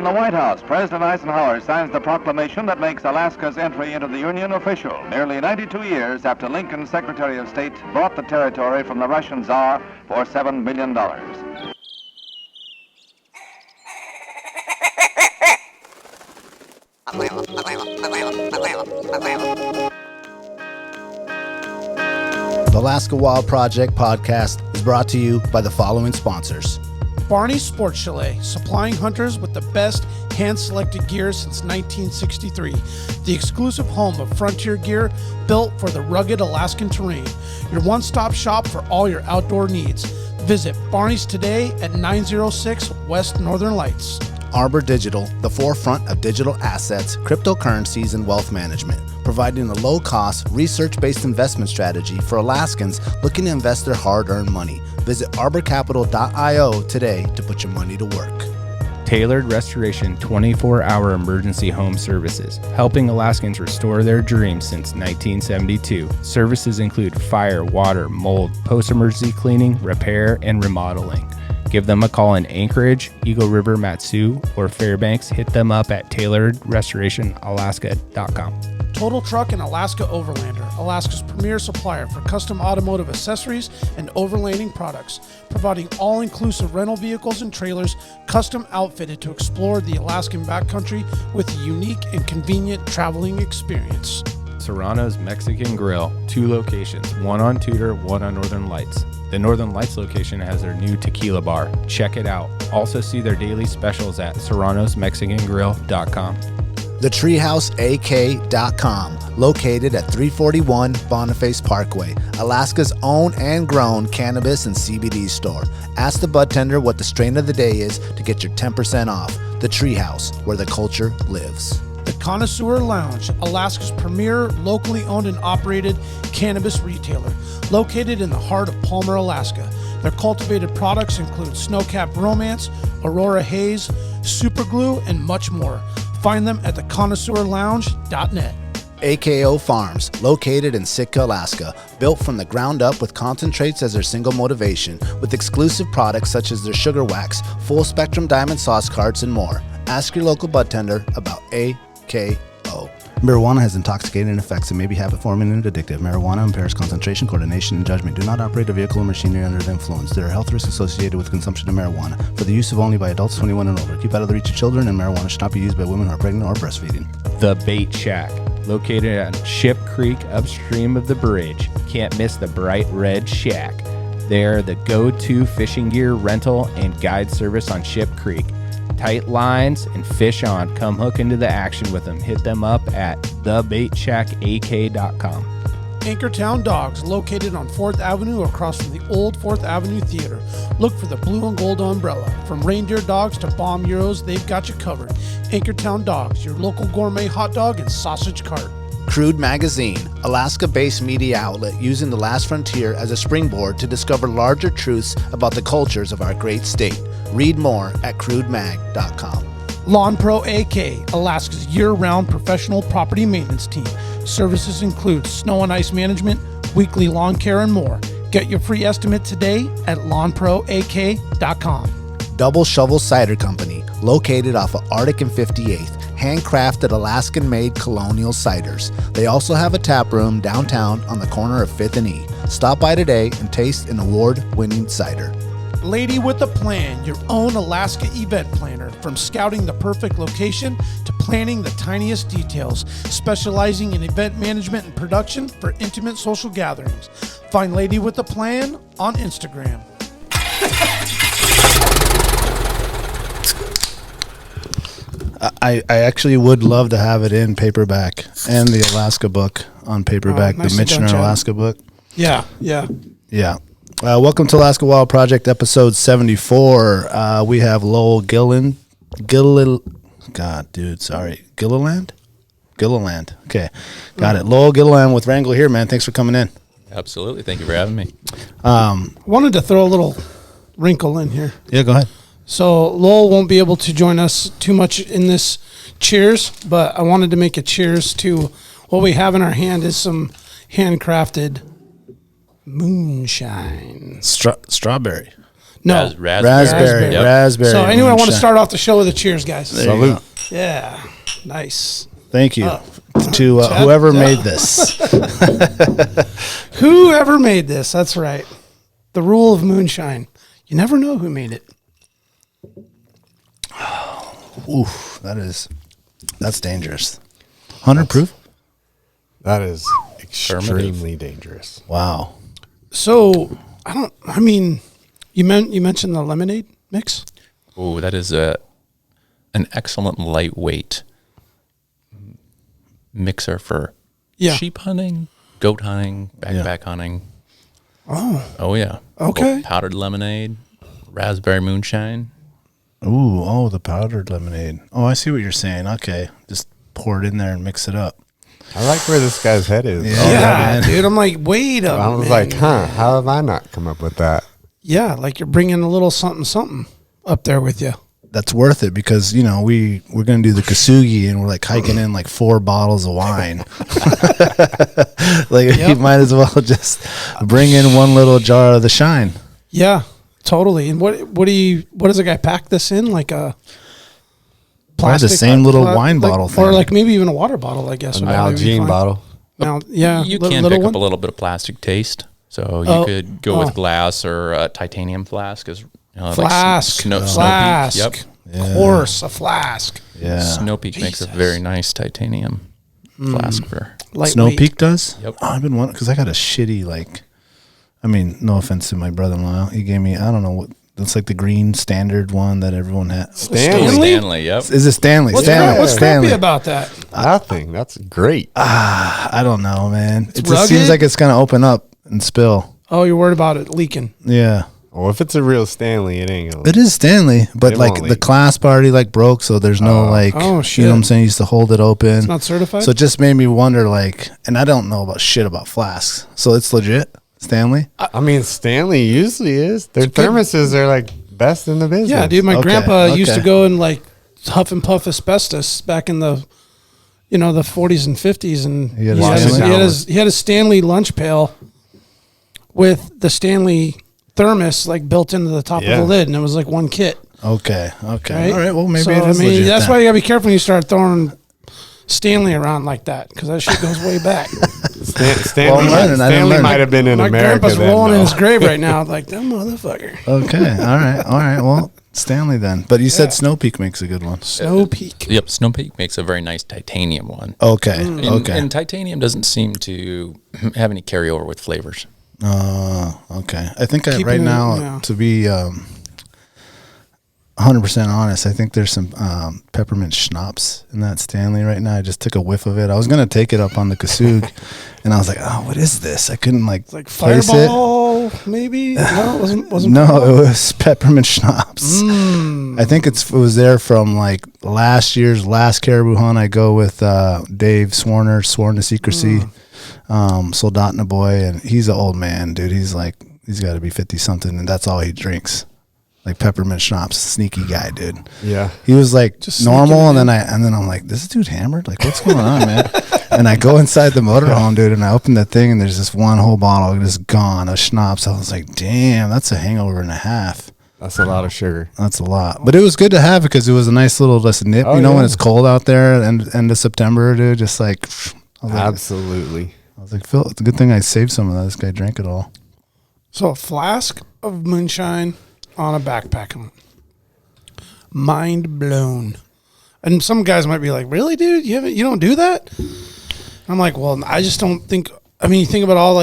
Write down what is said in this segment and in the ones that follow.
the White House, President Eisenhower signs the proclamation that makes Alaska's entry into the Union official, nearly 92 years after Lincoln's Secretary of State bought the territory from the Russian Tsar for $7 million. The Alaska Wild Project podcast is brought to you by the following sponsors. Barney's Sports Chalet, supplying hunters with the best hand-selected gear since 1963. The exclusive home of frontier gear built for the rugged Alaskan terrain. Your one-stop shop for all your outdoor needs. Visit Barney's today at 906 West Northern Lights. Arbor Digital, the forefront of digital assets, cryptocurrencies, and wealth management, providing a low-cost, research-based investment strategy for Alaskans looking to invest their hard-earned money. Visit arborcapital.io today to put your money to work. Tailored Restoration 24-hour emergency home services, helping Alaskans restore their dreams since 1972. Services include fire, water, mold, post-emergency cleaning, repair, and remodeling. Give them a call in Anchorage, Eagle River, Matsu, or Fairbanks. Hit them up at tailoredrestorationalaska.com. Total Truck and Alaska Overlander, Alaska's premier supplier for custom automotive accessories and overlanding products, providing all-inclusive rental vehicles and trailers custom outfitted to explore the Alaskan backcountry with a unique and convenient traveling experience. Serrano's Mexican Grill, 2 locations, one on Tudor, one on Northern Lights. The Northern Lights location has their new tequila bar. Check it out. Also see their daily specials at serranosmexicangrill.com. TheTreehouseAK.com, located at 341 Boniface Parkway, Alaska's own and grown cannabis and CBD store. Ask the bud tender what the strain of the day is to get your 10% off. The Treehouse, where the culture lives. The Connoisseur Lounge, Alaska's premier locally owned and operated cannabis retailer, located in the heart of Palmer, Alaska. Their cultivated products include Snowcap Romance, Aurora Haze, Superglue, and much more. Find them at theconnoisseurlounge.net. AKO Farms, located in Sitka, Alaska, built from the ground up with concentrates as their single motivation, with exclusive products such as their sugar wax, full spectrum diamond sauce carts, and more. Ask your local bud tender about AKO. Marijuana has intoxicating effects and may be habit-forming and addictive. Marijuana impairs concentration, coordination, and judgment. Do not operate a vehicle or machinery under the influence. There are health risks associated with consumption of marijuana. For the use of only by adults 21 and older. Keep out of the reach of children, and marijuana should not be used by women who are pregnant or breastfeeding. The Bait Shack, located on Ship Creek upstream of the bridge. Can't miss the bright red shack. They're the go-to fishing gear rental and guide service on Ship Creek. Tight lines and fish on. Come hook into the action with them. Hit them up at thebaitshackak.com. Anchortown Dogs, located on 4th Avenue across from the old 4th Avenue Theater. Look for the blue and gold umbrella. From reindeer dogs to bomb euros, they've got you covered. Anchortown Dogs, your local gourmet hot dog and sausage cart. Crude Magazine, Alaska-based media outlet using the last frontier as a springboard to discover larger truths about the cultures of our great state. Read more at crudemag.com. Lawn Pro AK, Alaska's year-round professional property maintenance team. Services include snow and ice management, weekly lawn care, and more. Get your free estimate today at lawnproak.com. Double Shovel Cider Company, located off of Arctic and 58th. Handcrafted Alaskan-made colonial ciders. They also have a tap room downtown on the corner of 5th and E. Stop by today and taste an award-winning cider. Lady with a Plan, your own Alaska event planner. From scouting the perfect location to planning the tiniest details, specializing in event management and production for intimate social gatherings. Find Lady with a Plan on Instagram. I actually would love to have it in paperback and the Alaska book on paperback, the Michener Alaska book. Yeah. Welcome to Alaska Wild Project, episode 74. We have Lowell Gilliland. Gilliland? Okay, got it. Lowell Gilliland with Wrangell here, man. Thanks for coming in. Absolutely. Thank you for having me. Wanted to throw a little wrinkle in here. Yeah, go ahead. So Lowell won't be able to join us too much in this cheers, but I wanted to make a cheers to what we have in our hand is some handcrafted moonshine. Strawberry. No. Raspberry. Yep. Raspberry. So anyway, I want to moonshine. start off the show with a cheers, guys. Salute. Yeah. Nice. Thank you to whoever made this. Whoever made this. That's right. The rule of moonshine. You never know who made it. Oof, that's dangerous. 100 proof? That is extremely dangerous. Wow. So you mentioned the lemonade mix. Oh, that is an excellent lightweight mixer for sheep hunting, goat hunting, backpack hunting. Oh yeah. Okay. Powdered lemonade, raspberry moonshine. Ooh, the powdered lemonade. Oh, I see what you're saying. Okay, just pour it in there and mix it up. I like where this guy's head is. Yeah, dude. I'm like, wait a minute. I was like, how have I not come up with that? Yeah, like you're bringing a little something up there with you. That's worth it because, we're going to do the Kasugi and we're like hiking in like 4 bottles of wine. You might as well just bring in one little jar of the shine. Yeah, totally. And what does a guy pack this in? Like a plastic? The same little wine bottle thing. Or like maybe even a water bottle, I guess. An Nalgene bottle. Now, yeah. You can pick up a little bit of plastic taste. So you could go with glass or a titanium flask. Flask. Flask. Yep. Of course, a flask. Yeah. Snow Peak makes a very nice titanium flask for Lightweight. Snow Peak does? Yep. I've been wanting, because I got a shitty, no offense to my brother-in-law. He gave me, I don't know what, it's like the green standard one that everyone has. Stanley, yep. Is it Stanley? What's crappy about that? Nothing. That's great. I don't know, man. It just rugged? seems like it's going to open up and spill. Oh, you're worried about it leaking. Yeah. Well, if it's a real Stanley, it ain't gonna. It is Stanley, but It won't the leak. clasp already broke, so there's no Oh, shit. you know what I'm saying? You used to hold it open. It's not certified? So it just made me wonder, and I don't know about shit about flasks. So it's legit, Stanley? I mean, Stanley usually is. Their thermoses are like best in the business. Yeah, dude. My Okay, grandpa used to okay. go and huff and puff asbestos back in the, the 40s and 50s, and He had a he had a Stanley lunch pail with the Stanley thermos built into the top of the lid, and it was like one kit. Okay. Right? All right, well, maybe So, it is legit that's then. why you gotta be careful when you start throwing Stanley around like that, because that shit goes way back. Stanley, Well, I didn't Stanley learn. might have been in My America. grandpa's then, rolling in though. his grave right now, like that motherfucker. Okay, all right. Well, Stanley then. But you said Snow Peak makes a good one. Snow Peak. Yep, Snow Peak makes a very nice titanium one. Okay, And titanium doesn't seem to have any carryover with flavors. Okay. I think Keeping right it, now, yeah. to be 100% honest, I think there's some peppermint schnapps in that Stanley right now. I just took a whiff of it. I was going to take it up on the Kasug, and I was like, oh, what is this? I couldn't It's like place Fireball, maybe? No, it wasn't No, Fireball? it was peppermint schnapps. I think it was there from last year's last caribou hunt. I go with Dave Sworn to Secrecy, Soldatna boy, and he's an old man, dude. He's got to be 50 something, and that's all he drinks. Peppermint schnapps, sneaky guy, dude. Yeah. He was Just normal, sneaking and then I'm like, this dude hammered? What's going on, man? And I go inside the motorhome, dude, and I open that thing, and there's this one whole bottle just gone of schnapps. I was like, damn, that's a hangover and a half. That's a lot of sugar. That's a lot, but it was good to have because it was a nice little nip. Oh, when yeah. it's cold out there and end of September, dude. Just I was Absolutely. Phil, it's a good thing I saved some of that. This guy drank it all. So a flask of moonshine on a backpack hunt. Mind blown. And some guys might be like, really, dude? You don't do that? I'm like, well, I just don't think. I mean, you think about all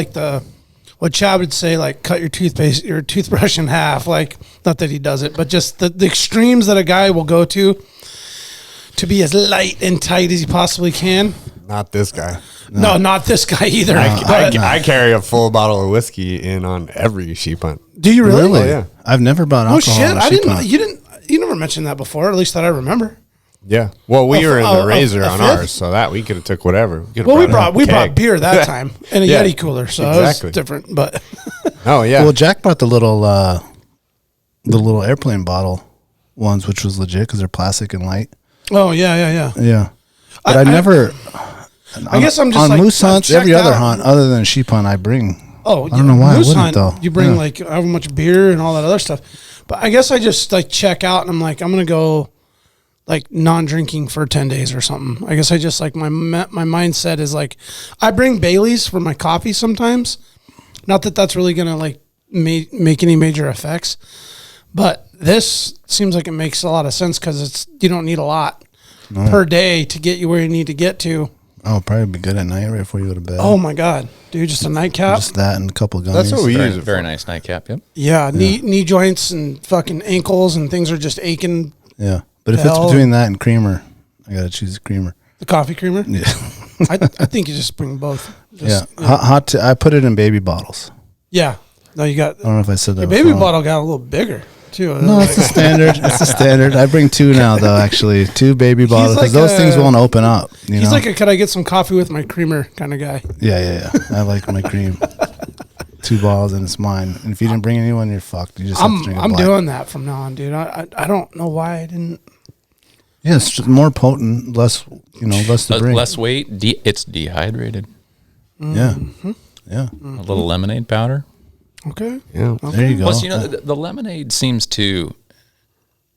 what Chad would say, cut your toothbrush in half. Not that he does it, but just the extremes that a guy will go to be as light and tight as he possibly can. Not this guy. No, not this guy either. I carry a full bottle of whiskey in on every sheep hunt. Do you really? Oh, yeah. I've never bought Oh alcohol. shit! on a I sheep didn't. hunt. You never mentioned that before. At least that I remember. Yeah. Well, we were in the Razor a on fifth? ours, so that we could have took whatever. Well, we brought beer that time in a Yeah, Yeti cooler, so exactly. it was different. But Oh, yeah. Well, Jack brought the little airplane bottle ones, which was legit because they're plastic and light. oh yeah. Yeah, but I never. I guess I'm just on like, moose I'm hunts. Every checked other out. hunt, other than sheep hunt, I bring Oh, I don't know why I moose wouldn't, hunt, though. you bring Yeah. like however much beer and all that other stuff. But I guess I just like check out and I'm like, I'm going to go like non-drinking for 10 days or something. I guess I just like my mindset is like, I bring Baileys for my coffee sometimes. Not that that's really going to like make any major effects, but this seems like it makes a lot of sense because you don't need a lot per day to get you where you need to get to. Oh, probably be good at night right before you go to bed. Oh my God, dude, just a nightcap. Just that and a couple of gummies. That's what we use it for. Very nice nightcap. Yep. Yeah, knee joints and fucking ankles and things are just aching. Yeah, but if it's between that and creamer, I gotta choose creamer. The coffee creamer. Yeah, I think you just bring both. yeah. Hot. I put it in baby bottles. Yeah. No, you got. I don't know if I said that. Your baby before. bottle got a little bigger too. No, it's the standard. It's the standard. I bring 2 now, though. Actually, 2 baby bottles because like those things won't open up. He's like a could I get some coffee with my creamer kind of guy. Yeah. I like my cream. 2 bottles and it's mine. And if you didn't bring anyone, you're fucked. You just have to drink I'm black. doing that from now on, dude. I don't know why I didn't. Yeah, it's just more potent, less to bring. Less weight. It's dehydrated. Yeah. Yeah. A little lemonade powder. Okay. Yeah. There you go. Plus, the lemonade seems to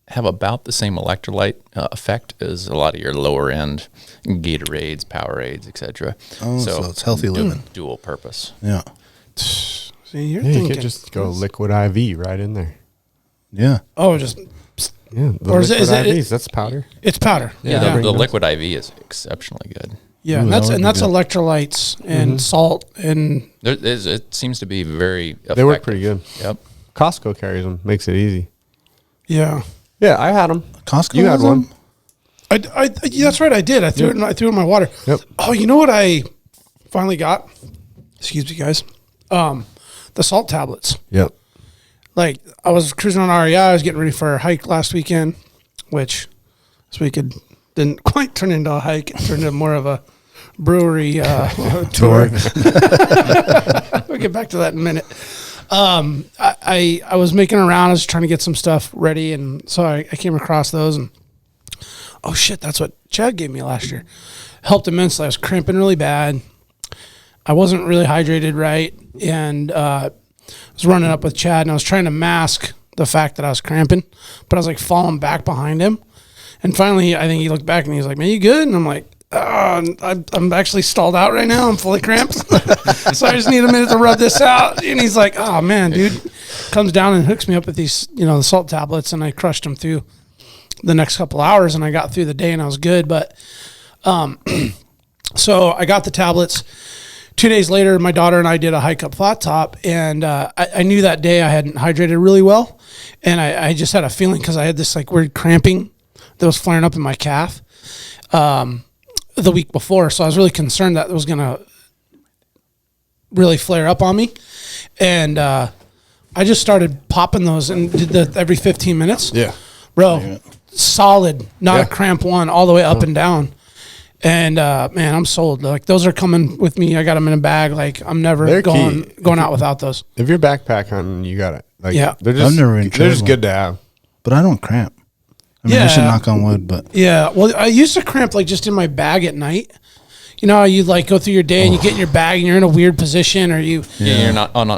have about the same electrolyte effect as a lot of your lower end Gatorades, Powerades, etc. Oh, so it's healthy living. Dual purpose. Yeah. See, you're You thinking. could just go liquid IV right in there. Yeah. Oh, just Yeah. The Or is liquid it- IVs, that's powder. it's powder. Yeah, the liquid IV is exceptionally good. Yeah, Ooh, and that would that's be good. electrolytes and salt and It seems to be very effective. They work pretty good. Yep. Costco carries them, makes it easy. yeah. Yeah, I had them. Costco. You had has one. I that's right. I did. I threw it in my water. Yep. Oh, you know what I finally got? Excuse me, guys. The salt tablets. Yep. Like I was cruising on REI. I was getting ready for a hike last weekend, which this weekend didn't quite turn into a hike. It turned into more of a brewery tour. We'll get back to that in a minute. I was making around. I was trying to get some stuff ready, and so I came across those. And oh shit, that's what Chad gave me last year. Helped immensely. I was cramping really bad. I wasn't really hydrated right, and I was running up with Chad, and I was trying to mask the fact that I was cramping, but I was like falling back behind him. And finally, I think he looked back and he was like, "Man, you good?" And I'm like, I'm actually stalled out right now. I'm fully cramped. So I just need a minute to rub this out. And he's like, "Oh man, dude," comes down and hooks me up with these, the salt tablets, and I crushed them through the next couple hours, and I got through the day and I was good. But, so I got the tablets. 2 days later, my daughter and I did a hike up Flat Top, and I knew that day I hadn't hydrated really well, and I just had a feeling because I had this like weird cramping that was flaring up in my calf the week before, so I was really concerned that it was gonna really flare up on me, and I just started popping those and did that every 15 minutes. Yeah. Bro, solid, not a cramp one, all the way up and down. And man, I'm sold. Like those are coming with me. I got them in a bag. Like I'm never going out without those. If you're backpack hunting, you got it. Like, Yeah. they're just, I've never been they're just trouble. good to have. But I don't cramp. I mean, I should knock on wood, but Yeah, well, I used to cramp like just in my bag at night. You know, how you like go through your day and you get in your bag and you're in a weird position, or you. Yeah, you're not on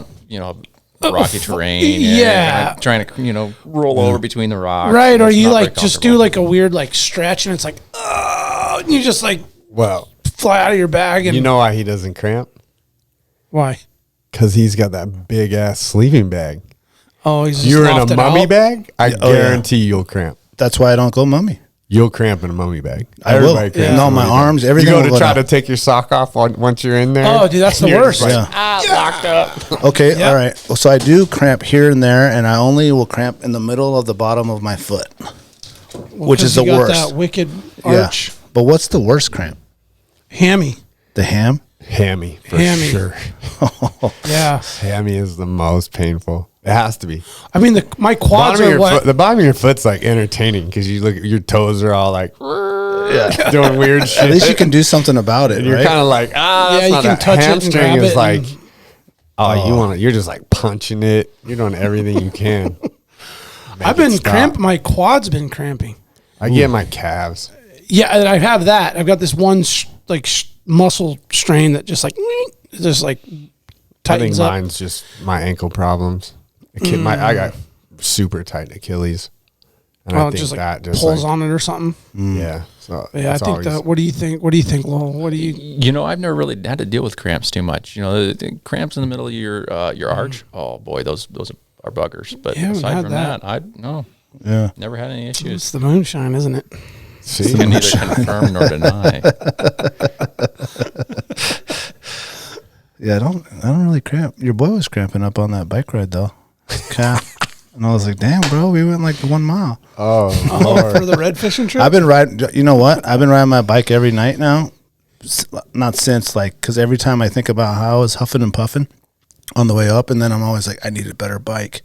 rocky terrain. Yeah. You're trying to roll over between the rocks. Right, or It's you not like very just do comfortable. like a weird like stretch and it's like, and you just like Well, fly out of your bag. And you know why he doesn't cramp? why? Because he's got that big ass sleeping bag. Oh, he's just You're in a lofted mummy out. bag? I Oh, yeah. guarantee you'll cramp. that's why I don't go mummy. You'll cramp in a mummy bag. I will. Cramps Yeah. in No, a my mummy arms, bag. everything You go will to go try down. to take your sock off once you're in there. Oh, dude, that's the You're worst. just like, Yeah. locked up. Okay, Yeah. all right. Well, so I do cramp here and there, and I only will cramp in the middle of the bottom of my foot, which 'Cause is the you got worst. That wicked arch, But what's the worst cramp? hammy. The ham? hammy for Hammy. sure. Yeah, Hammy is the most painful. It has to be. I mean my quads Bottom of are your what. foot, the bottom of your foot's like entertaining because you look, your toes are all like doing weird shit. At least you can do something about it, And you're right? kind of like, that's you not can a touch it and hamstring grab is it like, and- you're just like punching it. You're doing everything you can. Make I've been it stop. cramping. My quad's been cramping. I get my calves. Yeah, and I have that. I've got this one muscle strain that just like tightens up. Mine's just my ankle problems. I got super tight Achilles. And I think just like that just pulls on it or something. Yeah. So Yeah, I think that. What do you think? What do you think, Lowell? What do you? You know, I've never really had to deal with cramps too much. You know, the cramps in the middle of your arch. Oh boy, those are buggers. But Yeah, aside from that, Yeah. never had any issues. It's the moonshine, isn't it? See, Can neither confirm nor deny. Yeah, I don't really cramp. Your boy was cramping up on that bike ride though. Calf. And I was like, damn, bro, we went like 1 mile. oh, For the red fishing trip. I've been riding, you know what? I've been riding my bike every night now. Not since, like, because every time I think about how I was huffing and puffing on the way up, and then I'm always like, I need a better bike.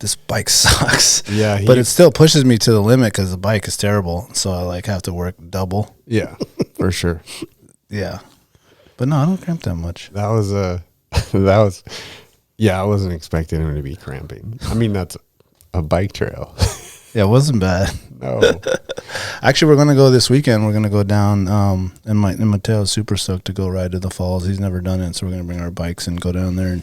This bike sucks. Yeah, but it still pushes me to the limit because the bike is terrible. So I like have to work double. yeah, for sure. Yeah. But no, I don't cramp that much. That was yeah, I wasn't expecting him to be cramping. I mean, that's a bike trail. Yeah, it wasn't bad. No. Actually, we're gonna go this weekend. We're gonna go down, and Mateo's super stoked to go ride to the falls. He's never done it, so we're gonna bring our bikes and go down there. And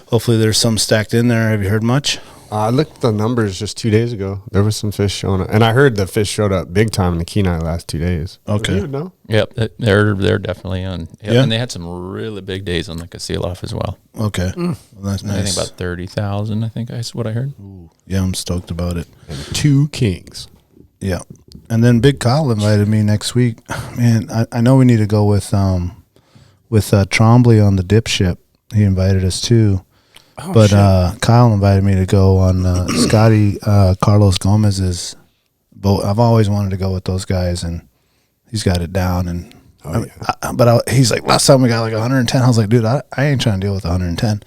hopefully, there's some stacked in there. Have you heard much? I looked at the numbers just 2 days ago. There was some fish showing up, and I heard the fish showed up big time in the Kenai last 2 days. Okay. You would know? Yep, they're definitely on. Yep, Yeah. And they had some really big days on the Casile as well. Okay, well, that's I think nice. about 30,000. I think is what I heard. Yeah, I'm stoked about it. And 2 kings. Yeah, and then Big Kyle invited me next week. Man, I know we need to go with Trombley on the dip ship. He invited us too. But Kyle invited me to go on Scotty Carlos Gomez's boat. I've always wanted to go with those guys, and he's got it down. And he's like, last time we got like 110. I was like, dude, I ain't trying to deal with 110.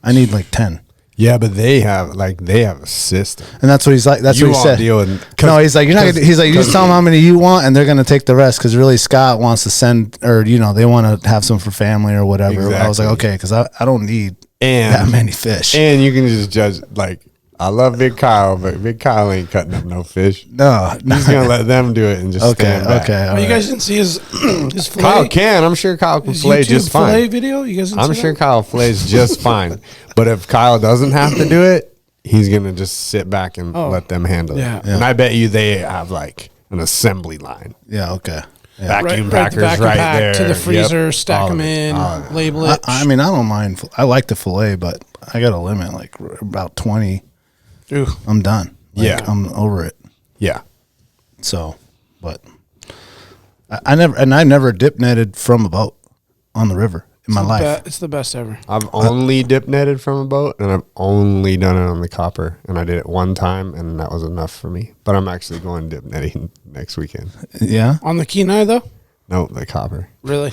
I need like 10. Yeah, but they have a system. And that's what he's like. That's You what he won't said. deal with- No, he's like, you're not. He's like, you just tell them how many you want, and they're gonna take the rest. Because really, Scott wants to send, or they want to have some for family or whatever. I was like, Exactly. okay, because I don't need And that many fish. And you can just judge, like, I love Big Kyle, but Big Kyle ain't cutting up no fish. No, He's going to let them do it and just stand back. okay. Oh, all you right. guys didn't see his fillet? Kyle can. I'm sure Kyle can his fillet YouTube just fillet fine. video? You guys didn't I'm see sure that? Kyle fillets just fine. But if Kyle doesn't have to do it, he's going to just sit back and let them handle Yeah. it. And I bet you they have, like, an assembly line. Yeah, okay. Yeah. Vacuum the packers vacuum right pack there. to the freezer, Yep. stack All them of it. in, All of it. label it. I mean, I don't mind. I like the fillet, but I got a limit, like about 20. Ooh. I'm done. Like, Yeah. I'm over it. Yeah. So, but I never dip netted from a boat on the river in my life. It's the best ever. I've only dip netted from a boat, and I've only done it on the copper, and I did it one time, and that was enough for me. But I'm actually going dip netting next weekend. Yeah. On the Kenai, though? No, the copper. Really?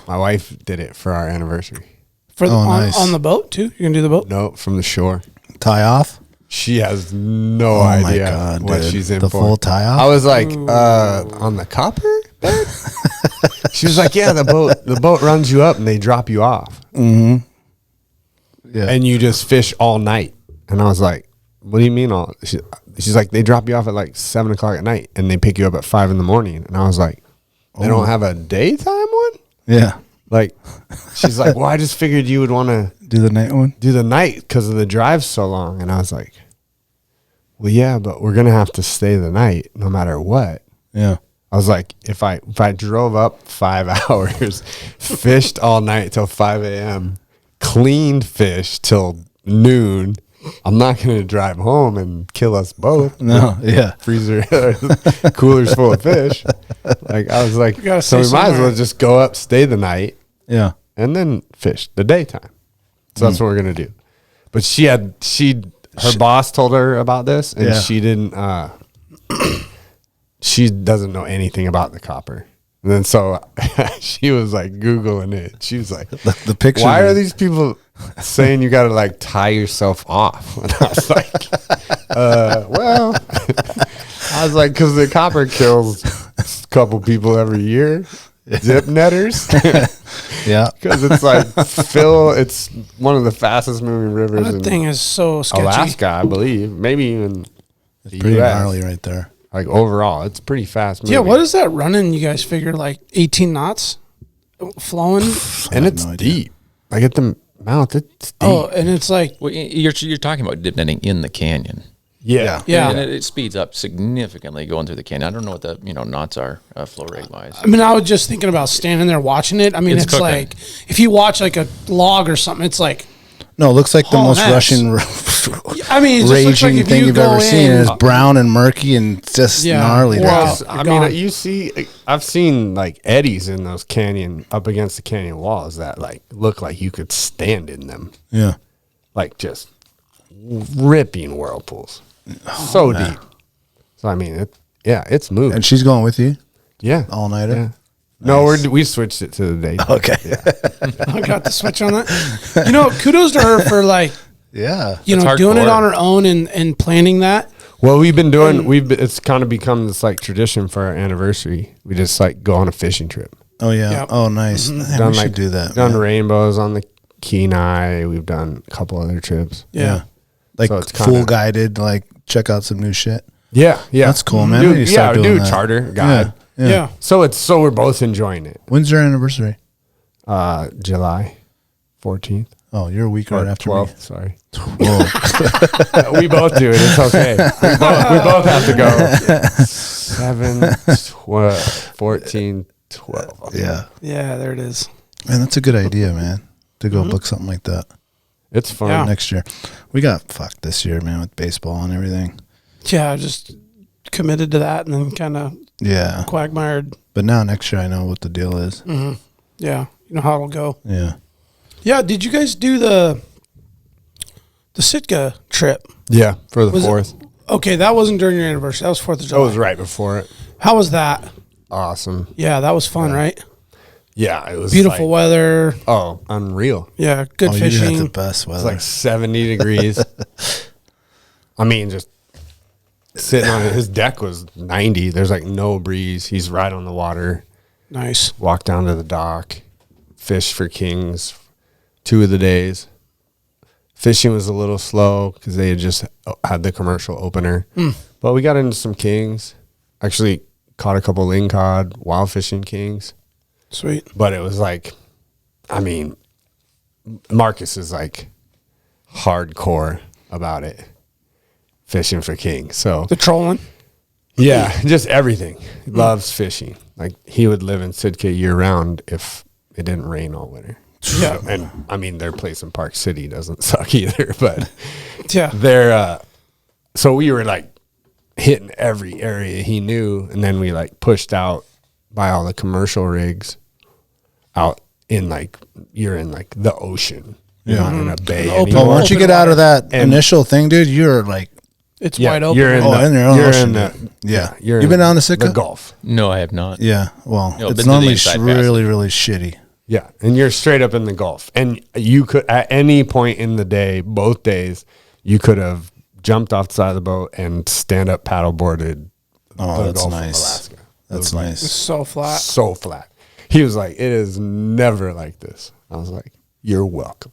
My wife did it for our anniversary. For the, nice. on the boat, too? You're going to do the boat? No, from the shore. Tie off. She has no Oh my idea God, what dude. she's in The for. full tie off? I was like, on the copper bed? She was like, yeah, the boat runs you up and they drop you off. Yeah. And you just fish all night. And I was like, what do you mean all? She's like, they drop you off at like 7 o'clock at night and they pick you up at 5 in the morning. And I was like, they don't have a daytime one? Yeah. Like, she's like, well, I just figured you would want to Do the night one. do the night because of the drive so long. And I was like, well, yeah, but we're going to have to stay the night no matter what. Yeah. I was like, if I drove up 5 hours, fished all night till 5 a.m., cleaned fish till noon, I'm not going to drive home and kill us both. No. Yeah. Freezer, coolers full of fish. Like, I was like, gotta so we stay might as well somewhere. just go up, stay the night, Yeah. and then fish the daytime. So that's what we're going to do. But her boss told her about this, and Yeah. she didn't, she doesn't know anything about the copper. And then so she was like Googling it. She was like, The picture. why are these people saying you got to like tie yourself off? And I was like, well, I was like, because the copper kills a couple people every year. Dip netters. Yeah. Because it's like it's one of the fastest moving rivers That in thing is so sketchy. Alaska, I believe. Maybe even the Pretty US. gnarly right there. Like overall, it's pretty fast moving. Yeah, what is that running? You guys figure like 18 knots flowing? And it's no idea. deep. Like at the mouth. It's deep. Oh, and it's like, Well, you're talking about dip netting in the canyon. Yeah. yeah. And it speeds up significantly going through the canyon. I don't know what the knots are flow rate wise. I mean, I was just thinking about standing there watching it. I mean, It's it's cooking. like, if you watch like a log or something, it's like, No, it looks like the Haul most ass. Russian I mean, it just looks like raging if thing you you've go ever seen. in- It's brown and murky and just Yeah. gnarly. Wow. Wow. I Gone. mean, I've seen like eddies in those canyon up against the canyon walls that like look like you could stand in them, Yeah. like just ripping whirlpools, so deep. So I mean, it's moving. And she's going with you Yeah, all nighter. yeah. No, we switched it to the day. Okay. I got the switch on that. You know, kudos to her for like, Yeah. doing hardcore. it on her own and planning that. Well, we've been doing. It's kind of become this like tradition for our anniversary. We just like go on a fishing trip. Oh yeah. Yep. Oh nice. Man, Done we should like do that. Done man. rainbows on the Kenai. We've done a couple other trips. Yeah. Like So it's full kinda- guided. Like check out some new shit. Yeah, yeah, That's cool, man. Do, We need to start doing that. charter guide. Yeah. Yeah. So we're both enjoying it. When's your anniversary? July 14th Oh, you're a week or right after 12th. Sorry, me. Whoa. we both do it. It's okay. We both have to go. 7, 12, 14, 12. Yeah. Yeah, there it is. Man, that's a good idea, man. To go book something like that It's fun. Yeah. next year. We got fucked this year, man, with baseball and everything. Yeah, just committed to that and then kind of Yeah. quagmired. But now next year I know what the deal is. Yeah, you know how it'll go. Yeah. Yeah, did you guys do the Sitka trip? Yeah, for the Was it- 4th. Okay, that wasn't during your anniversary. That was 4th of That July. was right before it. How was that? Awesome. Yeah, that was fun, right? Yeah, it was Beautiful like, weather. Oh, unreal. Yeah, good Oh, you had the fishing. best It's weather. like 70 degrees. I mean, just sitting on it. His deck was 90. There's like no breeze. He's right on the water. Nice. Walk down to the dock, fish for kings 2 of the days. Fishing was a little slow because they had just had the commercial opener. But we got into some kings. Actually caught a couple lingcod, wild fishing kings. Sweet. But it was like, I mean, Marcus is like hardcore about it, fishing for king. So The trolling. yeah, just everything. He loves fishing. Like he would live in Sitka year round if it didn't rain all winter. Yeah. And I mean, their place in Park City doesn't suck either, but Yeah. they're, so we were like hitting every area he knew. And then we like pushed out by all the commercial rigs out in like, you're in like the ocean. You're not in a bay Open- Well, anymore. once you get out of that And- initial thing, dude, you're like, It's Yeah, wide open. you're in oh, the, in your own you're ocean. in the, Yeah. you're You been in down to Sitka? the Gulf. No, I have not. yeah. Well, No, been to it's the normally inside really, really shitty. Yeah, and you're straight up in the Gulf, and you could at any point in the day, both days, you could have jumped off the side of the boat and stand up paddleboarded. Oh, the that's Gulf of nice. Alaska. That's It's nice. so flat. So flat. He was like, "It is never like this." I was like, "You're welcome."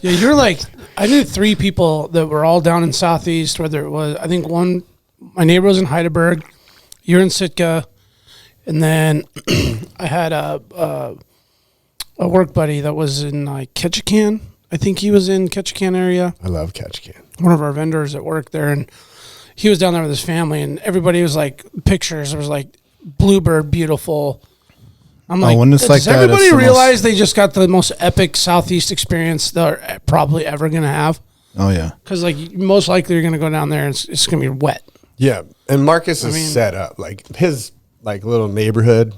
Yeah, you're like, I knew 3 people that were all down in Southeast, whether it was, I think my neighbor was in Heidelberg, you're in Sitka, and then I had a work buddy that was in like Ketchikan. I think he was in Ketchikan area, I love Ketchikan. one of our vendors that worked there, and he was down there with his family, and everybody was like, pictures, it was like bluebird beautiful. I'm like, when it's like does that, everybody it's the realize they just got the most epic Southeast experience they're probably ever going to have? Oh, yeah. Because like most likely you're going to go down there and it's going to be wet. Yeah, and Marcus is mean- set up like his like little neighborhood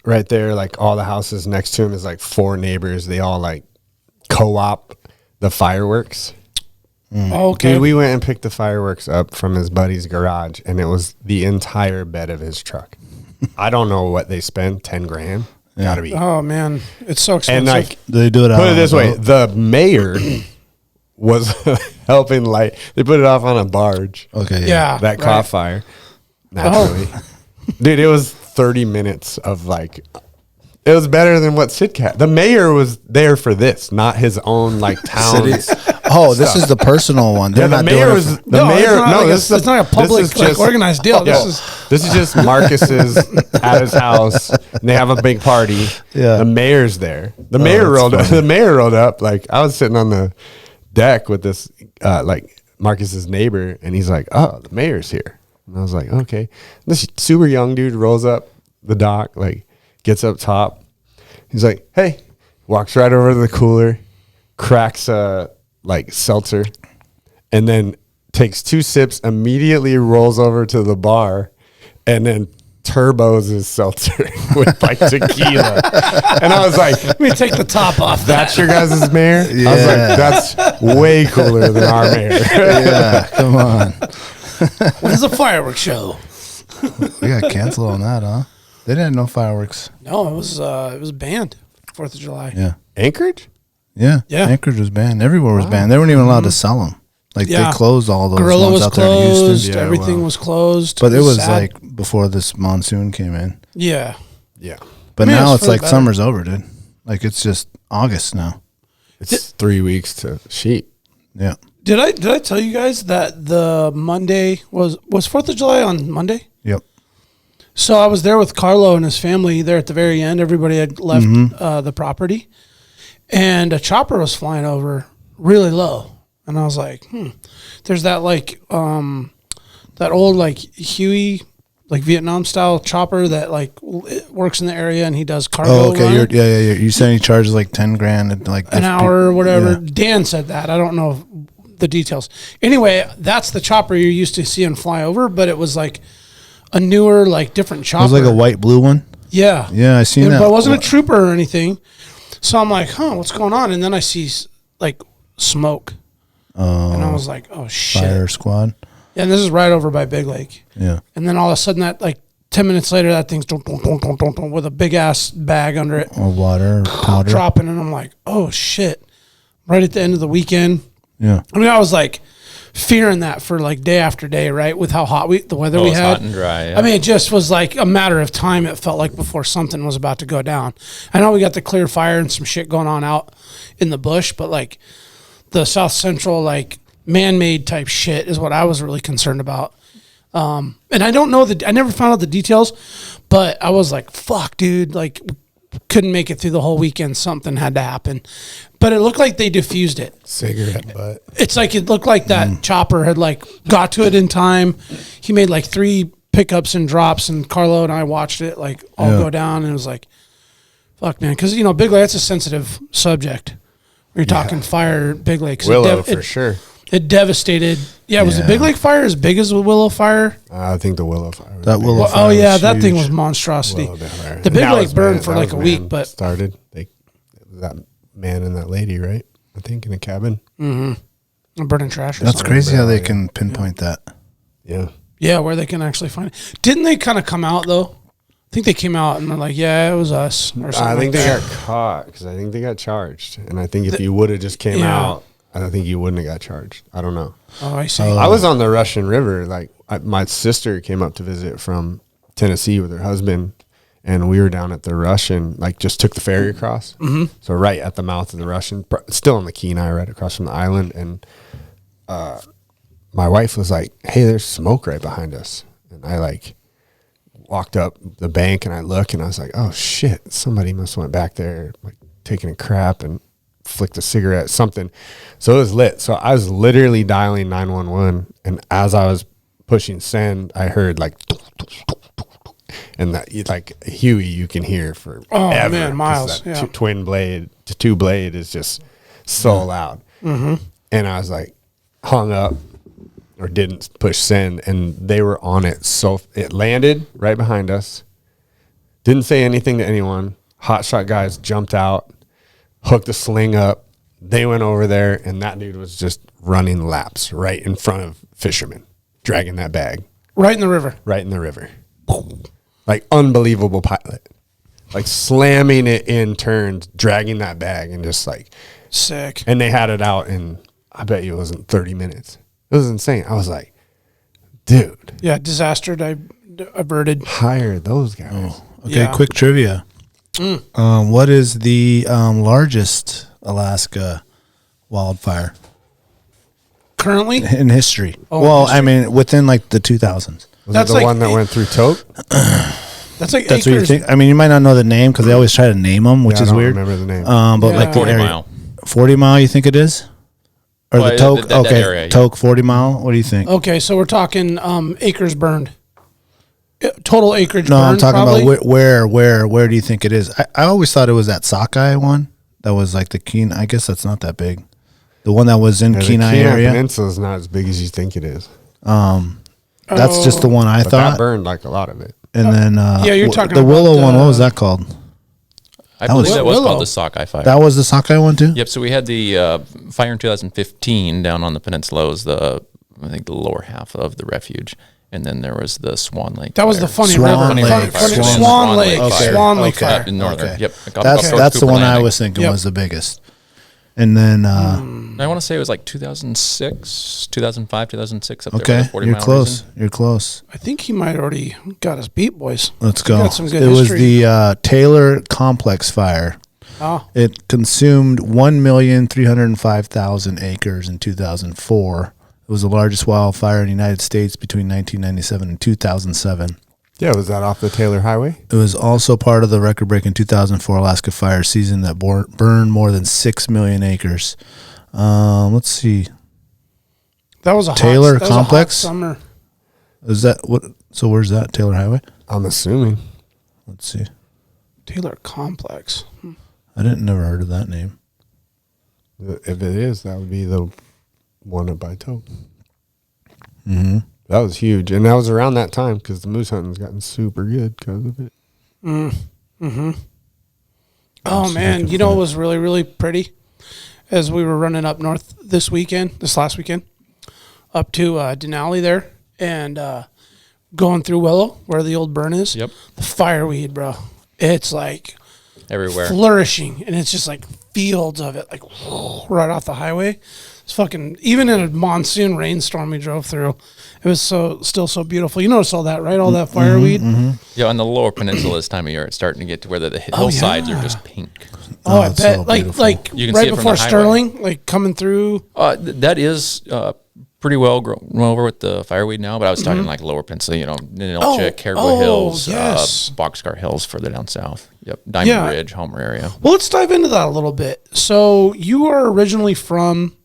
right there. Like all the houses next to him is like 4 neighbors. They all like co-op the fireworks. Oh, okay. Dude, we went and picked the fireworks up from his buddy's garage, and it was the entire bed of his truck. I don't know what they spent, 10 grand. Gotta be. Oh man, it's so expensive. And like, Do they do it out put it on this the way, boat? the mayor was helping light. They put it off on a barge. Okay. yeah, That right. caught fire naturally. Dude, it was 30 minutes of like, it was better than what Sitka had. The mayor was there for this, not his own like town. Oh, this is the personal one. They're Yeah, the not mayor doing was it. the mayor. No, it's not a public organized deal. This is just Marcus's at his house. And they have a big party. Yeah. The mayor's there. The mayor rolled up. The mayor rolled up. Like I was sitting on the deck with this like Marcus's neighbor, and he's like, "Oh, the mayor's here." And I was like, "Okay." This super young dude rolls up the dock, like gets up top. He's like, "Hey," walks right over to the cooler, cracks a like seltzer, and then takes 2 sips, immediately rolls over to the bar, and then turbos his seltzer with like tequila. And I was like, Let me take the top off. "That's your guys' mayor?" I was like, "That's way cooler than our mayor." Yeah, come on. When's the fireworks show? We got canceled on that, huh? They didn't have no fireworks. No, it was banned. 4th of July. Yeah. Anchorage? Yeah. Yeah. Anchorage was banned. Everywhere was banned. They weren't even allowed to sell them. Like Yeah. they closed all those Gorilla ones was out there in closed. Houston. Yeah, Everything wow. was closed. But it was sad. like before this monsoon came in. Yeah. Yeah. But I mean, now it's it's for like the better. summer's over, dude. Like it's just August now. It's 3 weeks to sheep. Yeah. Did I tell you guys that the Monday was 4th of July on Monday? Yep. So I was there with Carlo and his family there at the very end. Everybody had left the property, and a chopper was flying over really low. And I was like, there's that like that old like Huey, like Vietnam style chopper that like works in the area, and he does cargo. Oh, okay. running Yeah. You said he charges like $10,000 and like an hour or whatever. Yeah. Dan said that. I don't know the details. Anyway, that's the chopper you're used to seeing fly over, but it was like a newer, like different It chopper. was like a white blue one. Yeah. Yeah, I seen that. But it wasn't a trooper or anything. So I'm like, what's going on? And then I see like smoke. And I was like, oh shit. Fire squad. Yeah, and this is right over by Big Lake. Yeah. And then all of a sudden that like 10 minutes later, that thing's dun, dun, dun, dun, dun, dun, with a big ass bag under it. Or water or powder. Dropping. And I'm like, oh shit. Right at the end of the weekend. Yeah. I mean, I was like fearing that for like day after day, right? With how hot the weather we it's had. hot and dry. Yeah. I mean, it just was like a matter of time. It felt like before something was about to go down. I know we got the clear fire and some shit going on out in the bush, but like the South Central, like man-made type shit is what I was really concerned about. And I don't know I never found out the details, but I was like, fuck, dude, like couldn't make it through the whole weekend. Something had to happen, but it looked like they diffused it. Cigarette butt. It's like it looked like that chopper had like got to it in time. He made like 3 pickups and drops, and Carlo and I watched it like all go down, and it was like, fuck, man, because Big Lake, that's a sensitive subject. You're talking fire, Big Lake. Willow for sure. It devastated. Yeah, was the Big Lake fire as big as the Willow fire? I think the Willow fire. Was That big. Willow Well, fire oh yeah, was that thing huge. was monstrosity. Willow down there. The And Big that Lake was burned man- for that like a was week, man but started. That man and that lady, right? I think in a cabin. burning trash. Or That's something. crazy how they can pinpoint that. Yeah. Yeah, where they can actually find it. Didn't they kind of come out though? I think they came out and they're like, yeah, it was us. Or something I think like they that. got caught because I think they got charged. And I think if you would have just came out, I think you wouldn't have got charged. I don't know. Oh, I see. I was on the Russian River. Like my sister came up to visit from Tennessee with her husband, and we were down at the Russian. Like just took the ferry across. Mm-hmm. So right at the mouth of the Russian, still on the Kenai, right across from the island. And my wife was like, "Hey, there's smoke right behind us." And I like walked up the bank and I look and I was like, "Oh shit! Somebody must went back there, like taking a crap and." Flicked a cigarette, something. So it was lit. So I was literally dialing 911, and as I was pushing send, I heard like, and that like Huey, you can hear for man, miles. Yeah. Twin blade to 2 blade is just so loud. Mm-hmm. And I was like, hung up or didn't push send, and they were on it. So it landed right behind us. Didn't say anything to anyone. Hotshot guys jumped out. Hooked a sling up. They went over there, and that dude was just running laps right in front of fishermen, dragging that bag Right in the river. right in the river. Like unbelievable pilot. Like slamming it in turns, dragging that bag, and just like, Sick. and they had it out in, I bet you it wasn't 30 minutes. It was insane. I was like, dude, Yeah, disaster averted. hire those guys. Oh, okay, Yeah. quick trivia. What is the largest Alaska wildfire? currently? in history. Oh, Well, history. I mean, within like the 2000s. Was That's it the like one that went through Toke? That's like That's what you acres. think. I mean, you might not know the name because they always try to name them, which Yeah, I is don't weird. remember the name. But Yeah. like the 40 area, mile. 40 mile, you think it is? Or Well, the Toke? that Okay, area, yeah. Toke 40 mile. What do you think? Okay, so we're talking acres burned. Total acreage No, burned, I'm talking probably? about where do you think it is? I always thought it was that Sockeye one. That was like the Kenai. I guess that's not that big. The one that was in Yeah, the Kenai Kenai area. Peninsula is not as big as you think it is. That's just the one I But that thought. burned like a lot of it. And then Yeah, you're talking the Willow about, one. What was that called? I believe was- that was Willow. called the Sockeye Fire. That was the Sockeye one too. Yep. So we had the fire in 2015 down on the peninsula. It was the lower half of the refuge, and then there was the Swan Lake. That was fire. the funny Swan river. Lake. Swan Lake. Okay. Swan Lake Okay. fire. Up in northern. Okay. Yep. That's the one I was thinking Yep. was the biggest. And then I want to say it was like 2006, 2005, 2006 up there. okay, By the 40 you're mile close. region. You're close. I think he might already got us beat, boys. Let's We go. got some good It was history. the Taylor Complex fire. Oh, It consumed 1,305,000 acres in 2004. It was the largest wildfire in the United States between 1997 and 2007. Yeah, was that off the Taylor Highway? It was also part of the record-breaking 2004 Alaska fire season that burned more than 6 million acres. Let's see. that was a Taylor hot, that was a hot Complex? summer. Is that what? So where's that? Taylor Highway? I'm assuming. Let's see. Taylor Complex. I didn't never heard of that name. If it is, that would be the one up by Toke. Mm-hmm. That was huge. And that was around that time because the moose hunting's gotten super good because of it. Oh man, you know what was really really pretty? As we were running up north this last weekend, up to Denali there, and going through Willow where the old burn is. Yep. The fireweed, bro. It's like Everywhere. flourishing, and it's just like fields of it, like right off the highway. It's fucking, even in a monsoon rainstorm we drove through, it was still so beautiful. You notice all that, right? All that fireweed. Yeah, on the lower peninsula this time of year, it's starting to get to where the hillsides are just pink. Oh, I it's bet. so Like beautiful. You can see right it from before the highway. Sterling, like coming through. That is pretty well grown over with the fireweed now, but I was talking like lower peninsula, Ninilchik, Caribou Hills, yes. Boxcar Hills further down south. Yep, Diamond Yeah. Ridge, Homer area. Well, let's dive into that a little bit. So you are originally from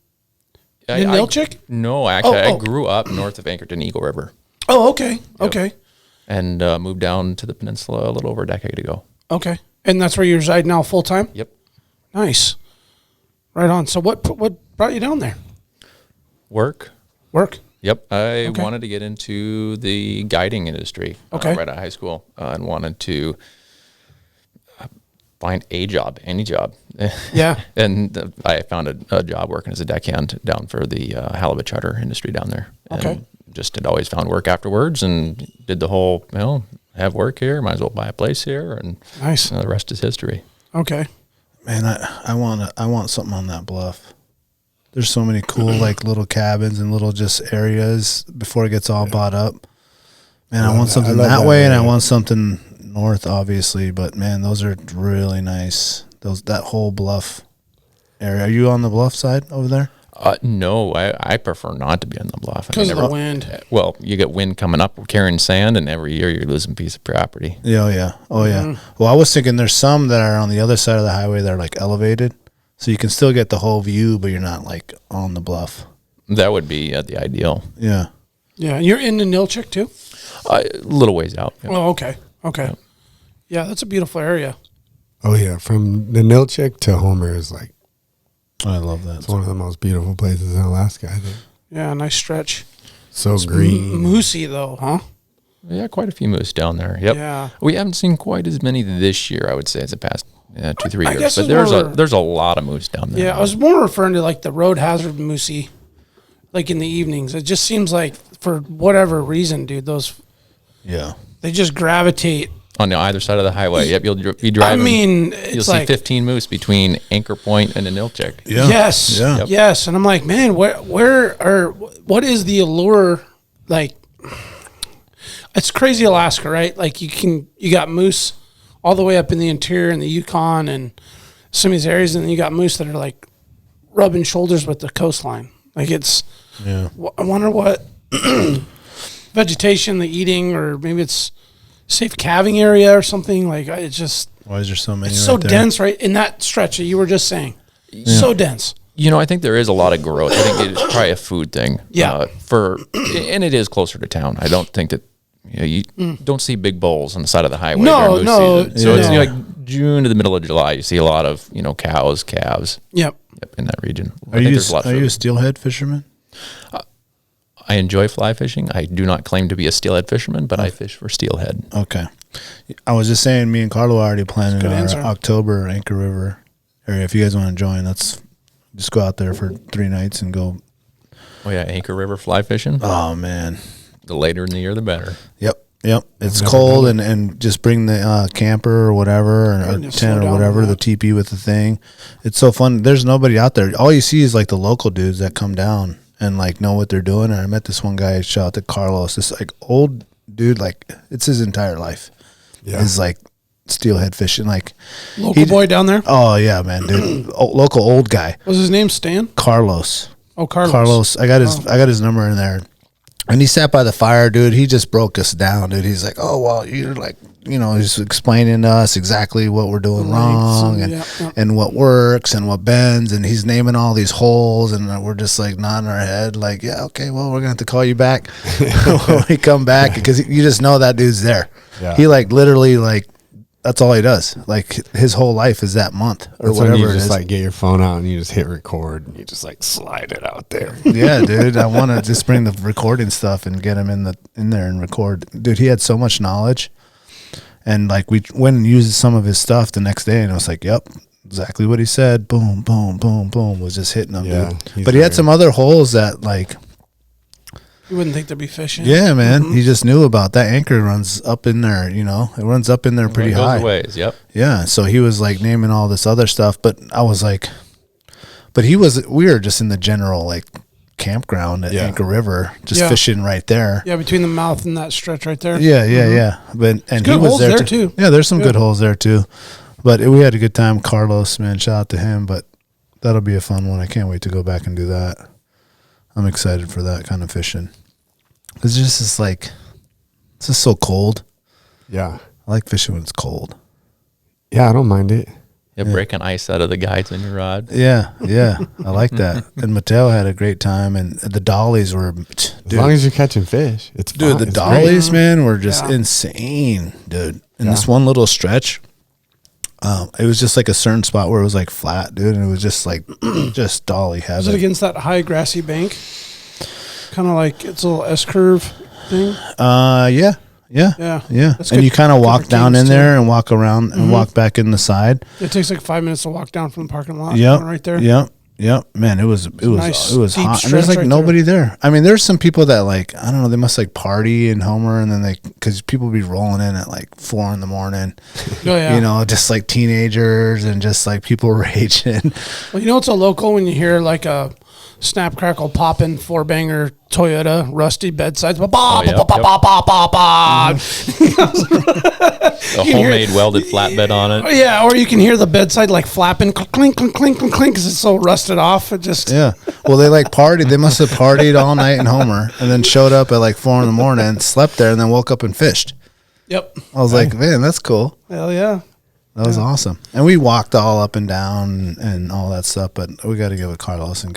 Ninilchik? No, actually, Oh. I grew up north of Anchorage, Eagle River, Oh, okay. Okay. and moved down to the peninsula a little over a decade ago. Okay. And that's where you reside now full time? Yep. Nice. Right on. So what brought you down there? Work. Yep. I Okay. wanted to get into the guiding industry Okay. right out of high school and wanted to find a job, any job. Yeah. And I found a job working as a deckhand down for the halibut charter industry down there. And Okay. just had always found work afterwards and did the whole, have work here, might as well buy a place here. And Nice. the rest is history. Okay. Man, I want something on that bluff. There's so many cool like little cabins and little just areas before it gets all bought up. Man, I want something love that that way, and I area. want something north, obviously. But man, those are really nice. That whole bluff area. Are you on the bluff side over there? No, I prefer not to be on the bluff. Because of the wind. Well, you get wind coming up carrying sand, and every year you're losing a piece of property. Yeah, oh yeah. Well, I was thinking there's some that are on the other side of the highway that are like elevated, so you can still get the whole view, but you're not like on the bluff. That would be the ideal. Yeah. Yeah. You're in the Nilchik too? A little ways out. Yeah. Oh, okay. Okay. Yeah, that's a beautiful area. Oh, yeah. From Ninilchik to Homer is like, I love that. it's one of the most beautiful places in Alaska, I think. Yeah, nice stretch. So green. Moosey though, huh? Yeah, quite a few moose down there. Yep. Yeah. We haven't seen quite as many this year, I would say, as the past 2-3 I years. guess But it's there's a lot of moose down there. Yeah, I was more referring to like the road hazard moosey, like in the evenings. It just seems like for whatever reason, dude, Yeah. they just gravitate. On the either side of the highway. Yep, you'll be driving. I mean, you'll it's see like 15 moose between Anchor Point and Ninilchik. Yeah. yes, Yeah. Yep. yes, and I'm like, man, what is the allure? Like, it's crazy, Alaska, right? Like you got moose all the way up in the interior and the Yukon and some of these areas, and then you got moose that are like rubbing shoulders with the coastline. Like it's, Yeah. I wonder what vegetation, the eating, or maybe it's safe calving area or something. Like it's just, Why is there so many? it's right so there? dense, right? In that stretch that you were just saying. So dense. You know, I think there is a lot of growth. I think it's probably a food thing. Yeah. And it is closer to town. I don't think that you don't see big bowls on the side of the highway No, during no, moose season. So it's no. like June to the middle of July. You see a lot of cows, calves. Yep. Yep, in that region. Are you a steelhead fisherman? I enjoy fly fishing. I do not claim to be a steelhead fisherman, but I fish for steelhead. Okay. I was just saying, me and Carlo are already planning Good our answer. October Anchor River area. If you guys want to join, let's just go out there for 3 nights and go. Oh yeah, Anchor River fly fishing. Oh man. The later in the year, the better. Yep. It's cold and just bring the camper or whatever or just tent slow or down whatever, on the that. teepee with the thing. It's so fun. There's nobody out there. All you see is like the local dudes that come down and like know what they're doing. And I met this one guy, shout out to Carlos, this like old dude, like it's his entire life. Yeah. Is like steelhead fishing. Like Local boy down there. oh yeah, man, dude. Local old guy. Was his name Stan? Carlos. Oh, Carlos. Carlos. I got his number in there. And he sat by the fire, dude. He just broke us down, dude. He's like, oh, well, you're like, he's explaining to us exactly what we're doing wrong and what works and what bends. And he's naming all these holes. And we're just like nodding our head like, yeah, okay, well, we're going to have to call you back when we come back because you just know that dude's there. Yeah. He like literally like, that's all he does. Like his whole life is that month or that's whatever when you it just is. like get your phone out and you just hit record and you just like slide it out there. Yeah, dude. I want to just bring the recording stuff and get him in there and record. Dude, he had so much knowledge, and like we went and used some of his stuff the next day, and I was like, "Yep, exactly what he said." Boom, boom, boom, boom. Was just hitting them, dude. But he had some other holes that like. You wouldn't think there'd be fishing. Yeah, man. He just knew about that. Anchor runs up in there. It runs up in there pretty high. Ways, yep. Yeah, so he was like naming all this other stuff, but I was like, we were just in the general like campground at Anchor River, just fishing right there. Yeah, between the mouth and that stretch right there. Yeah. But and he was there too. Yeah, there's some good holes there too. But we had a good time. Carlos, man, shout out to him. But that'll be a fun one. I can't wait to go back and do that. I'm excited for that kind of fishing. It's just it's just so cold. Yeah, I like fishing when it's cold. Yeah, I don't mind it. Yeah, breaking ice out of the guides on your rod. Yeah, I like that. And Mateo had a great time, and the dollies were, dude, as long as you're catching fish, it's dude. fine. The It's dollies, man, were just insane, dude. In this one little stretch, it was just like a certain spot where it was like flat, dude, and it was just like just dolly heaven. Was it against that high grassy bank? Kind of like it's a little S curve thing. Yeah. That's And good. you kind of walk Good down games, in too. there and walk around and walk back in the side. It takes like 5 minutes to walk down from the parking lot. Yep. Right there. Yep. Man, it was nice deep hot. And there's stretch like right nobody there. I mean, there's some people that like, I don't know, they must like party in Homer, and then because people be rolling in at like 4 a.m. Oh, yeah. Just like teenagers and just like people raging. Well, it's a local when you hear like a snap crackle popping 4-banger Toyota rusty bedsides. Yep. A homemade welded flatbed on it. Yeah, or you can hear the bedside like flapping, clink, clink, clink, clink, clink, because it's so rusted off. It just Well, they like partied. They must have partied all night in Homer, and then showed up at like 4 a.m, slept there, and then woke up and fished. Yep. I was like, man, that's cool. Hell yeah. That was awesome. And we walked all up and down and all that stuff, but we got to give it Carlos and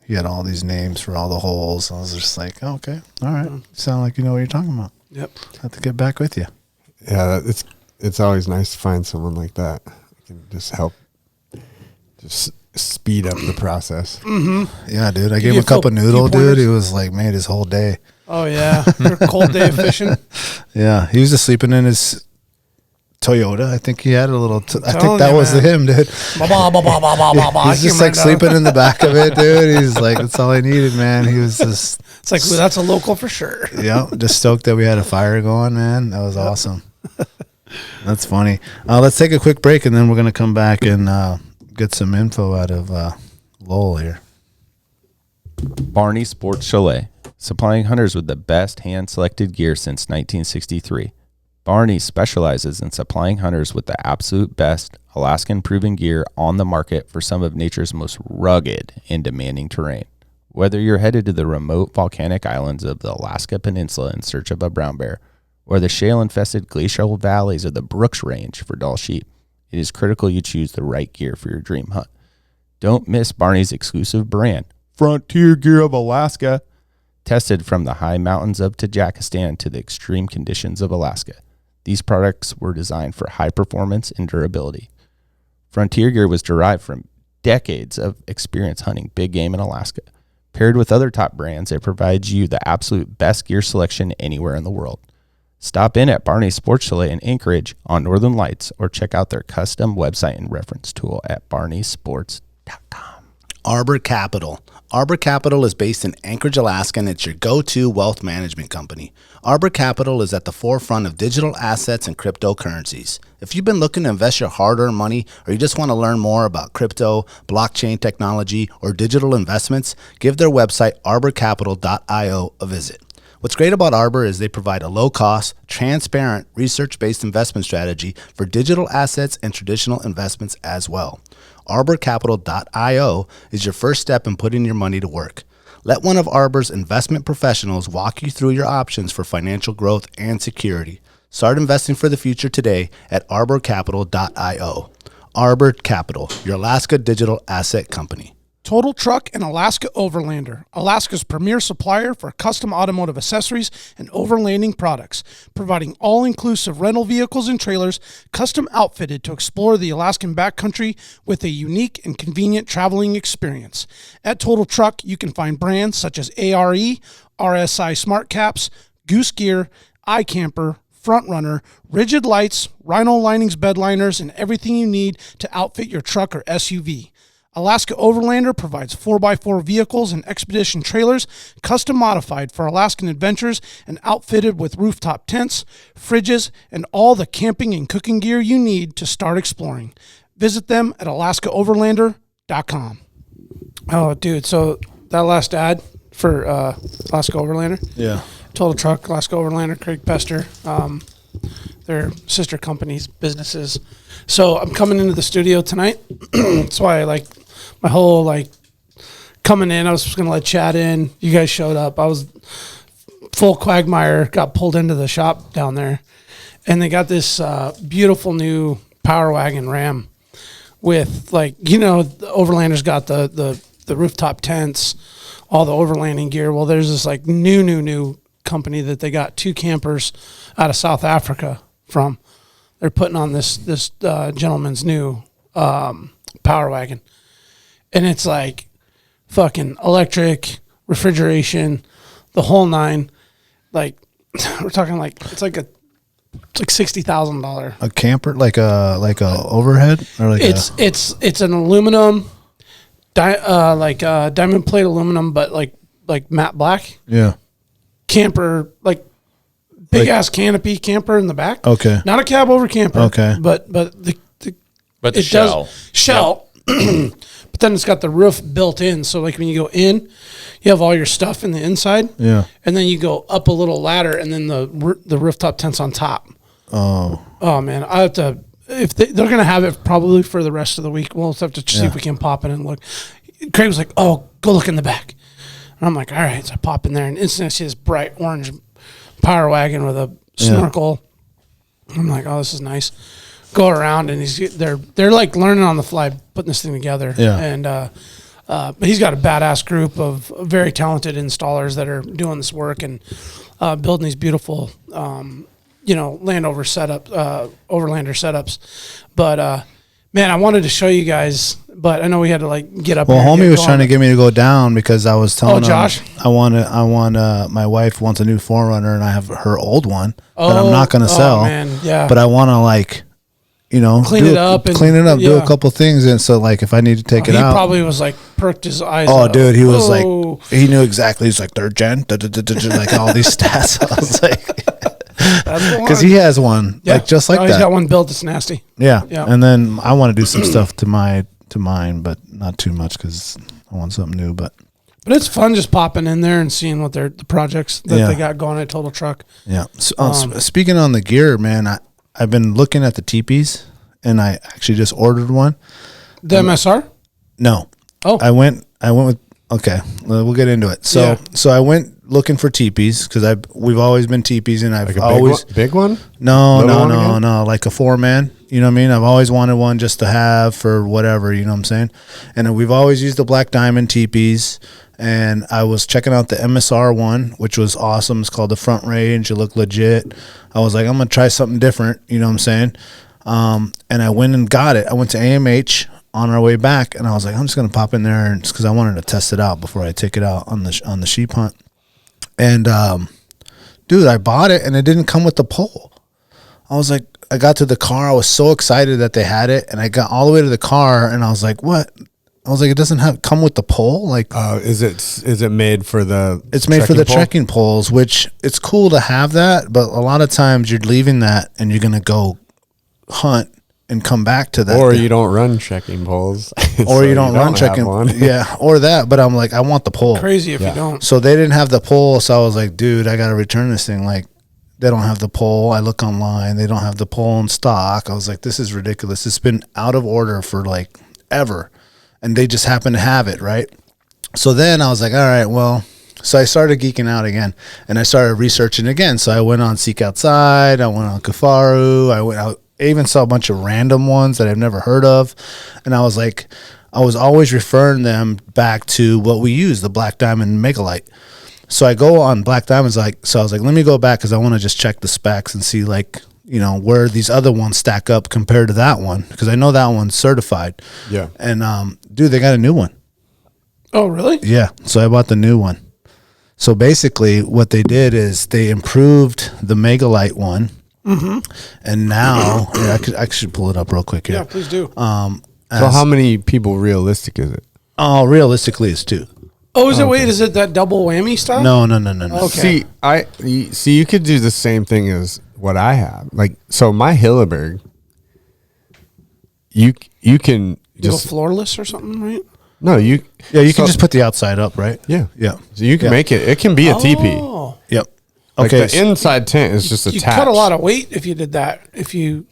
he had all these names for all the holes. I was just like, oh, okay, all right. You sound like you know what you're talking about. Yep. Have to get back with you. Yeah, it's always nice to find someone like that. It can just help, just speed up the process. Mm-hmm. Yeah, dude. I gave him a cup of noodle, dude. He was like, made his whole day. Oh, yeah. For a cold day of fishing. Yeah, he was just sleeping in his Toyota. I think he had a little. I think that was man. him, dude. He's just like sleeping in the back of it, dude. He's like, that's all I needed, man. He was just. It's like, well, that's a local for sure. Yeah, just stoked that we had a fire going, man. That was awesome. That's funny. Let's take a quick break, and then we're gonna come back and get some info out of Lowell here. Barney Sports Chalet, supplying hunters with the best hand-selected gear since 1963. Barney specializes in supplying hunters with the absolute best Alaskan proven gear on the market for some of nature's most rugged and demanding terrain. Whether you're headed to the remote volcanic islands of the Alaska Peninsula in search of a brown bear, or the shale-infested glacial valleys of the Brooks Range for Dall sheep, it is critical you choose the right gear for your dream hunt. Don't miss Barney's exclusive brand, Frontier Gear of Alaska, tested from the high mountains of Tajikistan to the extreme conditions of Alaska. These products were designed for high performance and durability. Frontier Gear was derived from decades of experience hunting big game in Alaska. Paired with other top brands, it provides you the absolute best gear selection anywhere in the world. Stop in at Barney's Sports Chalet in Anchorage on Northern Lights or check out their custom website and reference tool at barneysports.com. Arbor Capital. Arbor Capital is based in Anchorage, Alaska, and it's your go-to wealth management company. Arbor Capital is at the forefront of digital assets and cryptocurrencies. If you've been looking to invest your hard-earned money, or you just want to learn more about crypto, blockchain technology, or digital investments, give their website arborcapital.io a visit. What's great about Arbor is they provide a low-cost, transparent, research-based investment strategy for digital assets and traditional investments as well. arborcapital.io is your first step in putting your money to work. Let one of Arbor's investment professionals walk you through your options for financial growth and security. Start investing for the future today at arborcapital.io. Arbor Capital, your Alaska digital asset company. Total Truck and Alaska Overlander, Alaska's premier supplier for custom automotive accessories and overlanding products, providing all-inclusive rental vehicles and trailers custom outfitted to explore the Alaskan backcountry with a unique and convenient traveling experience. At Total Truck, you can find brands such as ARE, RSI Smart Caps, Goose Gear, iCamper, Front Runner, Rigid Lights, Rhino Linings bed liners, and everything you need to outfit your truck or SUV. Alaska Overlander provides 4x4 vehicles and expedition trailers, custom modified for Alaskan adventures and outfitted with rooftop tents, fridges, and all the camping and cooking gear you need to start exploring. Visit them at alaskaoverlander.com. Oh, dude, so that last ad for Alaska Overlander? Yeah. Total Truck, Alaska Overlander, Craig Pester, their sister companies, businesses. So I'm coming into the studio tonight. That's why my whole coming in, I was just going to let Chad in. You guys showed up. I was full quagmire, got pulled into the shop down there. And they got this beautiful new Power Wagon Ram with the Overlander's got the rooftop tents, all the overlanding gear. Well, there's this new company that they got 2 campers out of South Africa from. They're putting on this gentleman's new Power Wagon. And it's fucking electric, refrigeration, the whole nine. We're talking it's $60,000. A camper, like a overhead, or it's an aluminum, diamond plate aluminum, but like matte black. Yeah. Camper, big ass canopy camper in the back. Okay. Not a cab over camper. Okay. But the shell. Shell. But then it's got the roof built in. So when you go in, you have all your stuff in the inside. Yeah. And then you go up a little ladder, and then the rooftop tent's on top. Oh. Oh man, I have to. If they're gonna have it probably for the rest of the week, we'll have to see if we can pop in and look. Craig was like, "Oh, go look in the back." And I'm like, "All right." So I pop in there, and instantly I see this bright orange Power Wagon with a snorkel. I'm like, "Oh, this is nice." Go around, and they're learning on the fly, putting this thing together. Yeah. And but he's got a badass group of very talented installers that are doing this work and building these beautiful, Overlander setups. But man, I wanted to show you guys, but I know we had to get up. Well, homie was trying to get me to go down because I was telling him, Josh, I want my wife wants a new 4Runner, and I have her old one that I'm not going to sell. Oh man, yeah. But I want to clean it up, do a couple things, and so if I need to take it out, he probably was perked his eyes. Oh, dude, he was he knew exactly. He's 3rd gen, all these stats. I was because he has one just like that. He's got one built that's nasty. Yeah, and then I want to do some stuff to mine, but not too much because I want something new. But it's fun just popping in there and seeing what the projects that they got going at Total Truck. Yeah. So, speaking on the gear, man, I've been looking at the teepees, and I actually just ordered one. The MSR? No. Oh. I went with Okay, well, we'll get into it. So I went looking for teepees because we've always been teepees, and I've always big one. No, like a 4-man. You know what I mean? I've always wanted one just to have for whatever. You know what I'm saying? And we've always used the Black Diamond teepees. And I was checking out the MSR one, which was awesome. It's called the Front Range. It looked legit. I was like, I'm gonna try something different. You know what I'm saying? And I went and got it. I went to AMH on our way back, and I was like, I'm just gonna pop in there because I wanted to test it out before I take it out on the sheep hunt. And dude, I bought it, and it didn't come with the pole. I was like, I got to the car, I was so excited that they had it, and I got all the way to the car, and I was like, what? I was like, it doesn't come with the pole. Like, is it made for the? It's made for the trekking poles, which it's cool to have that, but a lot of times you're leaving that and you're gonna go hunt and come back to that, or you don't run trekking poles, or so you don't run trekking one, yeah, or that. But I'm like, I want the pole. Crazy if you don't. So they didn't have the pole, so I was like, dude, I gotta return this thing. Like, they don't have the pole. I look online, they don't have the pole in stock. I was like, this is ridiculous. It's been out of order for like ever. And they just happen to have it, right? So then I was like, all right, well, so I started geeking out again, and I started researching again. So I went on Seek Outside, I went on Kafaru, I even saw a bunch of random ones that I've never heard of, and I was like, I was always referring them back to what we use, the Black Diamond Megalite. So I go on Black Diamonds, so I was like, let me go back because I want to just check the specs and see like, you know, where these other ones stack up compared to that one, because I know that one's certified. Yeah. And dude, they got a new one. Oh, really? Yeah. So I bought the new one. So basically, what they did is they improved the Megalite one, and now I should pull it up real quick here. Yeah, please do. So how many people realistic is it? Oh, realistically, it's 2. Oh, is it? Wait, is it that double whammy style? No. Okay. See, you could do the same thing as what I have. Like, so my Hilleberg, you can just go floorless or something, right? No, you can just put the outside up, right? Yeah. So you can Yeah. make it. It can be a teepee. Oh. Yep. Like Okay. the inside tent is just You attached. cut a lot of weight if you did that. If you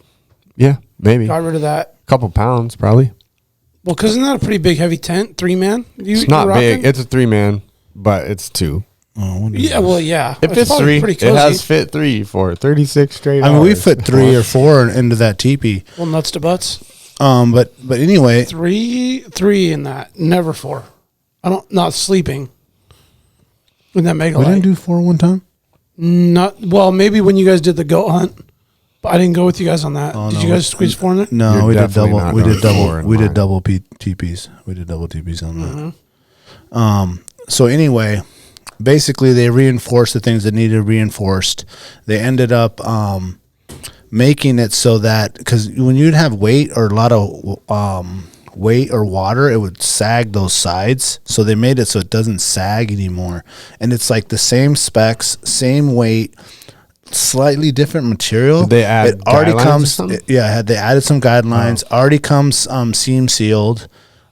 maybe got rid of that. couple pounds probably. Well, because isn't that a pretty big heavy tent? 3-man? It's not big. It's a 3-man, but it's 2. Yeah, well, yeah. If it's 3, it has fit 3 for 36 straight hours. I mean, we fit 3 or 4 into that teepee. Well, nuts to butts. But anyway, 3 in that. Never 4. Not sleeping. In that Megalite. we didn't do 4 one time. Maybe when you guys did the goat hunt. But I didn't go with you guys on that. Did you guys squeeze 4 in there? No, You're we did definitely double. not We going did double. 4 in We did mine. double teepees. We did double teepees on that. So anyway, basically they reinforced the things that needed reinforced. They ended up making it so that, because when you'd have weight or a lot of weight or water, it would sag those sides. So they made it so it doesn't sag anymore, and it's like the same specs, same weight, slightly different material. Did they add it already guidelines or comes. something? They added some guidelines. Already comes seam sealed.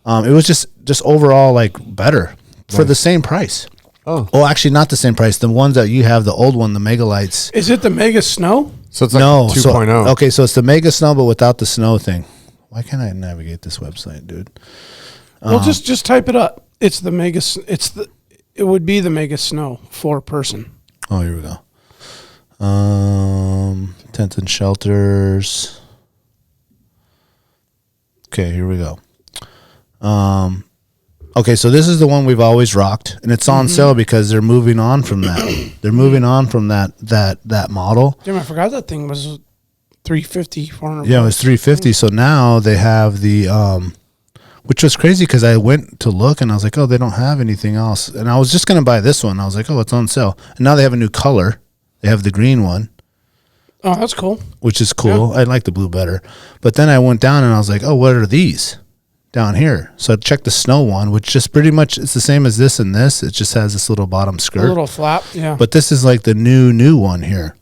It was just overall like better for the same price. Oh. Well, actually, not the same price. The ones that you have, the old one, the Megalites. Is it the Mega Snow? So it's like No, 2.0. okay, so it's the Mega Snow, but without the snow thing. Why can't I navigate this website, dude? Well, just type it up. It's the Mega. It would be the Mega Snow for a person. Oh, here we go. Tents and shelters. Okay, here we go. Okay, so this is the one we've always rocked, and it's on sale because they're moving on from that. They're moving on from that model. Damn, I forgot that thing was $350, $400. Yeah, it was $350. So now they have the, which was crazy because I went to look and I was like, oh, they don't have anything else, and I was just gonna buy this one. I was like, oh, it's on sale, and now they have a new color. They have the green one. Oh, that's cool. Which is cool. Yeah. I like the blue better. But then I went down and I was like, oh, what are these down here? So I checked the snow one, which just pretty much it's the same as this and this. It just has this little bottom skirt. A little flap, yeah. But this is like the new one here.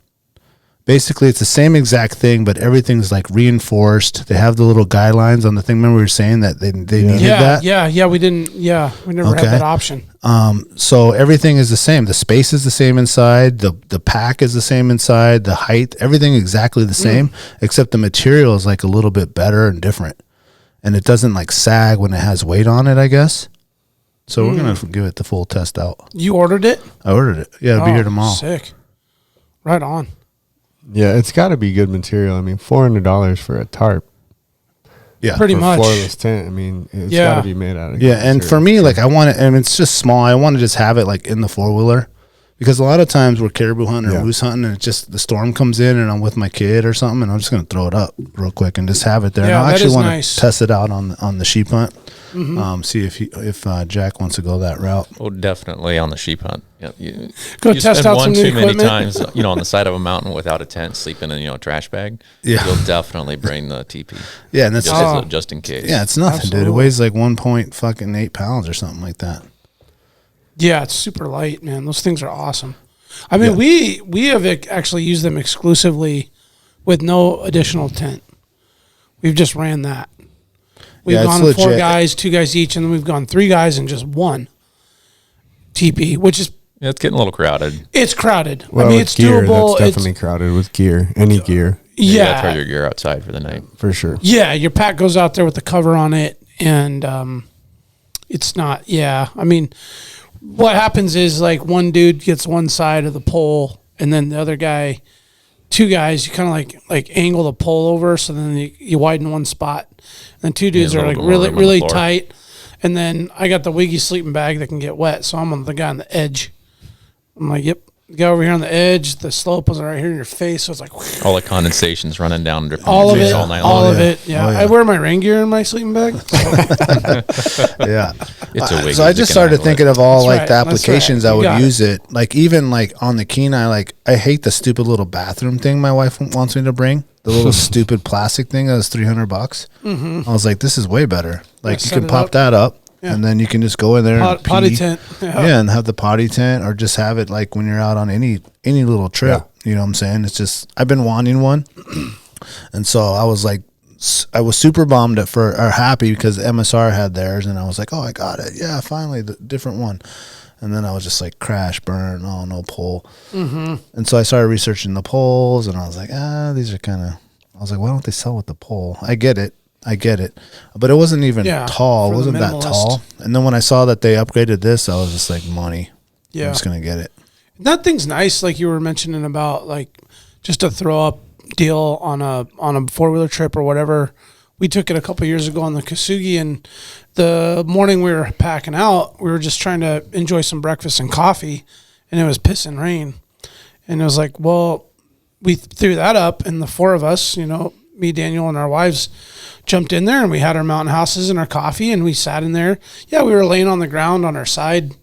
Basically, it's the same exact thing, but everything's like reinforced. They have the little guidelines on the thing. Remember we were saying that they needed that? Yeah, we didn't. Yeah, we never had that option. So everything is the same. The space is the same inside. The pack is the same inside. The height, everything exactly the same, except the material is like a little bit better and different. And it doesn't like sag when it has weight on it, I guess. So we're gonna give it the full test out. You ordered it? I ordered it. Yeah, it'll be here tomorrow. Sick. Right on. Yeah, it's got to be good material. I mean, $400 for a tarp. Yeah, Pretty for much. floorless tent. I mean, it's got to be made out of good Yeah, and material. for me, like I want it, and it's just small. I want to just have it like in the 4-wheeler, because a lot of times we're caribou hunting or moose hunting, and it's just the storm comes in, and I'm with my kid or something, and I'm just gonna throw it up real quick and just have it there. Yeah, and I that actually is want nice. to test it out on the sheep hunt. See if Jack wants to go that route. Oh, definitely on the sheep hunt. You test spend out one some new too many equipment. times, on the side of a mountain without a tent, sleeping in a trash bag. Yeah. You'll definitely bring the TP. Yeah, and that's Just in case. yeah, it's nothing, dude. It weighs like 1.8 pounds or something like that. Yeah, it's super light, man. Those things are awesome. I mean, we have actually used them exclusively with no additional tent. We've just ran that. We've gone it's 4 legit. guys, 2 guys each, and then we've gone 3 guys and just 1 TP, which is Yeah, it's getting a little crowded. it's crowded. Well, I mean, with it's gear, doable. That's definitely crowded with gear. Any gear, You gotta throw Yeah, your gear outside for the night. for sure. yeah. Your pack goes out there with the cover on it, and it's not. Yeah, I mean, what happens is like one dude gets one side of the pole, and then the other guy, 2 guys, you kind of like angle the pole over, so then you widen one spot. And then 2 dudes a are little like bit more really room on the really floor. tight, and then I got the wiggy sleeping bag that can get wet, so I'm on the guy on the edge. I'm like, yep. Go over here on the edge. The slope was right here in your face, so it's like All the condensation's running down, dripping all in of your face it, all night all long. of it. Yeah, Oh, yeah. I wear my rain gear in my sleeping bag. Yeah. It's a wiggy So I that just can started handle thinking it. of all That's like right, the that's applications right. I You would got use it. Like even like on the Kenai, like I hate the stupid little bathroom thing my wife wants me to bring. The little stupid plastic thing that was $300. I was like, this is way better. Like you set can it pop up. that up, Yeah. and then you can just go in there and Potty pee. tent. Yeah, and have the potty tent, or just have it like when you're out on any little trip. You know what I'm saying? It's just I've been wanting one, and so I was like, I was super bummed or happy because MSR had theirs, and I was like, oh, I got it. Yeah, finally the different one. And then I was just like crash, burn, oh no pole. And so I started researching the poles, and I was like, these are kind of. I was like, why don't they sell with the pole? I get it, but it wasn't even tall. It for the wasn't that minimalist. tall. And then when I saw that they upgraded this, I was just like, money. Yeah. I'm just gonna get it. That thing's nice, like you were mentioning about like just a throw up deal on a 4-wheeler trip or whatever. We took it a couple years ago on the Kasugi, and the morning we were packing out, we were just trying to enjoy some breakfast and coffee, and it was pissing rain. And it was like, well, we threw that up, and the 4 of us, me, Daniel, and our wives jumped in there, and we had our mountain houses and our coffee, and we sat in there. Yeah, we were laying on the ground on our side.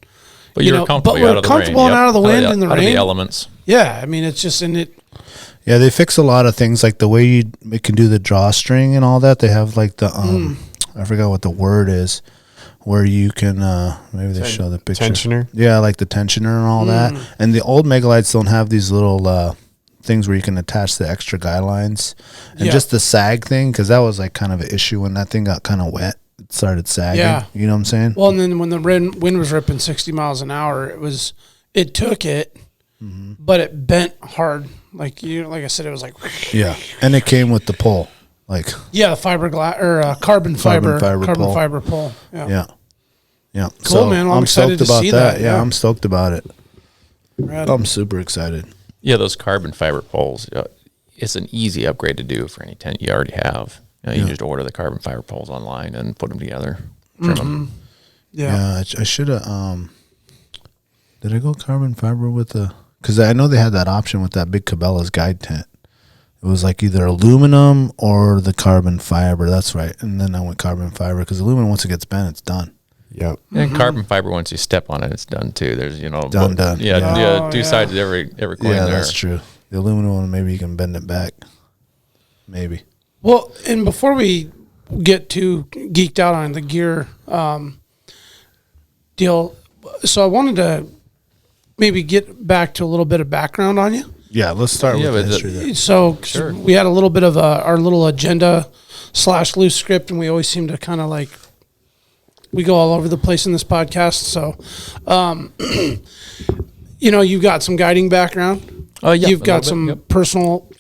But you're comfortable. But You're we're out of the comfortable rain. and out of the wind and the out of rain. the elements. Yeah, I mean, it's just in it. Yeah, they fix a lot of things, like the way it can do the drawstring and all that. They have like the I forgot what the word is, where you can maybe they show the picture. Tensioner? Yeah, like the tensioner and all that. And the old Megalites don't have these little things where you can attach the extra guy lines, and just the sag thing, because that was like kind of an issue when that thing got kind of wet. It started sagging. Yeah. You know what I'm saying? Well, and then when the wind was ripping 60 miles an hour, it took it, but it bent hard. Like I said, it was like Yeah, and it came with the pole, like the fiberglass or carbon fiber pole. pole. Yeah. yeah. Cool, So man. Well, I'm excited stoked to about see that. that. Yeah, Yeah. I'm stoked about it. Rad. I'm super excited. Yeah, those carbon fiber poles. It's an easy upgrade to do for any tent you already have. You just order the carbon fiber poles online and put them together. Trim them. Yeah. I should have. Did I go carbon fiber with the? Because I know they had that option with that big Cabela's guide tent. It was like either aluminum or the carbon fiber. That's right. And then I went carbon fiber because aluminum, once it gets bent, it's done. Yep. And carbon fiber, once you step on it, it's done too. There's Done. Yeah, Oh, two yeah. sides of every coin Yeah, there. that's true. The aluminum one, maybe you can bend it back. Maybe. Well, and before we get too geeked out on the gear deal, so I wanted to maybe get back to a little bit of background on you. Yeah, let's start Yeah, with the but history there. So Sure. we had a little bit of our little agenda / loose script, and we always seem to kind of like we go all over the place in this podcast. So, you've got some guiding background. Oh, yeah, You've a got little some bit, yep. personal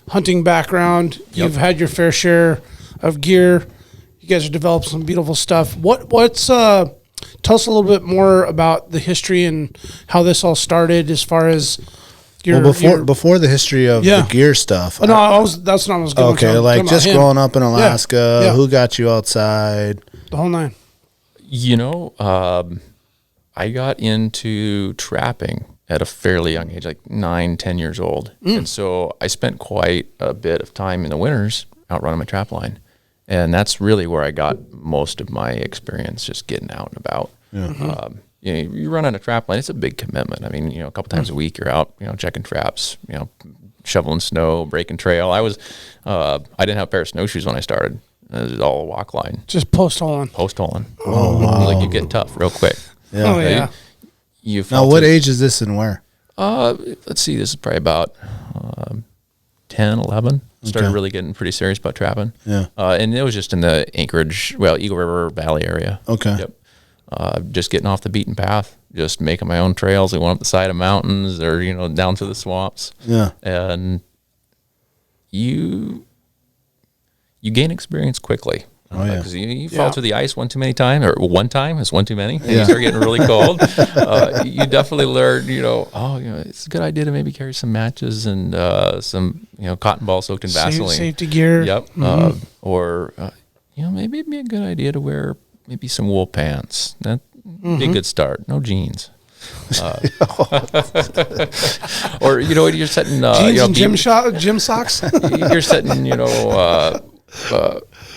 hunting background. You've had your fair share of gear. You guys have developed some beautiful stuff. What's Tell us a little bit more about the history and how this all started as far as your... Well, before the history of the gear stuff. Oh, no, that's not what I was going to Okay, like just growing up in Alaska, who got you outside? The whole nine. You know, I got into trapping at a fairly young age, like 9, 10 years old. And so I spent quite a bit of time in the winters out running my trap line. And that's really where I got most of my experience, just getting out and about. Yeah. You know, you run on a trap line, it's a big commitment. I mean, you know, a couple times a week you're out, you know, checking traps, you know, shoveling snow, breaking trail. I didn't have a pair of snowshoes when I started. It was all a walk line. Just post holing. Oh, wow. Like you get tough real quick. Yeah. Oh, yeah. Now, what age is this and where? Let's see, this is probably about 10, 11. Started really getting pretty serious about trapping. Yeah. And it was just in the Anchorage, Eagle River Valley area. Okay. Yep. Just getting off the beaten path, just making my own trails. We went up the side of mountains or, you know, down to the swamps. Yeah. And you gain experience quickly. Oh, yeah. Because you fall through the ice one too many times, or one time is one too many, and you start getting really cold. You definitely learn, you know, it's a good idea to maybe carry some matches and some, you know, cotton ball soaked in Vaseline. Safety gear. Yep. Or, you know, maybe it'd be a good idea to wear maybe some wool pants. That'd be a good start. No jeans. Or, you know, you're setting... jeans you know, and gym socks? You're setting, you know...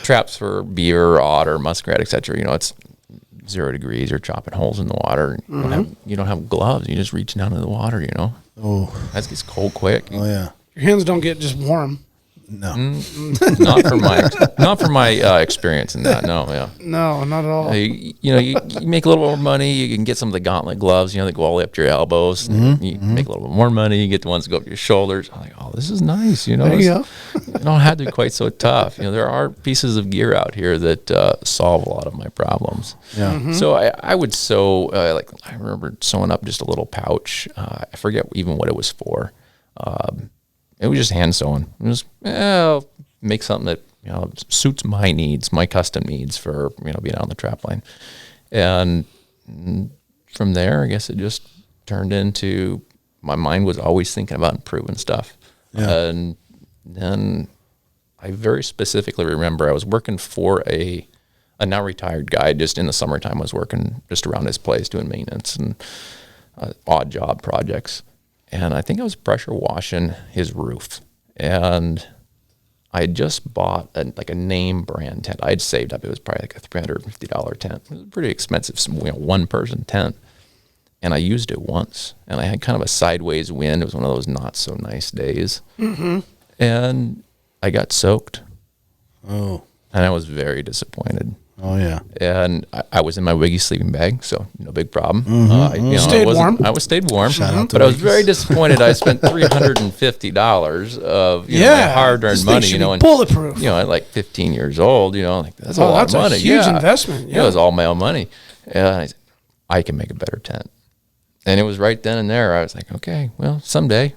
traps for beaver, otter, muskrat, etc. You know, it's 0 degrees. You're chopping holes in the water. You don't have gloves. You just reach down into the water. You know. Oh, that gets cold quick. Oh yeah. Your hands don't get just warm. No. Not for my experience in that. No, yeah. No, not at all. You know, you make a little more money. You can get some of the gauntlet gloves. You know, they go all the way up to your elbows. You make a little bit more money. You get the ones that go up to your shoulders. I'm like, oh, this is nice. You know, there you go. You don't have to be quite so tough. You know, there are pieces of gear out here that solve a lot of my problems. Yeah. So I would sew, like I remember sewing up just a little pouch. I forget even what it was for. It was just hand sewing. It was, make something that, you know, suits my needs, my custom needs for, you know, being out on the trap line. And from there, I guess it just turned into, my mind was always thinking about improving stuff. Yeah. And then I very specifically remember I was working for a now retired guy. Just in the summertime, I was working just around his place doing maintenance and odd job projects. And I think I was pressure washing his roof. And I had just bought a name brand tent. I'd saved up. It was probably like a $350 tent. It was a pretty expensive, you know, one-person tent. And I used it once. And I had kind of a sideways wind. It was one of those not-so-nice days. And I got soaked. Oh. And I was very disappointed. Oh, yeah. And I was in my Wiggy sleeping bag, so no big problem. You know, stayed warm. I stayed warm. Shout out to but I was Wiggies. very disappointed. I spent $350 of you know, my hard-earned money. You know, and bulletproof. You know, at like 15 years old, you know, like that's a lot that's of money. A huge investment. Yeah, it was all my own money. And I said, I can make a better tent. And it was right then and there. I was like, okay, well, someday.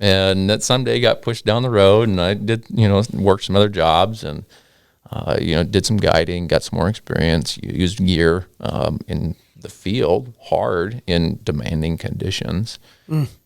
And that someday got pushed down the road, and I did, you know, worked some other jobs and. You know, did some guiding, got some more experience, used gear in the field, hard in demanding conditions,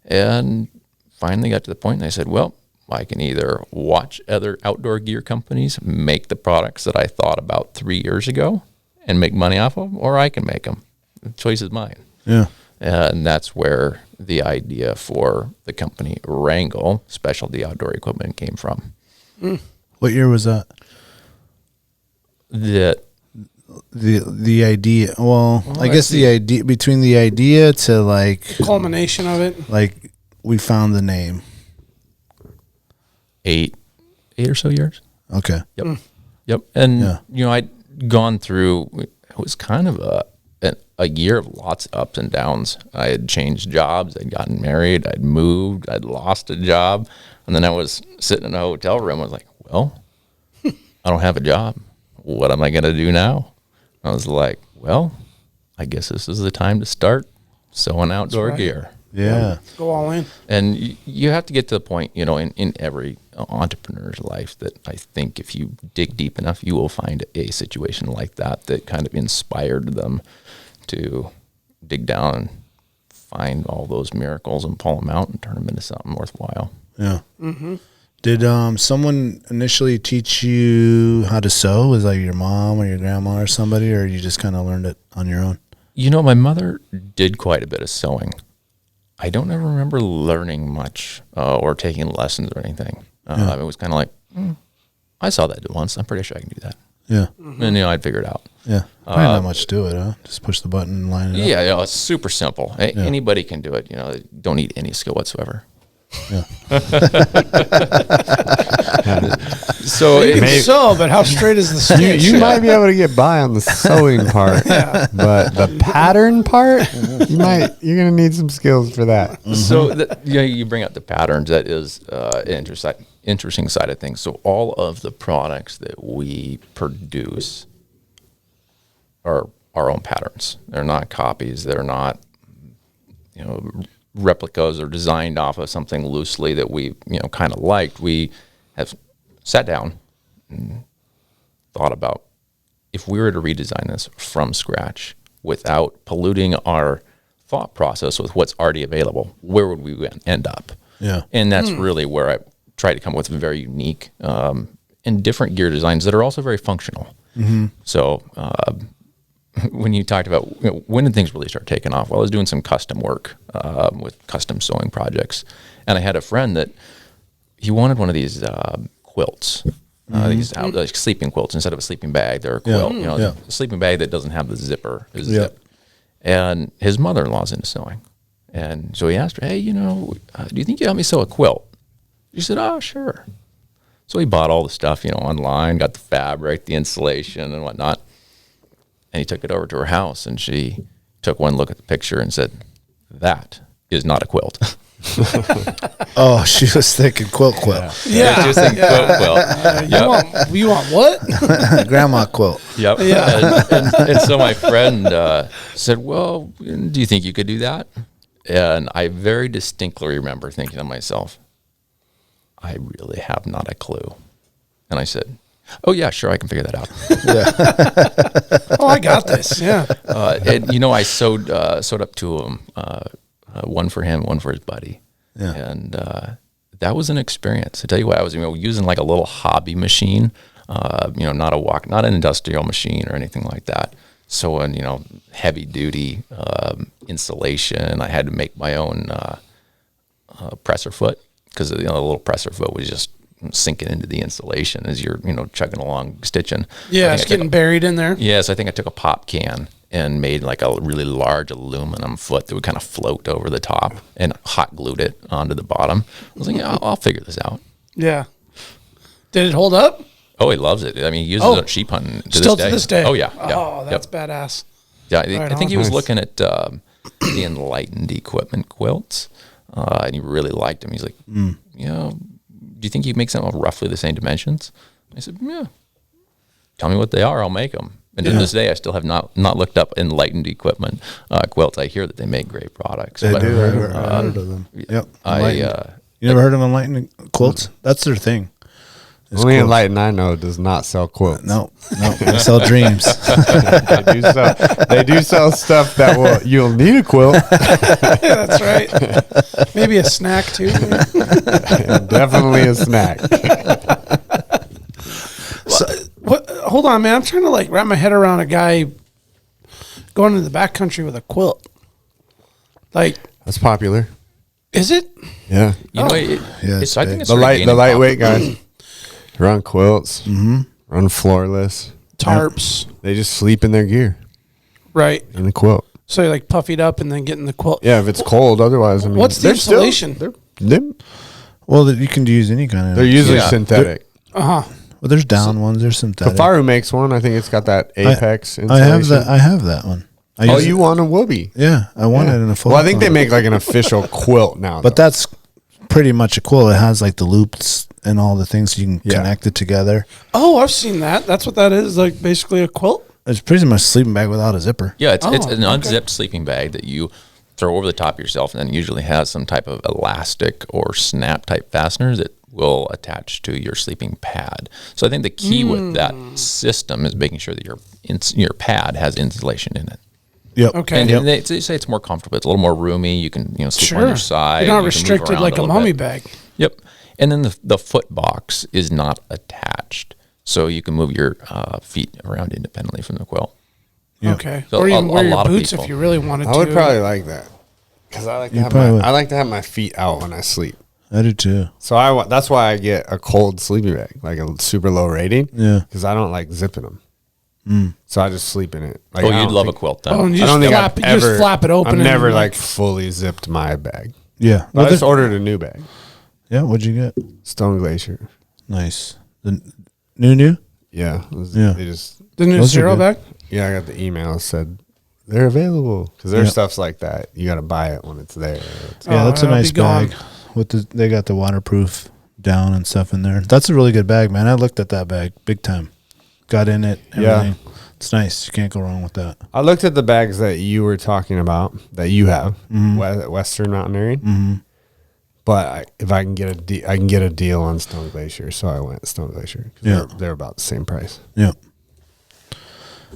and finally got to the point and I said, well, I can either watch other outdoor gear companies make the products that I thought about 3 years ago and make money off of them, or I can make them. The choice is mine. Yeah. And that's where the idea for the company Wrangell Specialty Outdoor Equipment came from. What year was that? That the idea. Well, I guess the idea between the idea to like culmination of it. Like we found the name. 8 or so years. Okay. Yep. And you know, I'd gone through. It was kind of a year of lots of ups and downs. I had changed jobs. I'd gotten married. I'd moved. I'd lost a job, and then I was sitting in a hotel room. I was like, well, I don't have a job. What am I going to do now? I was like, well, I guess this is the time to start sewing outdoor gear. Yeah. Go all in. And you have to get to the point, you know, in every entrepreneur's life that I think if you dig deep enough, you will find a situation like that kind of inspired them to dig down, find all those miracles and pull them out and turn them into something worthwhile. Yeah. Did someone initially teach you how to sew? Was that your mom or your grandma or somebody, or you just kind of learned it on your own? You know, my mother did quite a bit of sewing. I don't ever remember learning much or taking lessons or anything. It was kind of like, I saw that once. I'm pretty sure I can do that. Yeah. And, I'd figure it out. Yeah. Probably not much to it, huh? Just push the button and line it up. Yeah, it's super simple. Anybody can do it. Don't need any skill whatsoever. Yeah. So, but how straight is the stitch? You might be able to get by on the sewing part, but the pattern part, you're gonna need some skills for that. So you bring up the patterns. That is an interesting side of things. So all of the products that we produce are our own patterns. They're not copies. They're not replicas or designed off of something loosely that we kind of liked. We have sat down and thought about, if we were to redesign this from scratch without polluting our thought process with what's already available, where would we end up? Yeah. And that's really where I try to come up with very unique and different gear designs that are also very functional. So when you talked about when did things really start taking off? Well, I was doing some custom work with custom sewing projects, and I had a friend that he wanted one of these quilts, these like sleeping quilts instead of a sleeping bag. They're a quilt, a sleeping bag that doesn't have the zipper. Zip. And his mother-in-law's into sewing, and so he asked her, "Hey, do you think you help me sew a quilt?" She said, "Oh, sure." So he bought all the stuff, online, got the fabric, the insulation, and whatnot. And he took it over to her house, and she took one look at the picture and said, "That is not a quilt." Oh, she was thinking quilt. Yeah, she was thinking quilt. You want what? Grandma quilt. Yep. Yeah. And so my friend said, "Well, do you think you could do that?" And I very distinctly remember thinking to myself, I really have not a clue. And I said, "Oh yeah, sure, I can figure that out." Oh, I got this. Yeah. And I sewed up two of them, one for him, one for his buddy. Yeah. And that was an experience. I tell you what, I was using like a little hobby machine, not an industrial machine or anything like that. So heavy duty insulation. I had to make my own presser foot, because the little presser foot was just sinking into the insulation as you're chugging along stitching. Yeah, it's getting buried in there. Yes, I think I took a pop can and made like a really large aluminum foot that would kind of float over the top and hot glued it onto the bottom. I was like, yeah, I'll figure this out. Yeah. Did it hold up? Oh, he loves it. I mean, he uses it at sheep hunting to this day. Oh yeah. Oh, that's badass. Yeah, I think he was looking at the Enlightened equipment quilts, and he really liked them. He's like, do you think you make something of roughly the same dimensions? I said, yeah. Tell me what they are, I'll make them. And to this day, I still have not looked up Enlightened equipment quilts. I hear that they make great products. They do. I've heard of them. Yep. You never heard of Enlightened quilts? That's their thing. Only Enlightened I know does not sell quilts. No, they sell dreams. They do sell stuff that you'll need a quilt. Yeah, that's right. Maybe a snack too. Definitely a snack. Hold on, man. I'm trying to wrap my head around a guy going into the backcountry with a quilt. That's popular. Is it? Yeah. I think it's the lightweight guys run quilts, run floorless, tarps. They just sleep in their gear, right? In the quilt. So you're puffied up and then get in the quilt. Yeah, if it's cold. Otherwise, I mean, what's the insulation? Well, you can use any kind of. They're usually synthetic. Well, there's down ones. There's synthetic. Kafaru makes one. I think it's got that apex insulation. I have that one. You want a Whoopee? Yeah, I want it in a full. Well, I think they make an official quilt now. But that's pretty much a quilt. It has the loops and all the things so you can connect it together. Oh, I've seen that. That's what that is. Basically a quilt. It's pretty much a sleeping bag without a zipper. Yeah, it's an unzipped sleeping bag that you throw over the top of yourself, and then usually has some type of elastic or snap type fasteners that will attach to your sleeping pad. So I think the key with that system is making sure that your pad has insulation in it. Yep. Okay. And Yep. they say it's more comfortable. It's a little more roomy. You can sleep on your side. You're not You can move restricted around like a little mummy bit. bag. Yep. And then the foot box is not attached, so you can move your feet around independently from the quilt. Yeah. Okay. So or even a wear your lot of boots people- if you really wanted to. I would probably like that because I like to have probably would. I like to have my feet out when I sleep. I do too. So that's why I get a cold sleeping bag, like a super low rating. Yeah. Because I don't like zipping them. So I just sleep in it. Like, Oh, I you'd don't love a think- quilt then. Oh, and you I just don't think flap, I've you ever. just flap it open. I've and never like fully zipped my bag. Yeah. I just ordered a new bag. Yeah. What'd you get? Stone Glacier. Nice. The new? Yeah. Yeah. They just. the new Those are zero good. bag. Yeah, I got the email that said they're available because there's Yep. stuff's like that. You got to buy it when it's there. Yeah, that's a it'll be nice gone. bag. They got the waterproof down and stuff in there. That's a really good bag, man. I looked at that bag big time. Got in it. Everything. Yeah. It's nice. You can't go wrong with that. I looked at the bags that you were talking about that you have, Western Mountaineering. Mm-hmm. But if I can get I can get a deal on Stone Glacier, so I went Stone Glacier. Yeah. They're about the same price. Yeah.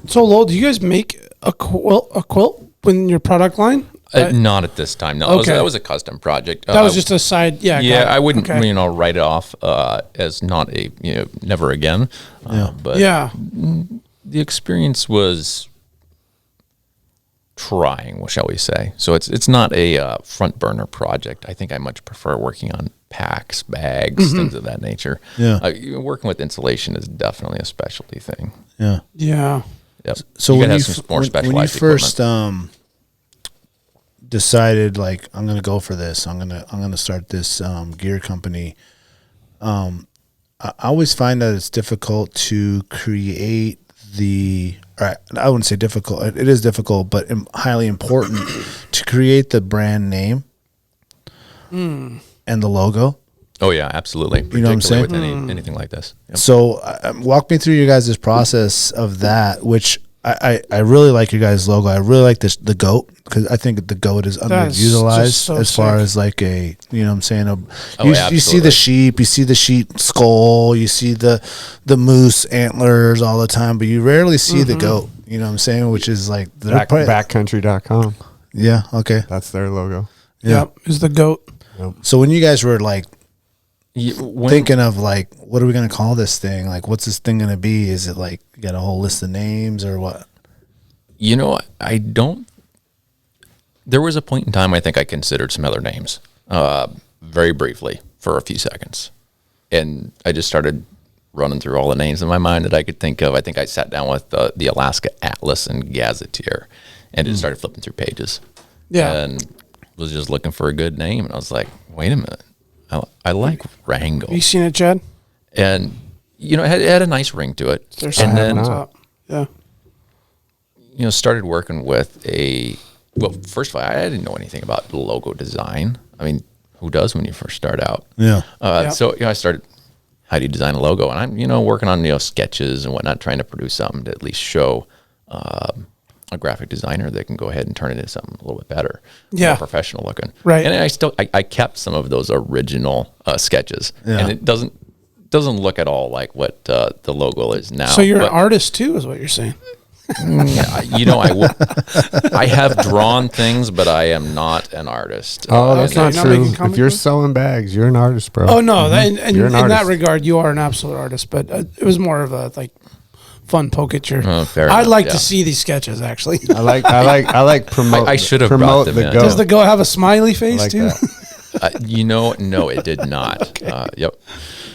So, Lowell, do you guys make a quilt in your product line? Not at this time. No, Okay. that was a custom project. That was just a side. Yeah. Yeah, got it. I wouldn't, Okay. write it off as not a, never again. But Yeah. the experience was trying, shall we say. So it's not a front burner project. I think I much prefer working on packs, bags, things of that nature. Yeah. Working with insulation is definitely a specialty thing. Yeah. Yeah. Yep. So you when gotta you have some more when you specialized first equipment. decided like I'm gonna go for this, I'm gonna start this gear company. I always find that it's difficult to create or I wouldn't say difficult. It is difficult, but highly important to create the brand name and the logo. Oh yeah, absolutely. You know what I'm saying? With anything like this. Yep. So walk me through your guys' process of that, which I really like your guys' logo. I really like the goat because I think the goat is That's underutilized just so as far sick. as like a, you know what I'm saying? You see absolutely. the sheep, you see the sheep skull, you see the moose antlers all the time, but you rarely see the goat, you know what I'm saying? Which is like, Backcountry.com. yeah, okay. That's their logo. Yeah. Yep. Is the goat. So when you guys were like When- thinking of like, what are we going to call this thing? Like, what's this thing going to be? Is it like, you got a whole list of names or what? I don't. There was a point in time I think I considered some other names, very briefly for a few seconds, and I just started running through all the names in my mind that I could think of. I think I sat down with the Alaska Atlas and Gazetteer, and just started flipping through pages. Yeah. and was just looking for a good name, and I was like, wait a minute, I like Wrangell, Have you seen it, Chad? and it had a nice ring to it, There's and some then on top. Yeah. started working with first of all, I didn't know anything about logo design. I mean, who does when you first start out? Yeah. So I started, how do you design a logo? And I'm, working on, sketches and whatnot, trying to produce something to at least show a graphic designer that can go ahead and turn it into something a little bit better, Yeah. more professional looking. Right. And I kept some of those original sketches, Yeah. and it doesn't look at all like what the logo is now. So you're an But- artist too, is what you're saying? I have drawn things, but I am not an artist. Oh, that's Okay, not not true. making comic If you're books? selling bags, you're an artist, bro. Oh no, and You're an in that artist. regard, you are an absolute artist. But it was more of a fun poke at your. Fair I'd enough, like yeah. to see these sketches actually. I like promote. I should have promote brought them the in. goat. Does the goat have a smiley face like too? that. No, it did not. Yep.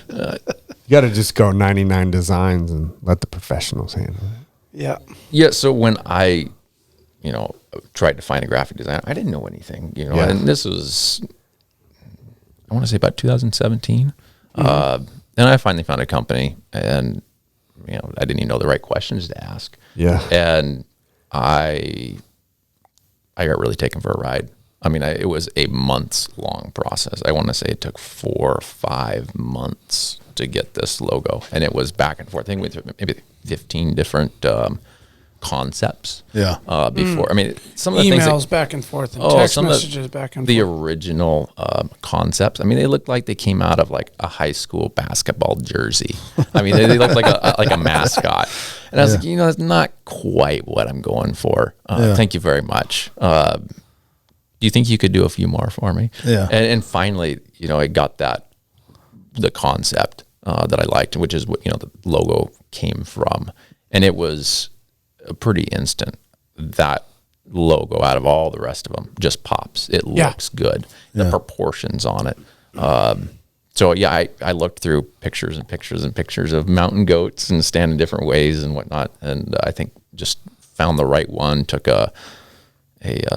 You got to just go 99 designs and let the professionals handle it. Yeah. Yeah. So when I, tried to find a graphic designer, I didn't know anything, Yeah. and this was, I want to say about 2017. And I finally found a company, and, I didn't even know the right questions to ask. Yeah. And I got really taken for a ride. I mean, it was a months long process. I want to say it took 4 or 5 months to get this logo, and it was back and forth. I think we went through maybe 15 different concepts. Yeah. Before, I mean, some of the Emails things back and forth and text some of messages back and the forth. original concepts. I mean, they looked like they came out of like a high school basketball jersey. I mean, they looked like a mascot. And I was like, you know, that's not quite what I'm going for. Thank you very much. Do you think you could do a few more for me? Yeah. And finally, you know, I got the concept that I liked, which is what, you know, the logo came from. And it was pretty instant. That logo out of all the rest of them just pops. It looks good. The proportions on it. So yeah, I looked through pictures and pictures and pictures of mountain goats and stand in different ways and whatnot. And I think just found the right one, took a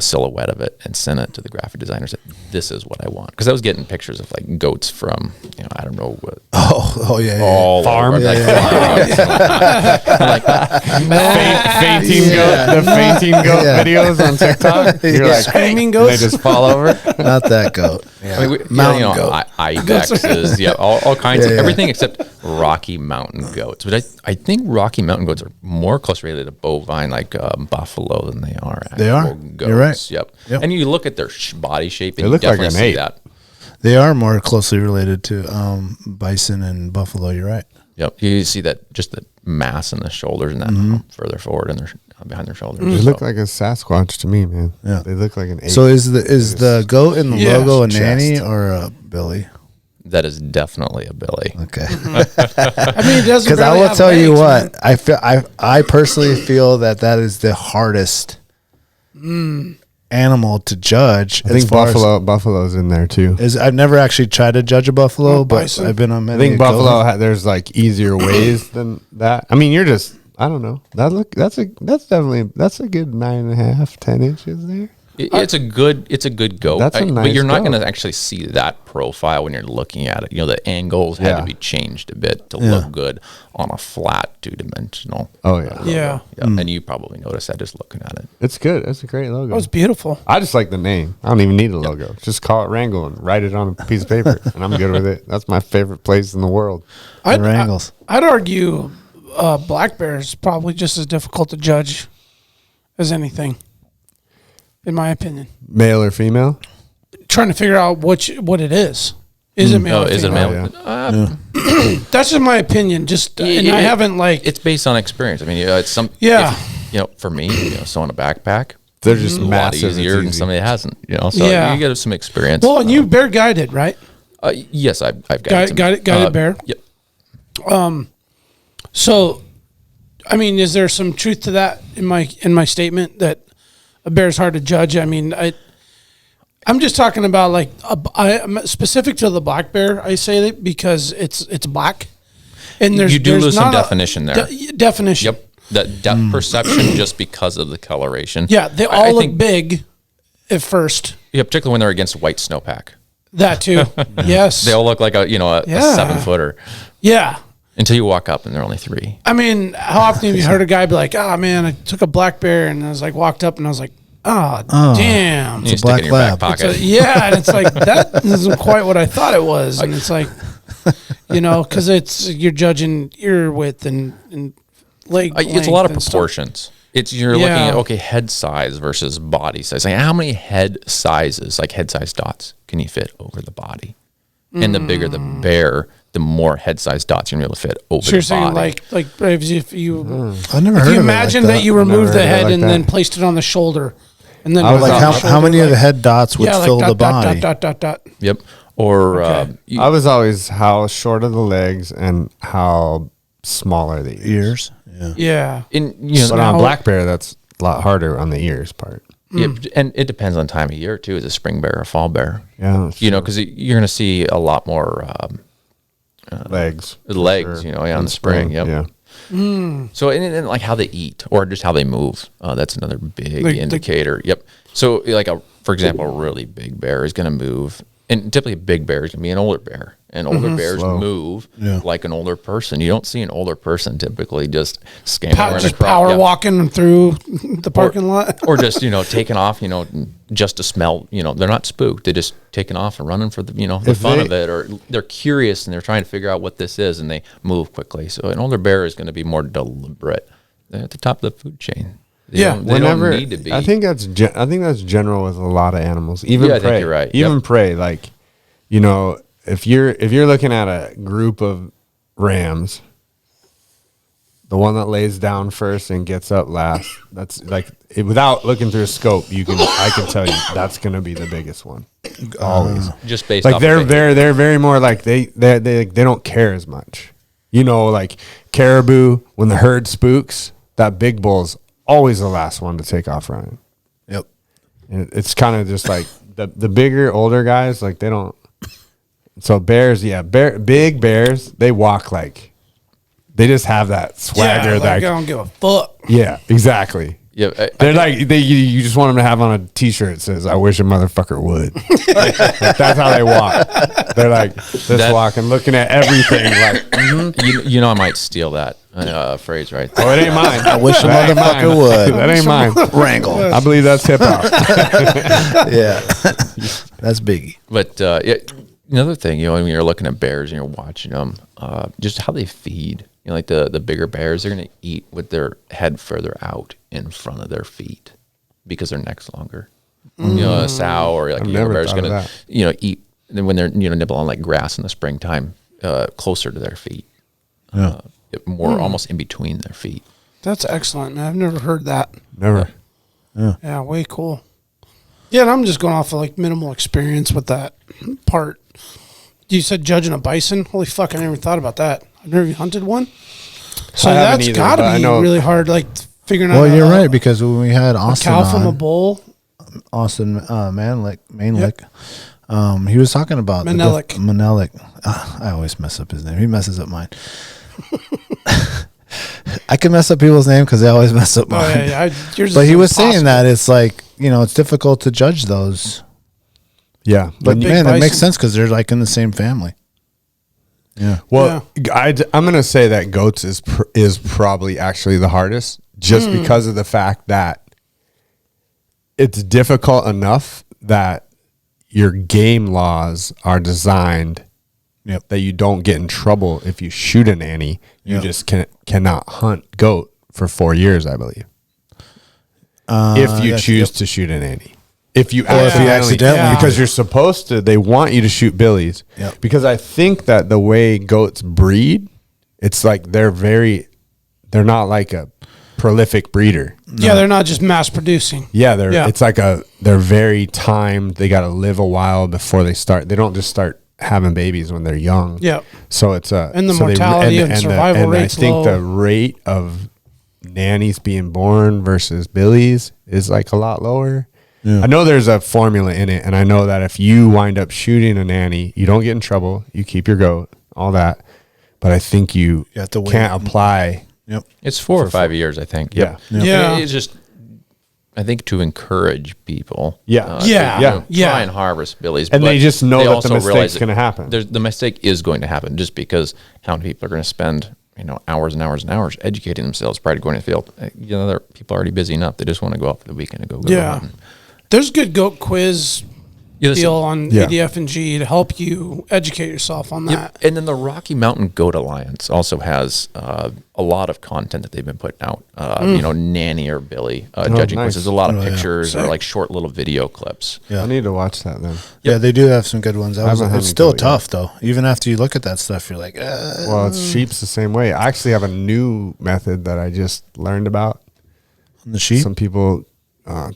silhouette of it and sent it to the graphic designer. Said, "This is what I want." Because I was getting pictures of like goats from, you know, I don't know what. All farm. over, Fainting goat videos on TikTok. You're like, Screaming and they goats. just fall over. Not that goat. I mean, Mountain you know, goat. ibexes, all kinds of everything except Rocky Mountain goats. But I think Rocky Mountain goats are more closely related to bovine, like buffalo, than they are. They are. Goats. You're right. Yep. Yep. And you look at their body shape, and They you look like definitely an see ape. that. They are more closely related to bison and buffalo. You're right. Yep. You see that, just the mass in the shoulders and that hump further forward and their behind their shoulders. They look like a Sasquatch to me, man. Yeah. They look like an ape. So is the goat in the logo a Chest. nanny or a Billy? That is definitely a Billy. Okay. I mean, it doesn't. Because I barely will have tell you legs, what, I personally feel that is the hardest animal to judge. I think buffalo's in there too. I've never actually tried to judge a buffalo, but bison. I've been on I many. think buffalo there's like easier ways than that. I mean, I don't know. That's a good 9.5, 10 inches there. It's a good goat. That's a But nice you're not goat. going to actually see that profile when you're looking at it. You know, the angles had to be changed a bit to Yeah. look good on a flat 2-dimensional. Oh yeah, Yeah. And you probably noticed that just looking at it. it's good. That's a great logo. That was beautiful. I just like the name. I don't even need a logo. Just call it Wrangell and write it on a piece of paper, and I'm good with it. That's my favorite place in the world. Wrangles. I'd argue black bear is probably just as difficult to judge as anything, in my opinion. Male or female? Trying to figure out what it is. Is it male? Oh, or is it female? male? That's just my opinion. Just and I haven't like. It's based on experience. I mean, it's some. Yeah. You know, for me, sewing a backpack, They're just a lot massive. easier than It's easy. somebody that hasn't. You know, so Yeah. you get some experience. Well, and you bear guided, right? Yes, I've got some, Guided bear. Yep. So, I mean, is there some truth to that in my statement that a bear is hard to judge? I mean, I'm just talking about like I'm specific to the black bear. I say that because it's black, and You do lose some not a definition there. Definition. Yep. That depth perception just because of the coloration. Yeah, they I all look think- big at first. Yeah, particularly when they're against white snowpack. That too. Yes. They all look like a Yeah. 7-footer Yeah. until you walk up and they're only 3. I mean, how often have you heard a guy be like, "Oh man, I took a black bear," and I was like, walked up and I was like, "Oh, damn." You stick black it in your lab. back pocket. Yeah, and it's like that isn't quite what I thought it was, and it's like, because you're judging ear width and leg. It's a lot of length and stuff. proportions. You're looking Yeah. at head size versus body size. Like how many head sizes, like head size dots, can you fit over the body? And the bigger the bear, the more head size dots you're gonna be able to fit over So you're the saying body. like if you I never if heard you of imagine it like that you removed Never the heard of it head like and that. then placed it on the shoulder, and then I was like on how, the how many of the head dots would like fill dot, the dot, body? dot, dot, dot, dot. Yep. Or Okay. I was always how short are the legs and how small are the ears. Ears. Yeah. Yeah. But on now- a black bear, that's a lot harder on the ears part. and it depends on time of year too. Is a spring bear or a fall bear? Yeah, that's Because you're going to see a lot more legs. legs. Sure. On the spring. Yep. Yeah. So and like how they eat or just how they move. That's another big Like- indicator. Yep. So like for example, a really big bear is going to move, and typically a big bear is going to be an older bear. And older bears Slow. move Yeah. like an older person. You don't see an older person typically just scampering Just across. power yeah. walking through the parking lot. or just taking off, just to smell. They're not spooked. They're just taking off and running for the the If fun they- of it, or they're curious and they're trying to figure out what this is, and they move quickly. So an older bear is going to be more deliberate they're at the top of the food chain. They Yeah. don't need to be. I think that's general with a lot of animals. Even Yeah, I prey. think you're right. Even Yep. prey. Like, you know, if you're looking at a group of rams, the one that lays down first and gets up last, that's like without looking through a scope, I can tell you that's going to be the biggest one. Always. just based Like off they're of behavior. very very more like they don't care as much. You know, like caribou, when the herd spooks, that big bull's always the last one to take off running. Yep. And it's kind of just like the bigger, older guys, like they don't. So bears, big bears, they walk like they just have that swagger. Yeah, like, I that don't give a fuck. yeah, exactly. Yeah, They're like you just want them to have on a T-shirt that says "I wish a motherfucker would." Like, that's how they walk. They're like just walking, looking at everything. Like, you know, I might steal that phrase right there. oh, it ain't mine. I wish a That ain't motherfucker mine. would. That ain't mine. Wrangell. I believe that's hip hop. Yeah. That's Biggie. But another thing, you know, when you're looking at bears and you're watching them, just how they feed. You know, like the bigger bears, they're going to eat with their head further out in front of their feet because their neck's longer. You know, a sow or like a never bear's thought of going to, that. you know, eat when they're, you know, nibble on like grass in the springtime, closer to their feet. Yeah. More almost in between their feet. That's excellent, man. I've never heard that. Never. Yeah, way cool. Yeah, and I'm just going off of like minimal experience with that part. You said judging a bison? Holy fuck, I never thought about that. I've never even hunted one. So I haven't that's either, got but I to know- be really hard, like figuring out. Well, you're right, because when we had a Austin cow from a on, bull. Austin Manlick, he was talking about Manelick. I always mess up his name. He messes up mine. I can mess up people's name because they always mess up mine. Oh, yeah. Yours But is he was saying impossible. that it's like, you know, it's difficult to judge those. Yeah, But Big man, that makes bison. sense because they're like in the same family. Yeah. well, I'm gonna say that goats is probably actually the hardest, just because of the fact that it's difficult enough that your game laws are designed that you don't get in trouble if you shoot a nanny. You just cannot hunt goat for 4 years, I believe. If you choose to shoot a nanny. If you accidentally because you're supposed to, they want you to shoot billies. Yep. Because I think that the way goats breed, it's like they're not like a prolific breeder. Yeah, they're not just mass producing. Yeah, it's like they're very timed. They got to live a while before they start. They don't just start having babies when they're young. Yeah. So it's And the mortality and survival rate's I think low. the rate of nannies being born versus billies is like a lot lower. Yeah. I know there's a formula in it, and I know that if you wind up shooting a nanny, you don't get in trouble. You keep your goat, all that. But I think you have to wait. can't apply. Yep. It's 4 or 5 years, I think. Yep. Yeah. It's just, I think, to encourage people. Yeah. Try and harvest billies. And but they just know that the also mistake's realize that gonna happen. The mistake is going to happen just because how many people are going to spend, you know, hours and hours and hours educating themselves prior to going to the field. You know, people are already busy enough. They just want to go out for the weekend and go hunting. There's good goat quiz deal on Yeah. ADF and G to help you educate yourself on that. Yep. And then the Rocky Mountain Goat Alliance also has a lot of content that they've been putting out. You know, Nanny or Billy judging nice. quizzes. A lot of pictures or like short little video clips. I need to watch that then. Yeah, they do have some good ones. haven't had It's any still goat yet. tough, though. Even after you look at that stuff, you're like, Well, it's sheep's the same way. I actually have a new method that I just learned about. the sheep? Some people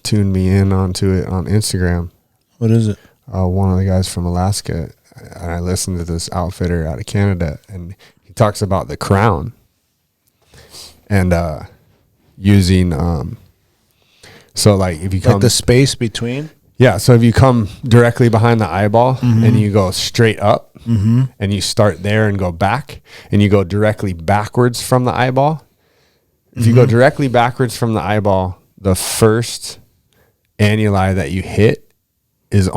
tuned me in onto it on Instagram. What is it? One of the guys from Alaska, and I listened to this outfitter out of Canada, and he talks about the crown and using so like if you come Like the space between? so if you come directly behind the eyeball and you go straight up and you start there and go back and you go directly backwards from the eyeball, if you go directly backwards from the eyeball, the first annuli that you hit is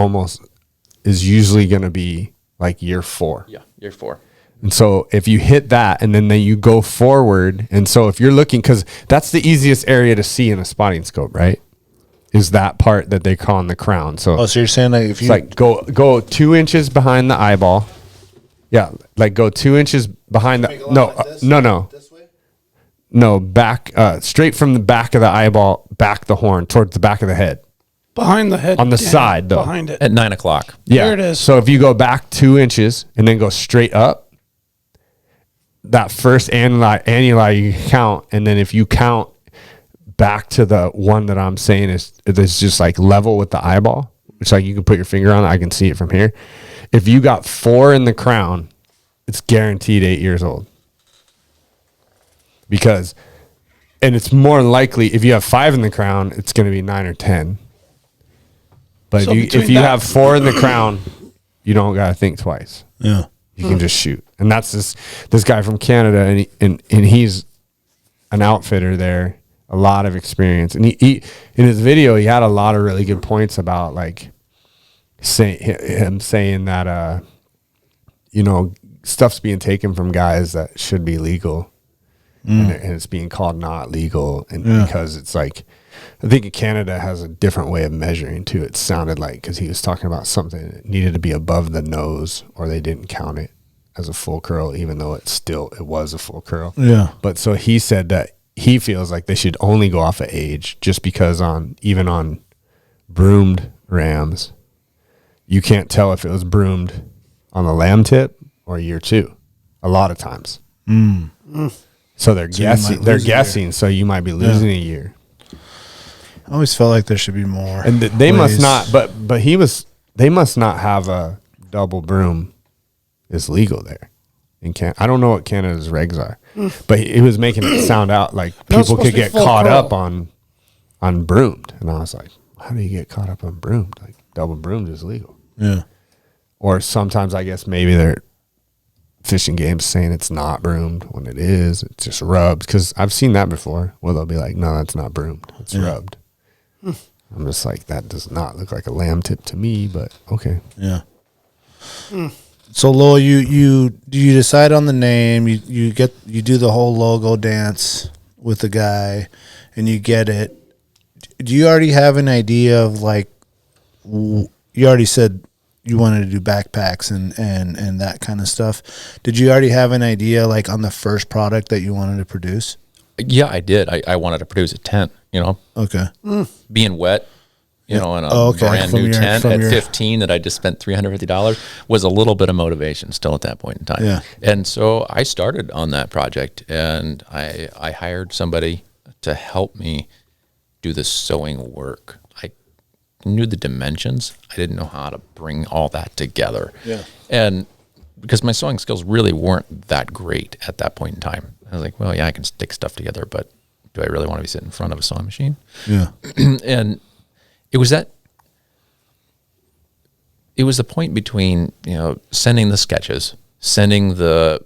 usually going to be like year 4. Yeah, year 4. And so if you hit that and then you go forward, and so if you're looking, because that's the easiest area to see in a spotting scope, right? Is that part that they call in the crown. So, So you're saying like if you... it's like go 2 inches behind the eyeball. Yeah, like go 2 inches behind the... No, no. This way? No, back, straight from the back of the eyeball, back the horn, towards the back of the head. Behind the head. On the side, though. Behind it. At 9 o'clock. Yeah. There it is. So if you go back 2 inches and then go straight up, that first annuli you can count. And then if you count back to the one that I'm saying is just like level with the eyeball, it's like you can put your finger on it. I can see it from here. If you got 4 in the crown, it's guaranteed 8 years old. Because, and it's more likely if you have 5 in the crown, it's going to be 9 or 10. But So if you have 4 in the crown, you don't got to think twice. Yeah. You can just shoot. And that's this guy from Canada, and he's an outfitter there, a lot of experience. And he in his video, he had a lot of really good points about like saying that stuff's being taken from guys that should be legal, and it's being called not legal, and because it's like, I think Canada has a different way of measuring too. It sounded like, because he was talking about something that needed to be above the nose, or they didn't count it as a full curl, even though it was a full curl. Yeah. But so he said that he feels like they should only go off of age, just because even on broomed rams, you can't tell if it was broomed on the lamb tip or year 2, a lot of times. So they're guessing. They're guessing. So you might be losing a year. I always felt like there should be more. And they must not. But they must not have a double broom is legal there in Canada. I don't know what Canada's regs are, but he was making it sound out like people could get caught up on broomed, and I was like, how do you get caught up on broomed? Like double broomed is legal. Yeah. Or sometimes I guess maybe they're fishing games saying it's not broomed when it is. It's just rubbed, because I've seen that before where they'll be like, no, that's not broomed. It's rubbed. I'm just like, that does not look like a lamb tip to me, but okay. Yeah. So Lowell, you decide on the name, you do the whole logo dance with the guy, and you get it. Do you already have an idea of like, you already said you wanted to do backpacks and that kind of stuff. Did you already have an idea like on the first product that you wanted to produce? Yeah, I did. I wanted to produce a tent, Okay. Being wet, in a brand new tent at 15 that I just spent $350 was a little bit of motivation still at that point in time. Yeah. And so I started on that project, and I hired somebody to help me do the sewing work. I knew the dimensions. I didn't know how to bring all that together. Yeah. And because my sewing skills really weren't that great at that point in time. I was like, well, yeah, I can stick stuff together, but do I really want to be sitting in front of a sewing machine? Yeah. And it was the point between, sending the sketches, sending the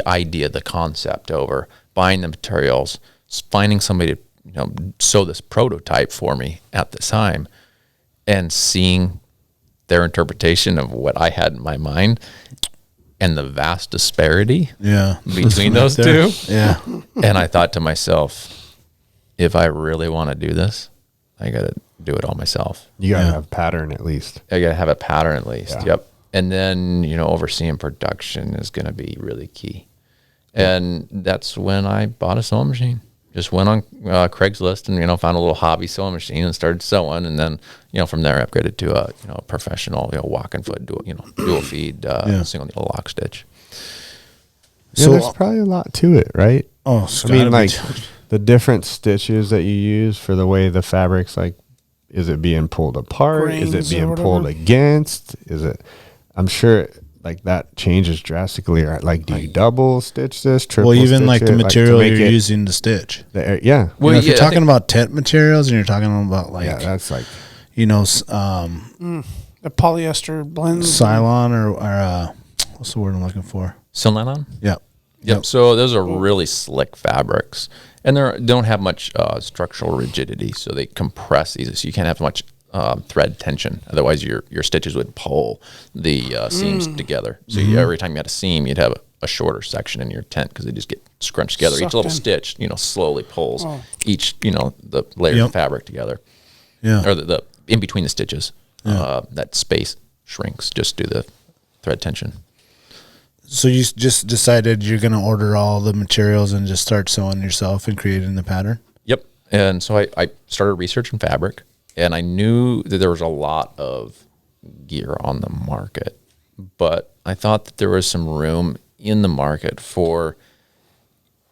idea, the concept over, buying the materials, finding somebody to, sew this prototype for me at the time, and seeing their interpretation of what I had in my mind and the vast disparity between those two. Yeah. And I thought to myself, if I really want to do this, I got to do it all myself. You got to have pattern at least. I got to have a pattern at least. Yeah. Yep. And then, overseeing production is going to be really key. And that's when I bought a sewing machine. Just went on Craigslist and, found a little hobby sewing machine and started sewing. And then, from there I upgraded to a, professional, walking foot, dual feed, single needle lock stitch. Yeah, so there's probably a lot to it, right? Oh, I mean, like the different stitches that you use for the way the fabric's like, is it being pulled apart? Grains Is it being or pulled whatever. against? I'm sure like that changes drastically. Or like, do you double stitch this, triple Well, even stitch like the it, to material make you're it using to stitch. Yeah. Well, If you're I talking think- about tent materials and you're talking about like, Yeah, that's like, The polyester blends. Cylon or what's the word I'm looking for? Nylon? Yeah. Yep. So those are really slick fabrics, and they don't have much structural rigidity, so they compress easily. So you can't have much thread tension. Otherwise, your stitches would pull the seams together. So every time you had a seam, you'd have a shorter section in your tent because they just get scrunched together. Each Sucked little in. stitch, slowly pulls each, the layer of fabric together. Yeah. Or the in between the stitches, that space shrinks just due to the thread tension. So you just decided you're going to order all the materials and just start sewing yourself and creating the pattern? Yep. And so I started researching fabric, and I knew that there was a lot of gear on the market, but I thought that there was some room in the market for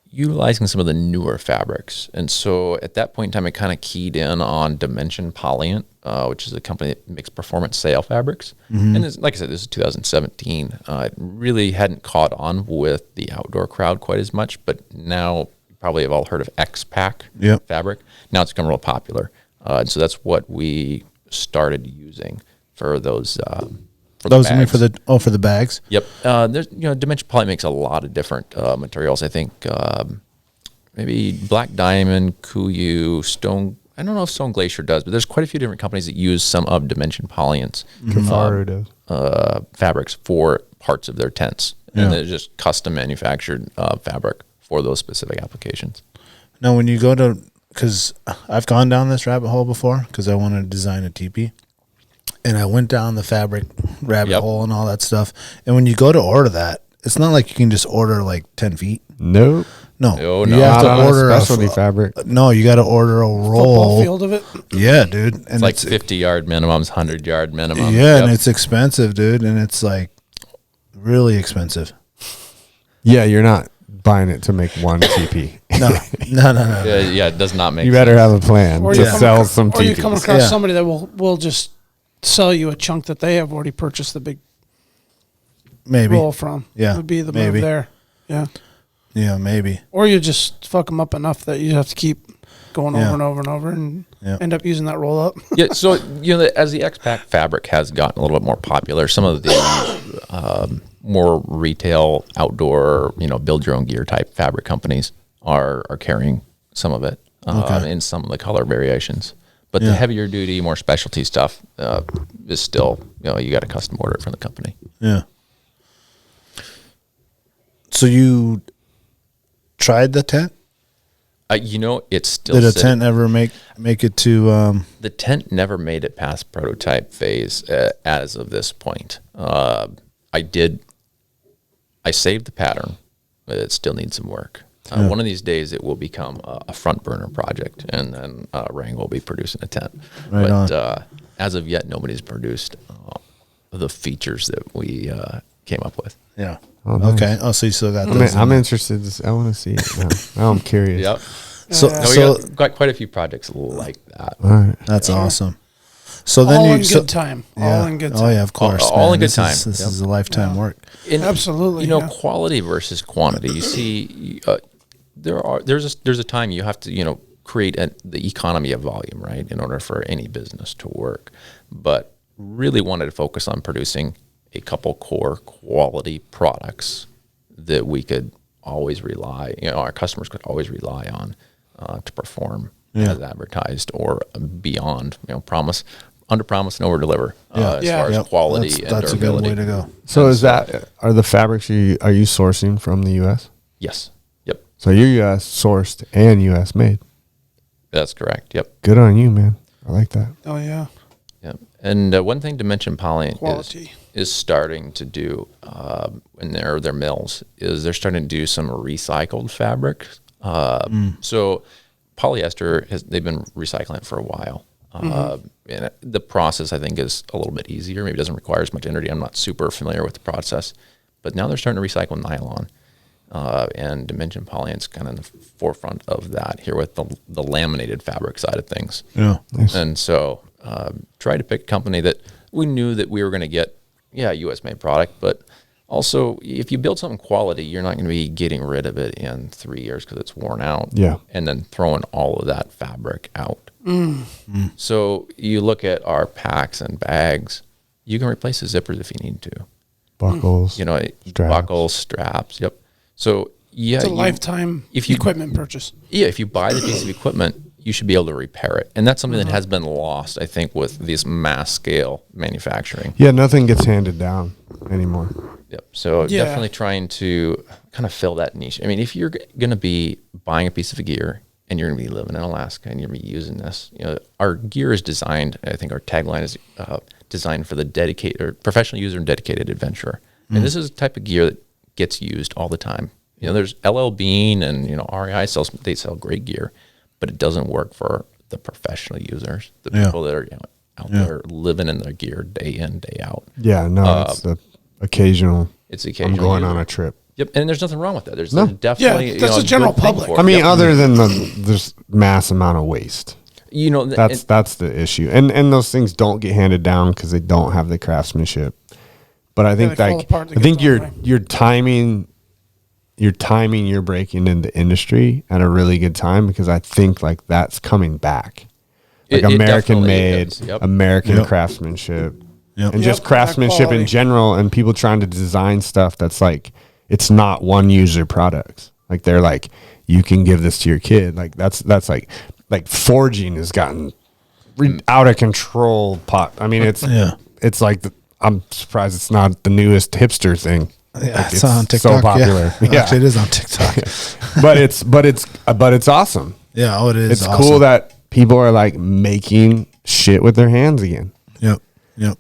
utilizing some of the newer fabrics. And so at that point in time, I kind of keyed in on Dimension Polyant, which is a company that makes performance sail fabrics. And this, like I said, this is 2017. It really hadn't caught on with the outdoor crowd quite as much, but now you probably have all heard of x-pac fabric. Now it's become real popular. And so that's what we started using for those Those are for the bags. Yep. There's Dimension Poly makes a lot of different materials. I think maybe Black Diamond, Kuyu, Stone. I don't know if Stone Glacier does, but there's quite a few different companies that use some of Dimension Polyant's fabrics for parts of their tents, and they're just custom manufactured fabric for those specific applications. Now, when you go to, because I've gone down this rabbit hole before, because I wanted to design a teepee. And I went down the fabric rabbit hole and all that stuff. And when you go to order that, it's not like you can just order like 10 feet. Nope. No. No, You have to order a specialty fabric. No, you got to order a roll. Football field of it. Yeah, dude. And It's like 50-yard minimums, 100-yard minimum. Yeah, and it's expensive, dude. And it's like really expensive. Yeah, you're not buying it to make one TP. No. Yeah, it does not make You sense. better have a plan Or to you come sell across- some Or you come TPs. across somebody that will just sell you a chunk that they have already purchased the big Maybe. roll from. Yeah, Would be the maybe. move there. Yeah. Yeah, maybe. Or you just fuck them up enough that you have to keep going over and over and over and Yeah. end up using that roll up. Yeah, so as the x-pac fabric has gotten a little bit more popular, some of the more retail, outdoor, build your own gear type fabric companies are carrying some of it in some of the color variations. But the heavier duty, more specialty stuff is still, you got to custom order it from the company. Yeah. So you tried the tent? It's still Did a sitting. tent ever make it to? The tent never made it past prototype phase as of this point. I saved the pattern, but it still needs some work. One of these days, it will become a front burner project, and then Wrangell will be producing a tent. Right but as of yet, nobody's produced the features that we came up with. Yeah. Oh, nice. Okay. Oh, so you still got those. I'm interested. I want to see it now. Now I'm curious. Yep. So, No, we got quite a few projects like that. All right. that's awesome. So then All in good time. All in good time. Oh yeah, of course. All in good This time. This is a lifetime work. And, Absolutely, quality versus quantity. You see, there's a time you have to create the economy of volume, right, in order for any business to work. But really wanted to focus on producing a couple core quality products that we could always rely, our customers could always rely on to perform as advertised or beyond. Under promise and over deliver as far as quality and that's durability. a good way to go. So are the fabrics are you sourcing from the U.S.? Yes. Yep. So you're U.S. sourced and U.S. made. That's correct. Yep. Good on you, man. I like that. Oh, yeah. Yep. And one thing Dimension Polyant Quality. is starting to do in their mills is they're starting to do some recycled fabric. So polyester they've been recycling it for a while. And the process, I think, is a little bit easier. Maybe it doesn't require as much energy. I'm not super familiar with the process. But now they're starting to recycle nylon. And Dimension Polyant's kind of in the forefront of that here with the laminated fabric side of things. Yeah. Nice. And so tried to pick a company that we knew that we were going to get, U.S.-made product. But also, if you build something quality, you're not going to be getting rid of it in 3 years because it's worn out. Yeah. And then throwing all of that fabric out. So you look at our packs and bags, you can replace the zippers if you need to. Buckles. Straps. Buckles, straps. Yep. So It's a lifetime equipment purchase. Yeah, if you buy the piece of equipment, you should be able to repair it. And that's something that has been lost, I think, with this mass scale manufacturing. Yeah, nothing gets handed down anymore. Yep. So definitely trying to kind of fill that niche. I mean, if you're going to be buying a piece of gear and you're going to be living in Alaska and you're going to be using this, our gear is designed, I think our tagline is designed for the dedicated or professional user and dedicated adventurer. And this is the type of gear that gets used all the time. You know, there's LL Bean and, REI they sell great gear, but it doesn't work for the professional users, the people that are out there living in their gear day in, day out. Yeah, no, it's the occasional. It's the occasional. I'm going on a trip. Yep, and there's nothing wrong with that. There's definitely that's the general public. I mean, other than there's mass amount of waste. That's the issue, and those things don't get handed down because they don't have the craftsmanship. But I think you're timing your breaking into industry at a really good time, because I think like that's coming back, like American made, American craftsmanship, and just craftsmanship in general, and people trying to design stuff that's like, it's not one user products. Like they're like, you can give this to your kid. Like that's like forging has gotten out of control. I mean, it's like I'm surprised it's not the newest hipster thing. Yeah, like it's on TikTok. So popular. Yeah. Actually, it is on TikTok. but it's awesome. Yeah, it is. It's cool that people are like making shit with their hands again. Yep.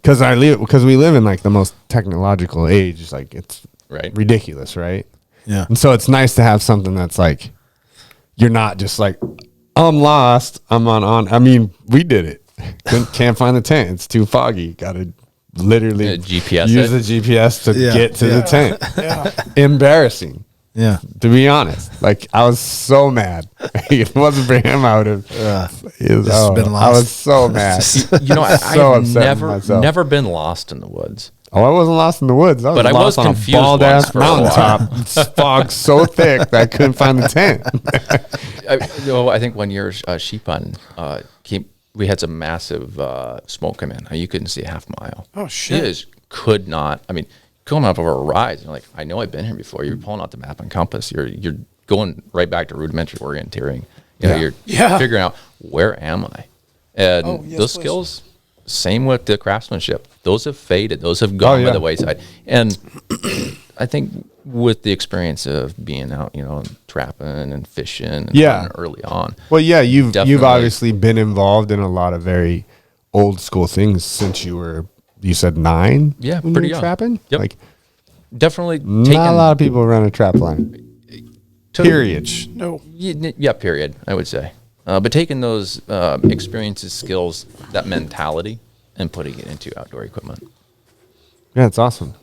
Because we live in like the most technological age. It's like it's ridiculous, right? Yeah. And so it's nice to have something that's like, you're not just like, I'm lost. I'm on. I mean, we did it. Can't find the tent. It's too foggy. Got to literally GPS use the GPS to get to the tent. Yeah. Embarrassing. Yeah. To be honest, like I was so mad. If it wasn't for him, I would have. Been lost. I was so mad. I've never been lost in the woods. Oh, I wasn't lost in the woods. I was confused on a bald ass mountaintop. Fog so thick that I couldn't find the tent. I think one year sheep hunting we had some massive smoke come in. You couldn't see a half mile. Oh shit! You just could not. I mean, going up over a rise, you're like, I know I've been here before. You're pulling out the map and compass. You're going right back to rudimentary orienteering. You're figuring out, where am I? And those skills, same with the craftsmanship. Those have faded. Those have gone by the wayside. And I think with the experience of being out, trapping and fishing and early on. Well, yeah, you've obviously been involved in a lot of very old school things since you said 9? Yeah, when pretty you were young. Trapping? Yep. Like, definitely not a lot of people run a trap line. Period. No. Yeah, period, I would say. But taking those experiences, skills, that mentality, and putting it into outdoor equipment. Yeah, it's awesome.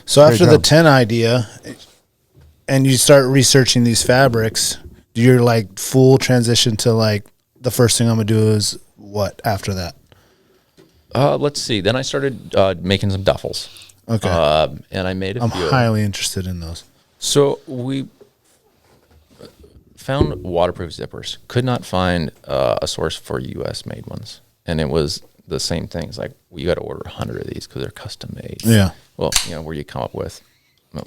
So after the tent idea, and you start researching these fabrics, you're like full transition to like, the first thing I'm gonna do is what after that? Let's see. Then I started making some duffels. Okay. And I made a I'm few. I'm highly interested in those. So we found waterproof zippers. Could not find a source for U.S. made ones, and it was the same thing. It's like, you got to order 100 of these because they're custom made. Yeah. Well, where you come up with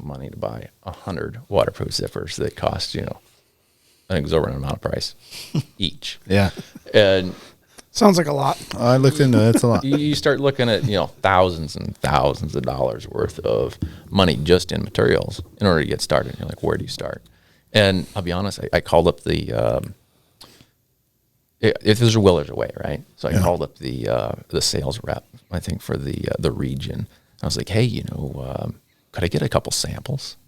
money to buy 100 waterproof zippers that cost an exorbitant amount of price each. Yeah. And Sounds like a lot. I looked into it. It's a lot. you start looking at thousands and thousands of dollars worth of money just in materials in order to get started. You're like, where do you start? And I'll be honest, I called up the if there's a will, there's a way, right? So I called up the sales rep, I think, for the region. I was like, hey, could I get a couple samples?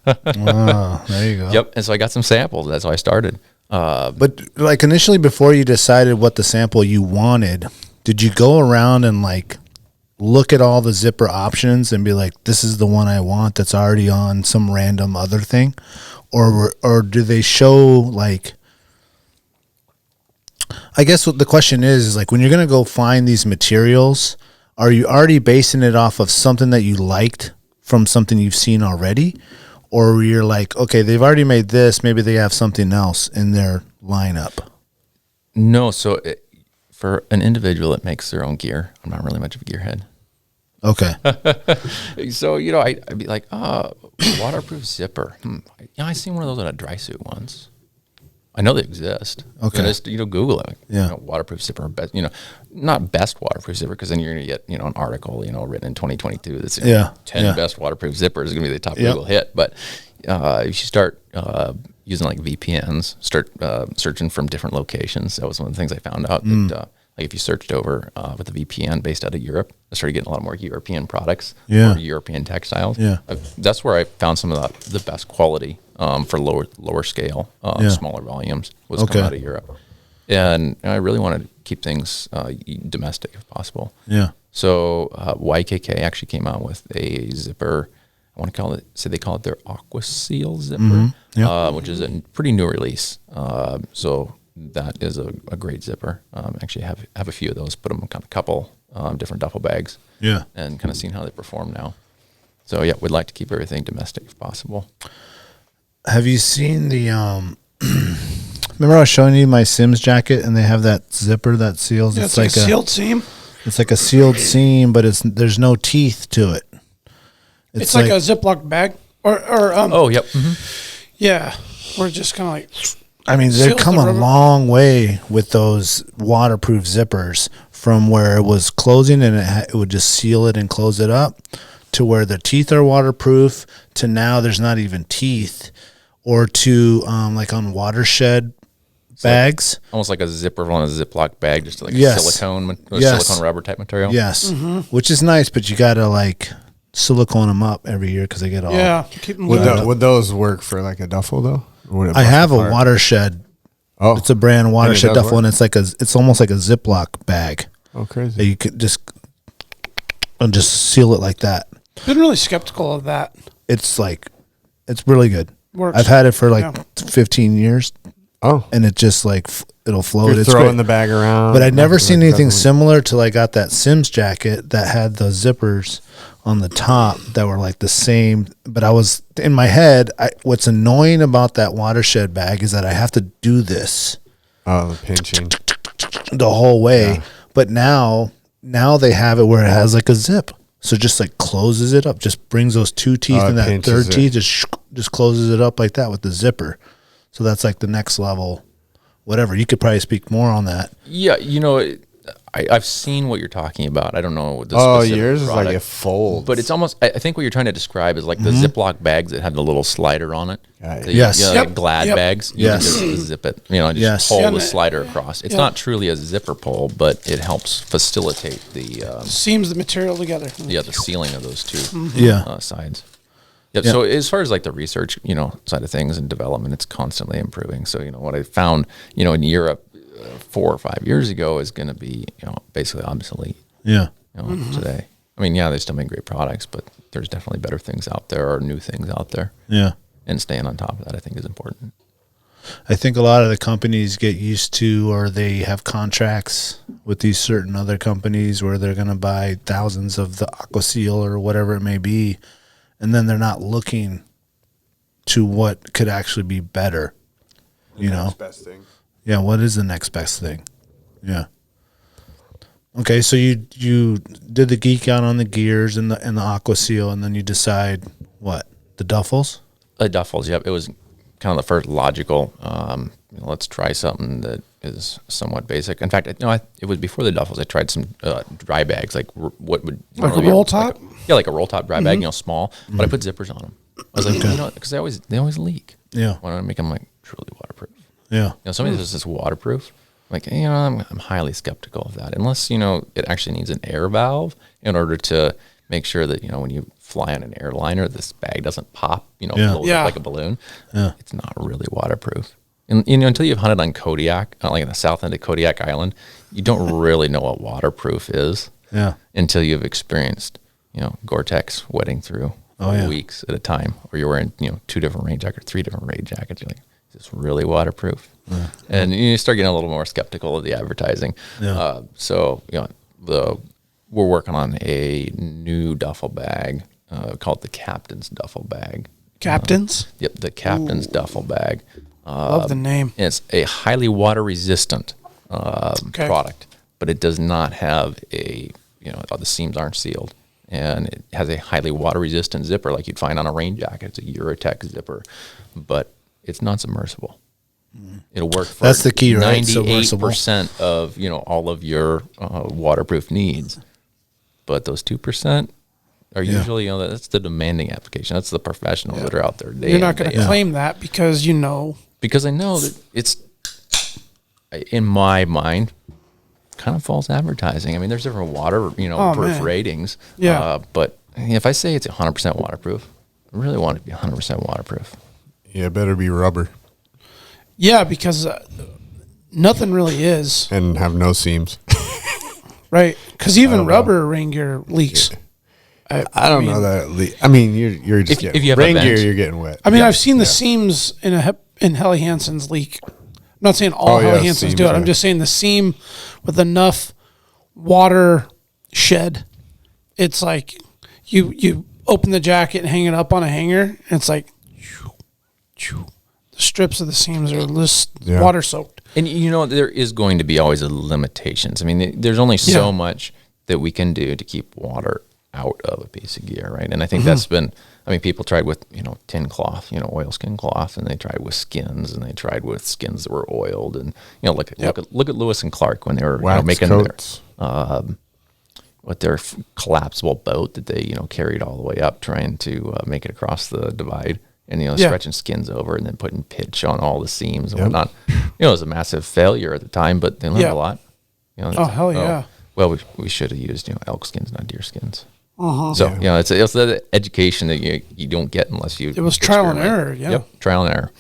Wow, there you go. Yep. And so I got some samples. That's how I started. But like initially, before you decided what the sample you wanted, did you go around and like look at all the zipper options and be like, this is the one I want that's already on some random other thing? Or do they show like, I guess what the question is like, when you're going to go find these materials, are you already basing it off of something that you liked from something you've seen already? Or you're like, okay, they've already made this, maybe they have something else in their lineup? No, so for an individual that makes their own gear, I'm not really much of a gearhead. Okay. So, I'd be like, waterproof zipper. I seen one of those in a dry suit once. I know they exist. Okay. Just, Google it. Yeah. Waterproof zipper, not best waterproof zipper, because then you're going to get, an article, written in 2022 that's 10 best waterproof zippers is going to be the top Google hit. But if you start using like VPNs, start searching from different locations. That was one of the things I found out. That, like if you searched over with a VPN based out of Europe, I started getting a lot more European products, Yeah. more European textiles. Yeah. That's where I found some of the best quality for lower scale, smaller volumes was coming out of Europe. And I really wanted to keep things domestic if possible. Yeah. So YKK actually came out with a zipper. I want to call it, they call it their Aqua Seal zipper, which is a pretty new release. So that is a great zipper. Actually, have a few of those. Put them in kind of a couple different duffel bags. Yeah. And kind of seeing how they perform now. So yeah, we'd like to keep everything domestic if possible. Have you seen the? Remember I was showing you my Sims jacket, and they have that zipper that seals. Yeah, it's like a sealed seam. It's like a sealed seam, but there's no teeth to it. It's like a Ziploc bag, or oh, yep. Yeah, we're just kind of like. I mean, they've come a long way with those waterproof zippers from where it was closing and it would just seal it and close it up to where the teeth are waterproof to now there's not even teeth, or to like on watershed bags. Like, almost like a zipper on a Ziploc bag, just like a silicone rubber type material. Yes, which is nice, but you got to like silicone them up every year because they get all. Keep them Would those work for like a duffel though? I have a watershed. Oh, it's a brand watershed duffel, and it's almost like a Ziploc bag. Oh, crazy! That you could just seal it like that. Been really skeptical of that. It's really good. Works. I've had it for 15 years. Oh, and it just it'll float. You're throwing the bag around. But I'd never seen anything similar till I got that Sims jacket that had the zippers on the top that were like the same. But I was in my head. What's annoying about that watershed bag is that I have to do this. Oh, the pinching the whole way. Yeah. But now they have it where it has like a zip, so it just like closes it up. Just brings those two teeth and that third teeth just closes it up like that with the zipper. So that's like the next level. Whatever, you could probably speak more on that. Yeah, I've seen what you're talking about. I don't know the specific yours product, is like a fold, but it's almost. I think what you're trying to describe is like the Ziploc bags that have the little slider on it. Like Glad bags. You can just zip it. Just pull the slider across. It's not truly a zipper pull, but it helps facilitate the seams the material together. Yeah, the sealing of those two sides. Yeah. So as far as like the research, side of things and development, it's constantly improving. So what I found, in Europe 4 or 5 years ago is going to be, basically obsolete. Yeah. Today. I mean, they still make great products, but there's definitely better things out there or new things out there. Yeah. And staying on top of that, I think, is important. I think a lot of the companies get used to, or they have contracts with these certain other companies where they're going to buy thousands of the Aqua Seal or whatever it may be. And then they're not looking to what could actually be better, Next best thing. Yeah, what is the next best thing? Yeah. Okay, so you did the geek out on the gears and the Aqua Seal, and then you decide what? The duffels? The duffels, yep. It was kind of the first logical. Let's try something that is somewhat basic. In fact, it was before the duffels. I tried some dry bags, like what would like a roll top. Like a roll top dry bag, small. But I put zippers on them. I was like, because they always leak. Yeah. Why don't I make them like truly waterproof? Yeah. Somebody says it's waterproof. Like, I'm highly skeptical of that, unless it actually needs an air valve in order to make sure that when you fly on an airliner, this bag doesn't pop, blow up like a balloon. Yeah. It's not really waterproof. And until you've hunted on Kodiak, like in the south end of Kodiak Island, you don't really know what waterproof is. Yeah. Until you've experienced, Gore-Tex wetting through weeks at a time, or you're wearing 2 different rain jackets, 3 different rain jackets. You're like, is this really waterproof? Yeah. And you start getting a little more skeptical of the advertising. Yeah. We're working on a new duffel bag called the Captain's Duffel Bag. Captain's? Yep, the Captain's Duffel Bag. Love the name. It's a highly water resistant product, but it does not have the seams aren't sealed. And it has a highly water resistant zipper like you'd find on a rain jacket. It's a Eurotex zipper, but it's not submersible. It'll work for that's the key, right? 98% of all of your waterproof needs, but those 2% are usually that's the demanding application. That's the professionals that are out there. You're not going to claim that because because I know that it's in my mind kind of false advertising. I mean, there's different water, proof ratings. Yeah. But if I say it's 100% waterproof, I really want it to be 100% waterproof. Yeah, it better be rubber. Yeah, because nothing really is. And have no seams. Right. Because even rubber rain gear leaks. I don't know that. I mean, you're just if you have rain gear, you're getting wet. I mean, I've seen the seams in Helly Hansen's leak. I'm not saying all Helly Hansens do it. I'm just saying the seam with enough water shed. It's like you open the jacket and hang it up on a hanger, and it's like the strips of the seams are just water soaked. And there is going to be always limitations. I mean, there's only so much that we can do to keep water out of a piece of gear, right? And I think that's been, people tried with, tin cloth, oilskin cloth, and they tried with skins, and they tried with skins that were oiled. And, look at Lewis and Clark when they were making coats. their collapsible boat that they, carried all the way up, trying to make it across the divide. And, stretching skins over and then putting pitch on all the seams and whatnot. It was a massive failure at the time, but they learned a lot. Hell yeah. Well, we should have used, elk skins, not deer skins. So, it's the education that you don't get unless you. It was trial and error, yeah. Yep, trial and error.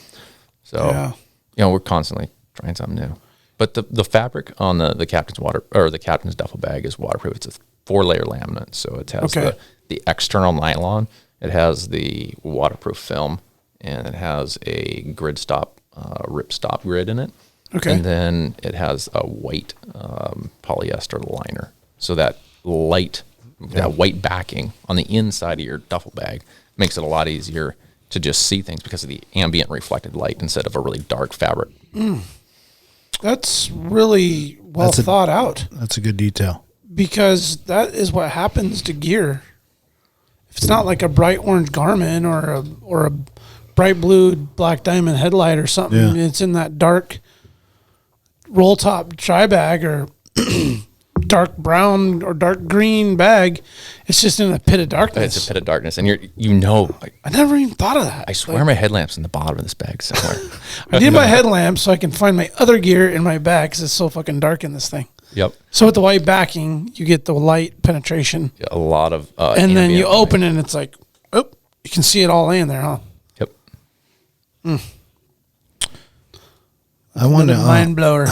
So, we're constantly trying something new. But the fabric on the captain's the captain's duffel bag is waterproof. It's a 4-layer laminate, so it has the external nylon. It has the waterproof film, and it has a grid stop, rip stop grid in it. Okay. And then it has a white polyester liner. So that white backing on the inside of your duffel bag makes it a lot easier to just see things because of the ambient reflected light instead of a really dark fabric. That's really well thought out. That's a good detail. Because that is what happens to gear. If it's not like a bright orange Garmin or a bright blue black diamond headlight or something, it's in that dark roll top dry bag or dark brown or dark green bag. It's just in a pit of darkness. It's a pit of darkness, and I never even thought of that. I swear my headlamp's in the bottom of this bag somewhere. I need my headlamp so I can find my other gear in my bag because it's so fucking dark in this thing. Yep. So with the white backing, you get the light penetration. A lot of and then you open it and it's like, you can see it all laying there, huh? Yep. I wonder. Mind blower.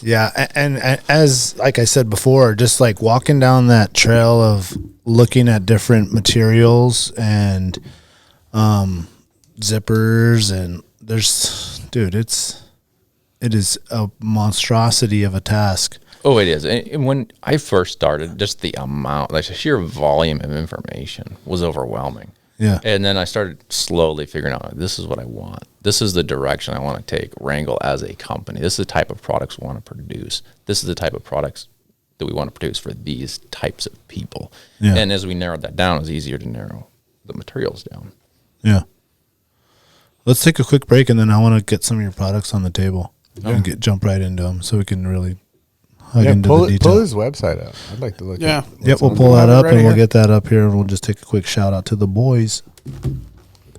Yeah, and as like I said before, just like walking down that trail of looking at different materials and zippers, and it is a monstrosity of a task. Oh, it is. And when I first started, just the amount, like the sheer volume of information was overwhelming. Yeah. And then I started slowly figuring out, this is what I want. This is the direction I want to take Wrangell as a company. This is the type of products we want to produce. This is the type of products that we want to produce for these types of people. Yeah. And as we narrowed that down, it was easier to narrow the materials down. Yeah. Let's take a quick break, and then I want to get some of your products on the table and jump right into them so we can really hug into the detail. Pull his website up. I'd like to look at it. Yep, we'll pull that up, and we'll get that up here, and we'll just take a quick shout out to the boys.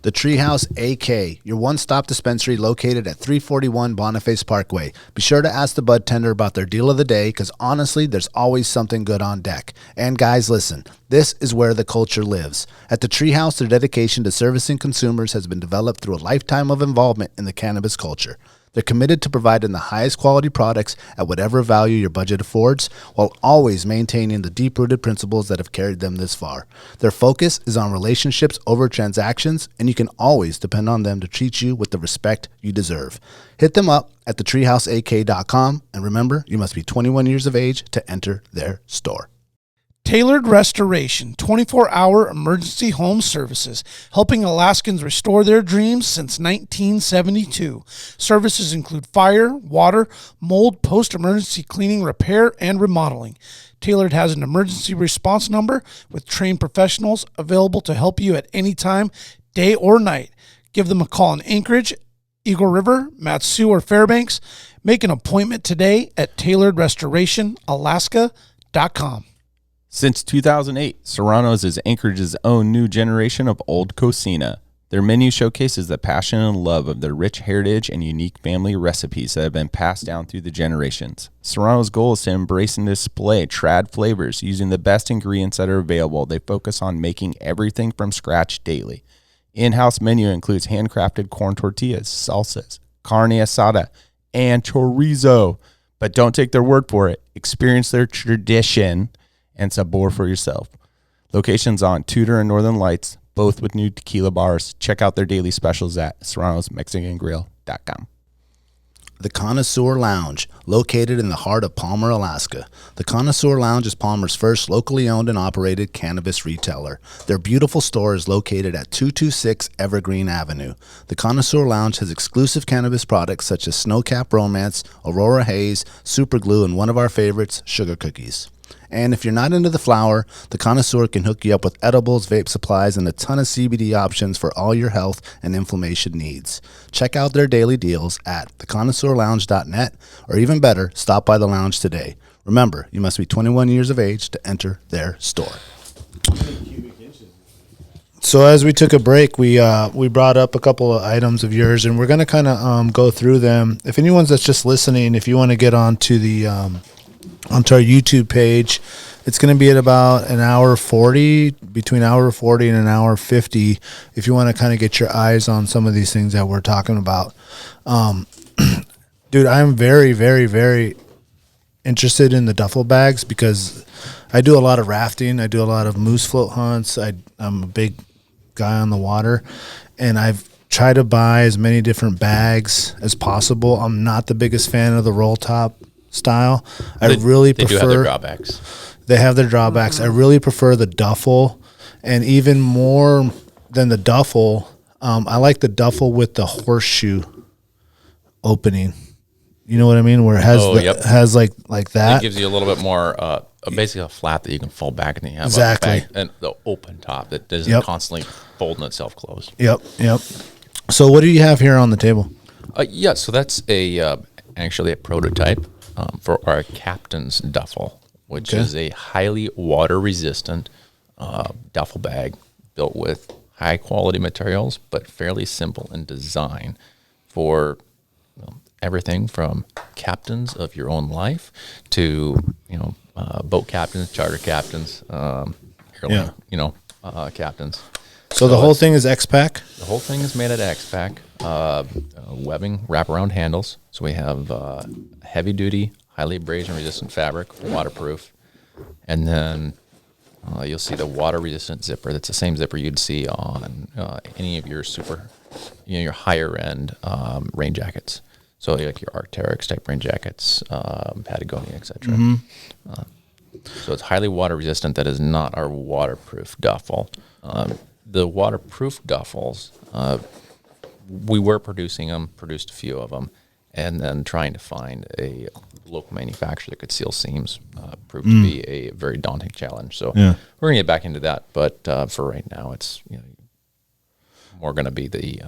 The Treehouse AK, your one-stop dispensary located at 341 Boniface Parkway. Be sure to ask the bud tender about their deal of the day, because honestly, there's always something good on deck. And guys, listen, this is where the culture lives. At the Treehouse, their dedication to servicing consumers has been developed through a lifetime of involvement in the cannabis culture. They're committed to providing the highest quality products at whatever value your budget affords, while always maintaining the deep-rooted principles that have carried them this far. Their focus is on relationships over transactions, and you can always depend on them to treat you with the respect you deserve. Hit them up at thetreehouseak.com, and remember, you must be 21 years of age to enter their store. Tailored Restoration, 24-hour emergency home services, helping Alaskans restore their dreams since 1972. Services include fire, water, mold, post-emergency cleaning, repair, and remodeling. Tailored has an emergency response number with trained professionals available to help you at any time, day or night. Give them a call in Anchorage, Eagle River, Mat-Su, or Fairbanks. Make an appointment today at tailoredrestorationalaska.com. Since 2008, Serrano's is Anchorage's own new generation of old cocina. Their menu showcases the passion and love of their rich heritage and unique family recipes that have been passed down through the generations. Serrano's goal is to embrace and display trad flavors using the best ingredients that are available. They focus on making everything from scratch daily. In-house menu includes handcrafted corn tortillas, salsas, carne asada, and chorizo. But don't take their word for it. Experience their tradition and sabor for yourself. Locations on Tudor and Northern Lights, both with new tequila bars. Check out their daily specials at serranosmexicangrill.com. The Connoisseur Lounge, located in the heart of Palmer, Alaska. The Connoisseur Lounge is Palmer's first locally owned and operated cannabis retailer. Their beautiful store is located at 226 Evergreen Avenue. The Connoisseur Lounge has exclusive cannabis products such as Snowcap Romance, Aurora Haze, Super Glue, and one of our favorites, Sugar Cookies. And if you're not into the flower, the Connoisseur can hook you up with edibles, vape supplies, and a ton of CBD options for all your health and inflammation needs. Check out their daily deals at theconnoisseurlounge.net, or even better, stop by the lounge today. Remember, you must be 21 years of age to enter their store. So as we took a break, we brought up a couple of items of yours, and we're going to kind of go through them. If anyone's that's just listening, if you want to get onto the onto our YouTube page, it's going to be at about an hour 40, between hour 40 and an hour 50, if you want to kind of get your eyes on some of these things that we're talking about. Dude, I'm very, very, very interested in the duffel bags because I do a lot of rafting. I do a lot of moose float hunts. I'm a big guy on the water, and I've tried to buy as many different bags as possible. I'm not the biggest fan of the roll top style. I really prefer. They do have their drawbacks. They have their drawbacks. I really prefer the duffel, and even more than the duffel, I like the duffel with the horseshoe opening. You know what I mean? Where it has has like that. It gives you a little bit more, basically a flap that you can fold back and you have exactly, and the open top that doesn't constantly folding itself closed. Yep. So what do you have here on the table? So that's actually a prototype for our captain's duffel, which is a highly water-resistant duffel bag built with high-quality materials, but fairly simple in design for everything from captains of your own life to boat captains, charter captains, captains. So the whole thing is x-pac? The whole thing is made out of x-pac, webbing, wraparound handles. So we have heavy-duty, highly abrasion-resistant fabric, waterproof. And then you'll see the water-resistant zipper. That's the same zipper you'd see on any of your your higher-end rain jackets. So like your Arc'teryx type rain jackets, Patagonia, etc. Mm-hmm. So it's highly water-resistant. That is not our waterproof duffel. The waterproof duffels, we were producing them, produced a few of them, and then trying to find a local manufacturer that could seal seams proved to be a very daunting challenge. So we're going to get back into that, but for right now, it's more going to be the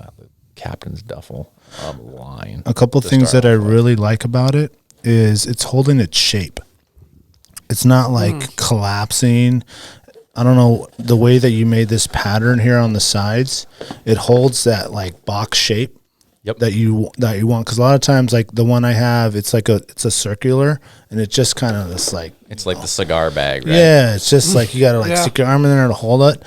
captain's duffel line. A couple things that I really like about it is it's holding its shape. It's not like collapsing. I don't know, the way that you made this pattern here on the sides, it holds that like box shape that you want. Because a lot of times, like the one I have, it's a circular, and it's just kind of this like it's like the cigar bag, right? Yeah, it's just like you got to stick your arm in there to hold it,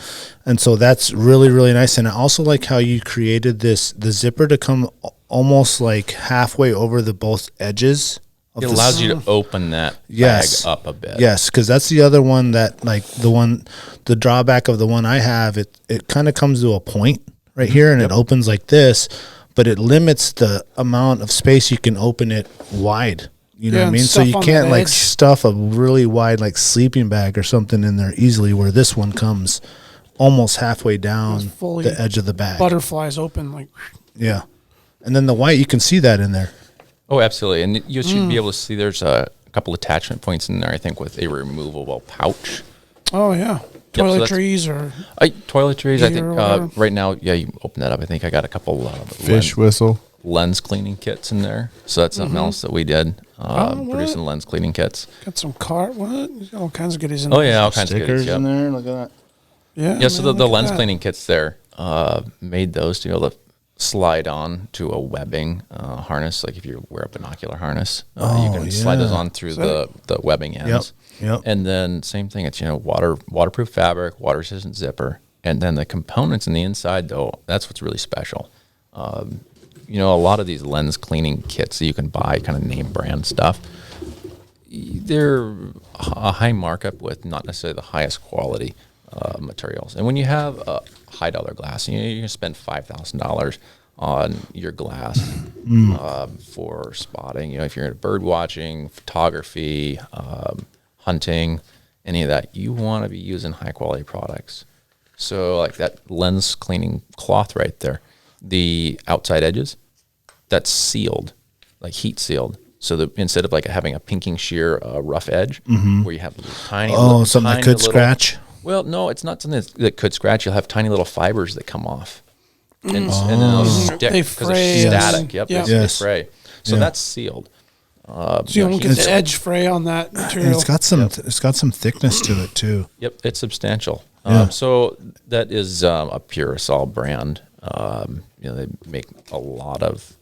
and so that's really, really nice. And I also like how you created the zipper to come almost like halfway over the both edges. It allows you to open that bag up a bit. Yes, because that's the other one that, like, the drawback of the one I have, it kind of comes to a point right here, and it opens like this, but it limits the amount of space you can open it wide. You know what I mean? So you can't, like, stuff a really wide, like, sleeping bag or something in there easily, where this one comes almost halfway down the edge of the bag. Butterflies open, like. Yeah. And then the white, you can see that in there. Oh, absolutely. And you should be able to see there's a couple attachment points in there, I think, with a removable pouch. Oh, yeah. Toiletries or... toiletries, I think, right now, you open that up. I think I got a couple... fish whistle. Lens cleaning kits in there. So that's something else that we did, producing lens cleaning kits. Got some all kinds of goodies in there. Oh, yeah, all kinds of goodies. Stickers in there, look at that. Yeah, so the lens cleaning kits there, made those to be able to slide on to a webbing harness. Like if you wear a binocular harness, you can slide those on through the webbing ends. Yep. And then same thing, it's, waterproof fabric, water resistant zipper. And then the components in the inside, though, that's what's really special. A lot of these lens cleaning kits that you can buy, kind of name brand stuff, they're a high markup with not necessarily the highest quality materials. And when you have a high dollar glass, you're going to spend $5,000 on your glass for spotting. If you're into bird watching, photography, hunting, any of that, you want to be using high quality products. So like that lens cleaning cloth right there, the outside edges, that's sealed, like heat sealed. So that instead of like having a pinking shear rough edge where you have tiny something that could scratch. Well, no, it's not something that could scratch. You'll have tiny little fibers that come off, and then they'll stick because they're static. Yep, they fray. So that's sealed. So you don't get the edge fray on that material. It's got some thickness to it too. Yep, it's substantial. Yeah. So that is a Purasol brand. They make a lot of.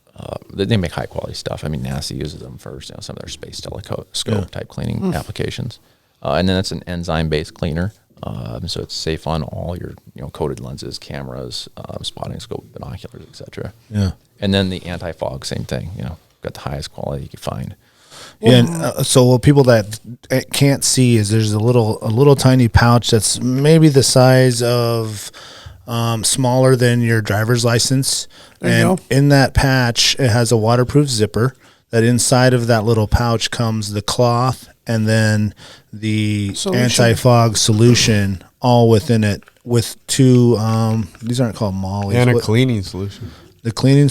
They make high quality stuff. I mean, NASA uses them for some of their space telescope type cleaning applications, and then it's an enzyme based cleaner. So it's safe on all your coated lenses, cameras, spotting scope, binoculars, etc. Yeah. And then the anti-fog, same thing. Got the highest quality you can find. Yeah. And, so what people that can't see is there's a little tiny pouch that's maybe the size of smaller than your driver's license. And in that patch, it has a waterproof zipper. That inside of that little pouch comes the cloth and then the anti-fog solution all within it with two, these aren't called mollies. And a cleaning solution. The cleaning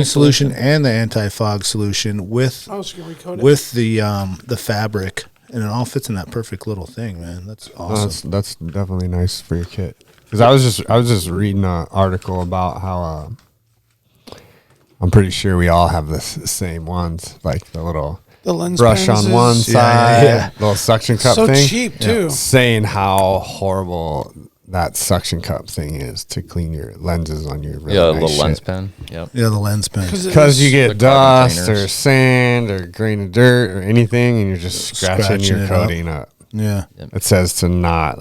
solution and the anti-fog solution with the fabric, and it all fits in that perfect little thing, man. That's awesome. That's definitely nice for your kit. Because I was just reading an article about how I'm pretty sure we all have the same ones, like the lens brush on one side, little suction cup thing. So cheap too. Saying how horrible that suction cup thing is to clean your lenses on your little lens pen. Yep. Yeah, the lens pen. Because you get dust or sand or grain of dirt or anything, and you're just scratching your coating up. Yeah. It says to not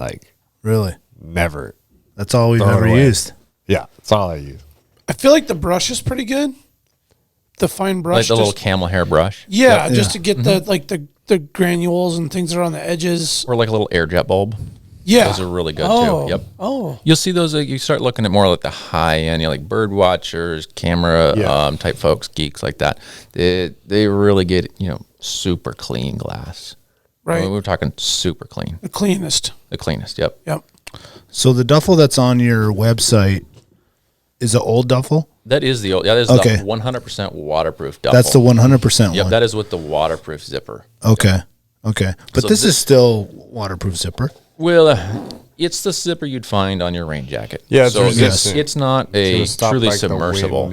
really never. That's all we've ever used. Yeah, that's all I use. I feel like the brush is pretty good. The fine brush, like the little camel hair brush. Yeah, just to get the granules and things that are on the edges, or like a little air jet bulb. Yeah, those are really good too. Yep. Oh, you'll see those. You start looking at more like the high end, like bird watchers, camera type folks, geeks like that. They really get super clean glass. Right. I mean, we're talking super clean. The cleanest. Yep. Yep. So the duffel that's on your website is an old duffel? That is the old. Yeah, that is the 100% waterproof duffel. That's the 100% one. Yep, that is with the waterproof zipper. Okay. But so this is still waterproof zipper. Well, it's the zipper you'd find on your rain jacket. Yeah, so it's not a truly submersible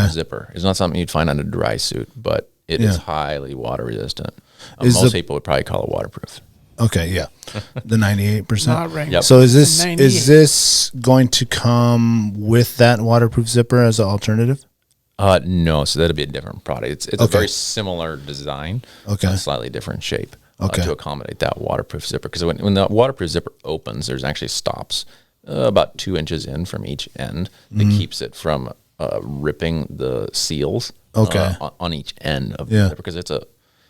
zipper. It's not something you'd find on a dry suit, but it is highly water resistant. Most people would probably call it waterproof. Okay, yeah, the 98%. Not Wrangell. Yep. So is this going to come with that waterproof zipper as an alternative? No, so that'll be a different product. It's a very similar design, a slightly different shape to accommodate that waterproof zipper. Because when the waterproof zipper opens, there's actually stops about 2 inches in from each end that keeps it from ripping the seals on each end of the zipper, because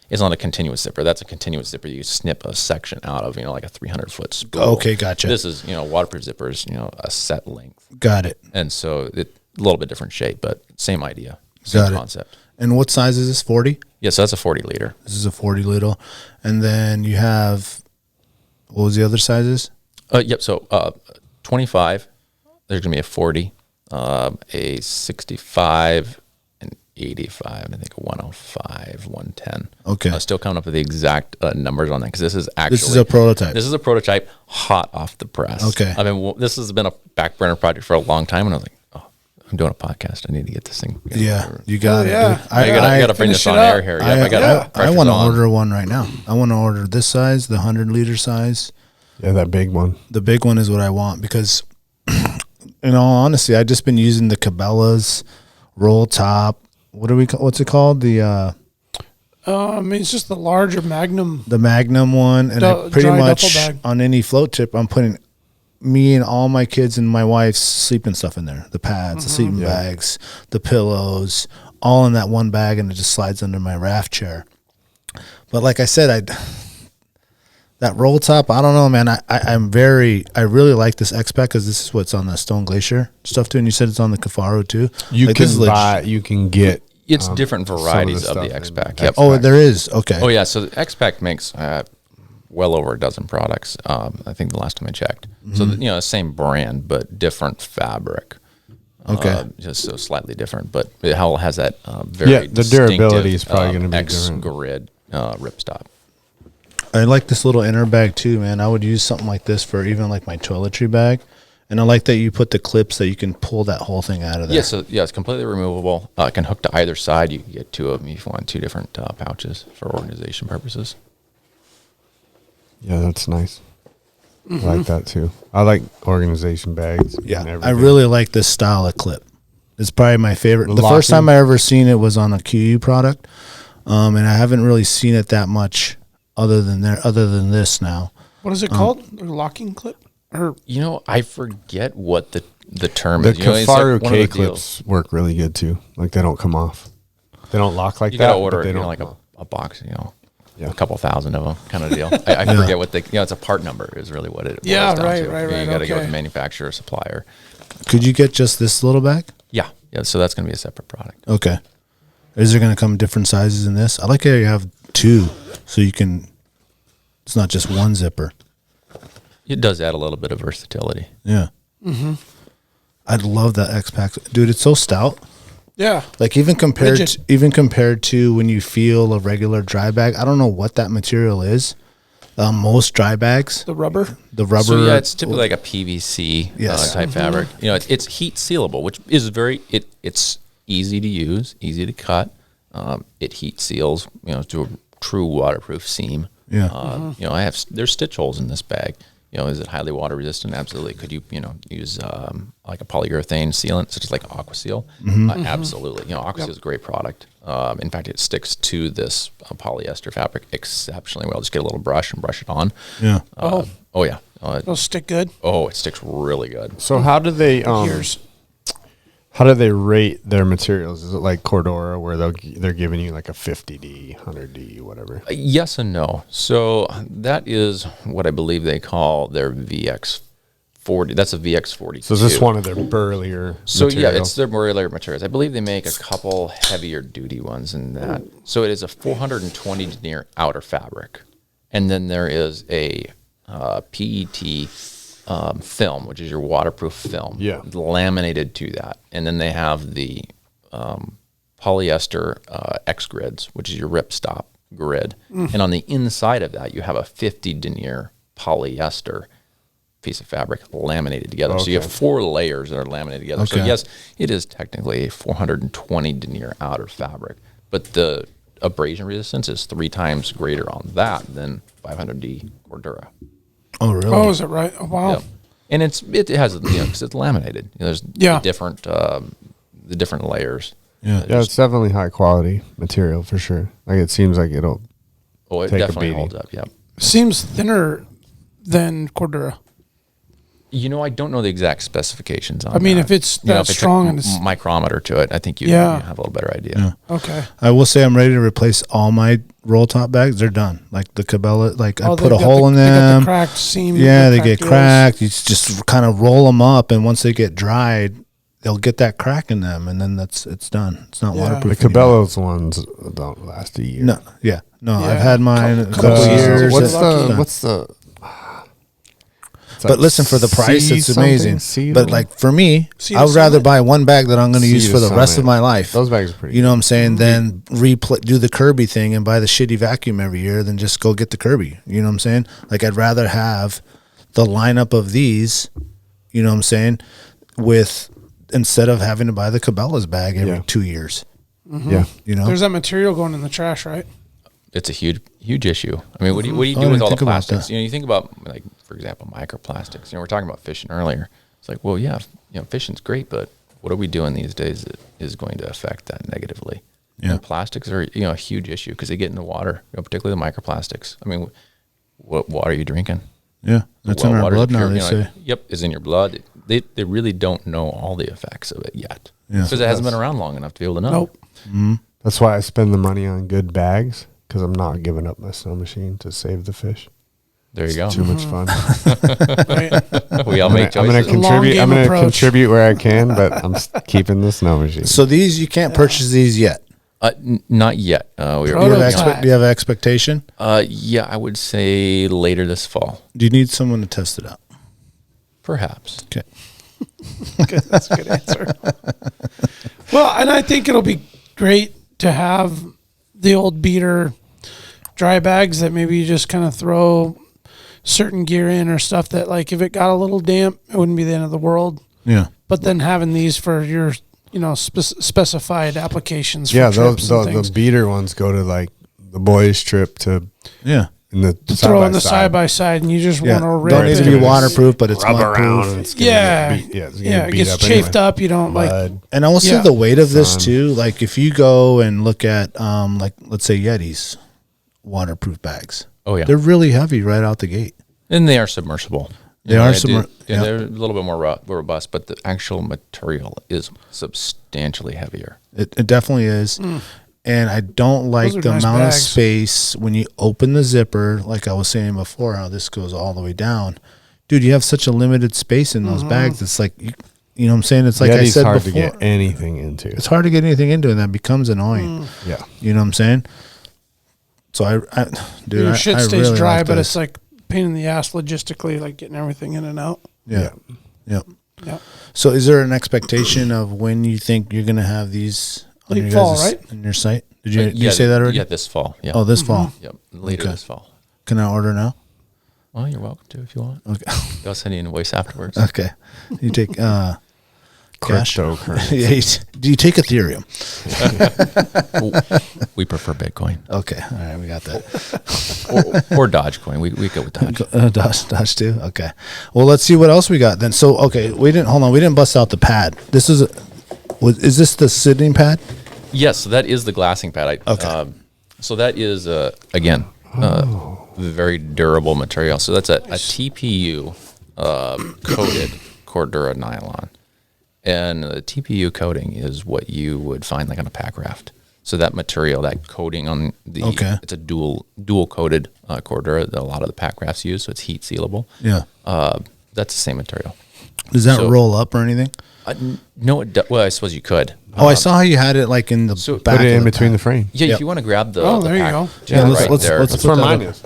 it's not a continuous zipper. That's a continuous zipper. You snip a section out of, like a 300-foot spool. Okay, gotcha. This is, waterproof zipper is, a set length. Got it. And so a little bit different shape, but same idea, same concept. And what size is this, 40? Yeah, so that's a 40 liter. This is a 40 liter. And then you have, what was the other sizes? Yep, so 25, there's going to be a 40, a 65, 85, I think 105, 110. Okay. Still coming up with the exact numbers on that, because this is a prototype. This is a prototype hot off the press. Okay. I mean, this has been a back burner project for a long time, and I was like, I'm doing a podcast. I need to get this thing. You got it. Yeah. Dude. I got to bring this on air here. I want to order one right now. I want to order this size, the 100 liter size. Yeah, that big one. The big one is what I want, because in all honesty, I've just been using the Cabela's roll top. What's it called? It's just the larger Magnum. The Magnum one, and I pretty much on any float trip, I'm putting me and all my kids and my wife's sleeping stuff in there. The pads, the sleeping bags, the pillows, all in that one bag, and it just slides under my raft chair. But like I said, that roll top, I don't know, man. I really like this x-pac because this is what's on the Stone Glacier stuff too, and you said it's on the Kafaru too. You can get. It's different varieties of the x-pac. Yep. Oh, there is. Okay. Oh yeah, so the x-pac makes well over a dozen products. I think the last time I checked. So same brand but different fabric. Okay. Just so slightly different, but it has that very the durability is probably going to be X different. grid ripstop. I like this little inner bag too, man. I would use something like this for even like my toiletry bag. And I like that you put the clips that you can pull that whole thing out of there. Yeah, it's completely removable. It can hook to either side. You can get two of them if you want, two different pouches for organization purposes. Yeah, that's nice. I like that too. I like organization bags. Yeah, I really like this style of clip. It's probably my favorite. The first time I ever seen it was on a QU product, and I haven't really seen it that much other than this now. What is it called? A locking clip? I forget what the term is. The Kafaru K clips work really good too. Like they don't come off. They don't lock like that. You gotta order it, like a box, a couple thousand of them kind of deal. I forget what it's a part number is really what it. Yeah, right. You got to go with the manufacturer, supplier. Could you get just this little bag? Yeah. So that's going to be a separate product. Okay. Is there going to come different sizes in this? I like how you have two, so you can. It's not just one zipper. It does add a little bit of versatility. Yeah. Mm-hmm. I'd love that x-pac, dude. It's so stout. Yeah. Like even compared to when you feel a regular dry bag, I don't know what that material is. Most dry bags, the rubber. So yeah, it's typically like a PVC type fabric. It's heat sealable, which is it's easy to use, easy to cut. It heat seals, to a true waterproof seam. Yeah. There's stitch holes in this bag. Is it highly water resistant? Absolutely. Could you, use like a polyurethane sealant, such as like AquaSeal? Absolutely. AquaSeal is a great product. In fact, it sticks to this polyester fabric exceptionally well. Just get a little brush and brush it on. Yeah. Oh yeah. It'll stick good. Oh, it sticks really good. So how do they rate their materials? Is it like Cordura where they're giving you like a 50D, 100D, whatever? Yes and no. So that is what I believe they call their VX40. That's a VX42. So is this one of their burlier materials? Yeah, it's their burlier materials. I believe they make a couple heavier duty ones in that. So it is a 420 denier outer fabric. And then there is a PET film, which is your waterproof film, laminated to that. And then they have the polyester X grids, which is your ripstop grid. And on the inside of that, you have a 50 denier polyester piece of fabric laminated together. Okay. So you have 4 layers that are laminated together. Okay. So yes, it is technically a 420 denier outer fabric, but the abrasion resistance is 3 times greater on that than 500D Cordura. Oh, really? Oh, is it right? Oh, wow. Yep. And it has because it's laminated. There's the different layers. Yeah, it's definitely high quality material for sure. Like it seems like it'll. Oh, it definitely holds up. Yeah. Seems thinner than Cordura. I don't know the exact specifications on it. If it's that strong and it's micrometer to it, I think you have a little better idea. Yeah. Okay. I will say I'm ready to replace all my roll top bags. They're done. Like the Cabela, I put a hole in them. They got the cracked seam. Yeah, they get cracked. You just kind of roll them up, and once they get dried, they'll get that crack in them, and then it's done. It's not waterproof. The Cabela's ones don't last a year. No, I've had mine a couple years. What's the But listen, for the price, it's amazing. But like for me, I would rather buy one bag that I'm going to use for the rest of my life. Those bags are pretty. You know what I'm saying? Then do the Kirby thing and buy the shitty vacuum every year than just go get the Kirby. You know what I'm saying? Like I'd rather have the lineup of these. You know what I'm saying? Instead of having to buy the Cabela's bag every 2 years. Mm-hmm. Yeah, there's that material going in the trash, right? It's a huge issue. I mean, what do you do with all the plastics? You think about, like, for example, microplastics. We're talking about fishing earlier. It's like, well, yeah, fishing's great, but what are we doing these days that is going to affect that negatively? Yeah. And plastics are, a huge issue because they get in the water, particularly the microplastics. I mean, what water are you drinking? Yeah, that's in our blood now, they say. Yep, is in your blood. They really don't know all the effects of it yet. Yeah. Because it hasn't been around long enough to be able to know. Nope. Mm-hmm. That's why I spend the money on good bags, because I'm not giving up my snow machine to save the fish. There you go. Too much fun. We all make I'm choices. going to contribute where I can, but I'm keeping the snow machine. So these, you can't purchase these yet. Not yet. Do you have an expectation? Yeah, I would say later this fall. Do you need someone to test it out? Perhaps. Okay. Okay, that's a good answer. Well, and I think it'll be great to have the old beater dry bags that maybe you just kind of throw certain gear in or stuff that, like, if it got a little damp, it wouldn't be the end of the world. Yeah. But then having these for your, specified applications for Yeah, trips and the things. beater ones go to, like, the boys' trip to... Yeah. In the throw in the side by side, and you just want to rip don't need to be waterproof, but it's rub mud around. proof. And it's gonna get beat, it gets chafed up. You don't like. And also Yeah. the weight of this too. Like if you go and look at, like let's say Yeti's waterproof bags. Oh yeah, they're really heavy right out the gate. And they are submersible. They're a little bit more robust, but the actual material is substantially heavier. It definitely is. And I don't like the amount of space when you open the zipper, like I was saying before, how this goes all the way down. Dude, you have such a limited space in those bags. It's like, you know what I'm saying? It's like I said hard before. to get anything into. It's hard to get anything into, and that becomes annoying. Yeah. You know what I'm saying? So dude, your shit stays really dry, like but this. it's like pain in the ass logistically, like getting everything in and out. Yeah. Yep. Yeah. So is there an expectation of when you think you're going to have these on your fall, guys' right? on your site? Did you say that already? Yeah, this fall. Yeah. Oh, this fall. Yep. Later this fall. Can I order now? Well, you're welcome to if you want. Okay. I'll send you an invoice afterwards. Okay. You take cash? Cryptocurrency. Do you take Ethereum? We prefer Bitcoin. Okay. All right. We got that. or Dogecoin. We go with Doge. Dodge too. Okay. Well, let's see what else we got then. So, okay, we didn't bust out the pad. This is this the sitting pad? Yes, so that is the glassing pad. Okay. So that is again very durable material. So that's a TPU coated Cordura nylon, and the TPU coating is what you would find like on a pack raft. So that material, that coating on the it's a dual coated Cordura that a lot of the pack rafts use. So it's heat sealable. Yeah. That's the same material. Does that roll up or anything? No, well, I suppose you could. I saw how you had it like in the back. Put it in between the pad. frame. Yeah, Yep. if you want to grab the Oh, there you pack, go. Yeah, let's That's where mine is.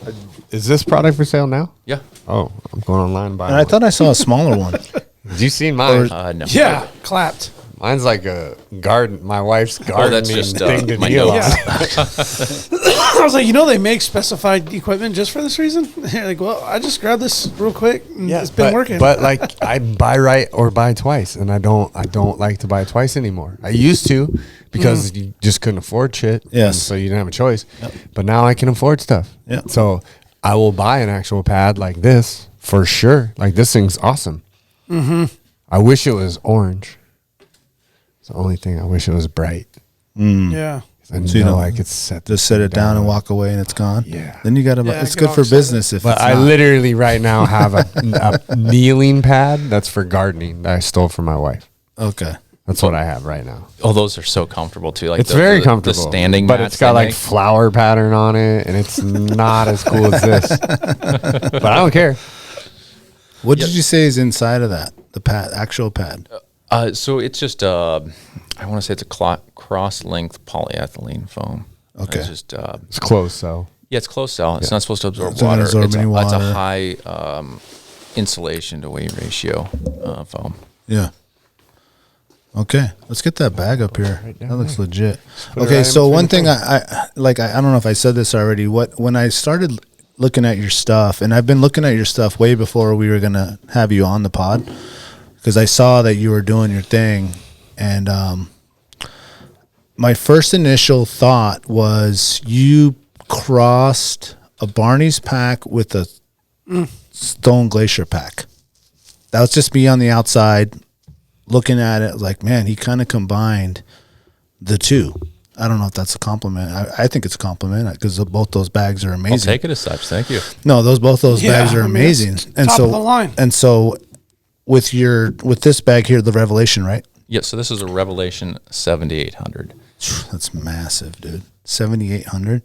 Is this product for sale now? Yeah. Oh, I'm going online and buying And I one. thought I saw a smaller one. Did you see mine? No. Yeah, clapped. Mine's like a garden. My wife's garden. that's just, thing to my deal notes. on. I was like, they make specified equipment just for this reason. They're like, well, I just grabbed this real quick. And it's been working. But like, I buy right or buy twice, and I don't like to buy twice anymore. I used to because you just couldn't afford shit. Yes. So you didn't have a choice. Yep. But now I can afford stuff. Yeah. So I will buy an actual pad like this for sure. Like this thing's awesome. Mm-hmm. I wish it was orange. It's the only thing. I wish it was bright. Yeah. And So you know, I could set it down and walk away, and it's gone. Yeah. Then you got to. Yeah, it's get good all for excited. business if. But it's I not. literally right now have a kneeling pad that's for gardening that I stole from my wife. Okay. That's what I have right now. Oh, those are so comfortable too. Like It's very comfortable. The standing, but mats it's got they like make. flower pattern on it, and it's not as cool as this. But I don't care. What did you say is inside of that? The pad, actual pad. So it's just I want to say it's a cross-length polyethylene foam. Okay. It's just It's close, so yeah, it's close cell. It's not supposed to absorb It's not water. absorbing It's any a water. high insulation to weight ratio foam. Yeah. Okay, let's get that bag up here. That looks legit. put it Okay, right so in one between thing the I don't know if I said this already. When I started looking at your stuff, and I've been looking at your stuff way before we were gonna have you on the pod, because I saw that you were doing your thing, and my first initial thought was you crossed a Barney's pack with a Stone Glacier pack. That was just me on the outside looking at it like, man, he kind of combined the two. I don't know if that's a compliment. I think it's a compliment because both those bags are amazing. I'll take it as such. Thank you. No, both those bags are amazing. And top of the line. And so with this bag here, the Revelation, right? Yeah, so this is a Revelation 7800. That's massive, dude. 7,800.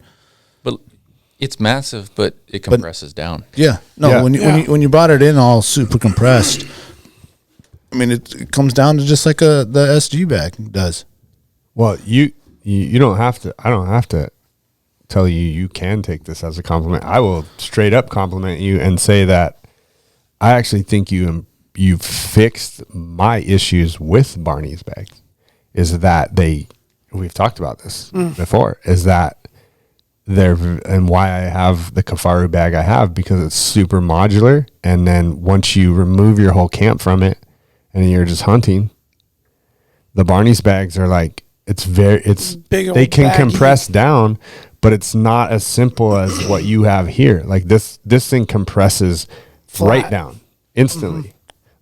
But it's massive, but it compresses down. Yeah. No, Yeah. when you brought it in all super compressed, I mean, it comes down to just like the SG bag does. Well, you don't have to. I don't have to tell you can take this as a compliment. I will straight up compliment you and say that I actually think you've fixed my issues with Barney's bags. Is that we've talked about this before, is that and why I have the Kafaru bag I have, because it's super modular, and then once you remove your whole camp from it and you're just hunting, the Barney's bags are like, Big old they can baggy. compress down, but it's not as simple as what you have here. Like this thing compresses right down instantly.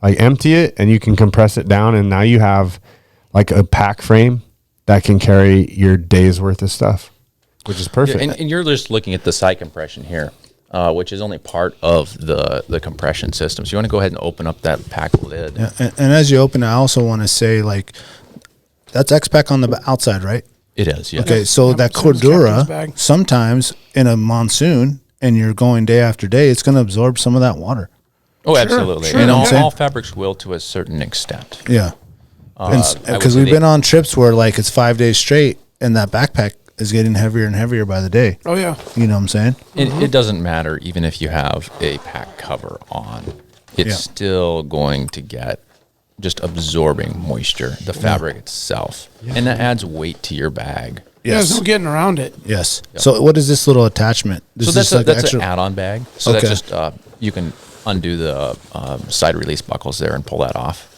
Like empty it and you can compress it down, and now you have like a pack frame that can carry your day's worth of stuff, which is perfect. Yeah, and you're just looking at the side compression here, which is only part of the compression system. So you want to go ahead and open up that pack lid. Yeah, and as you open it, I also want to say, like, that's x-pac on the outside, right? It is, yeah. Okay, so that so it's captain's bag. Cordura, sometimes in a monsoon and you're going day after day, it's going to absorb some of that water. Oh, absolutely. sure. And You know what I'm all fabrics will to a certain extent. Yeah. I would Because say we've been on trips where, like, it's 5 days straight and that backpack is getting heavier and heavier by the day. Oh, yeah. You know what I'm saying? It doesn't matter even if you have a pack cover on. It's still going to get just absorbing moisture, the fabric itself. And that adds weight to your bag. Yeah, there's no getting around it. Yes. So what is this little attachment? This So is that's like an add-on bag. So Okay. that's just, you can undo the side release buckles there and pull that off.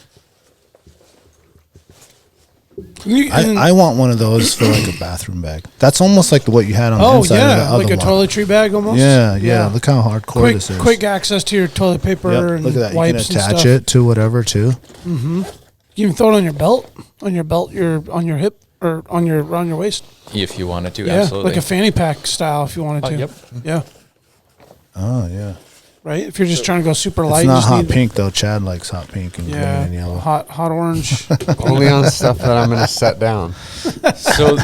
I want one of those for like a bathroom bag. That's almost like what you had on the Oh, inside of the yeah. other Like a one. toiletry bag almost. Yeah. Look how hardcore this is. Quick access to your toilet paper Yep, and look at that. You can wipes and attach stuff. it to whatever too. You can throw it on your belt, on your hip, or around your waist. If you wanted to, Yeah, absolutely. like a fanny pack style if you wanted to. Yep. Yeah. Oh yeah. Right? If you're just trying to go super light. It's you not just hot need- pink though. Chad likes hot pink and green Yeah. and yellow. Hot Oh, orange. Only on stuff that I'm going to set down. So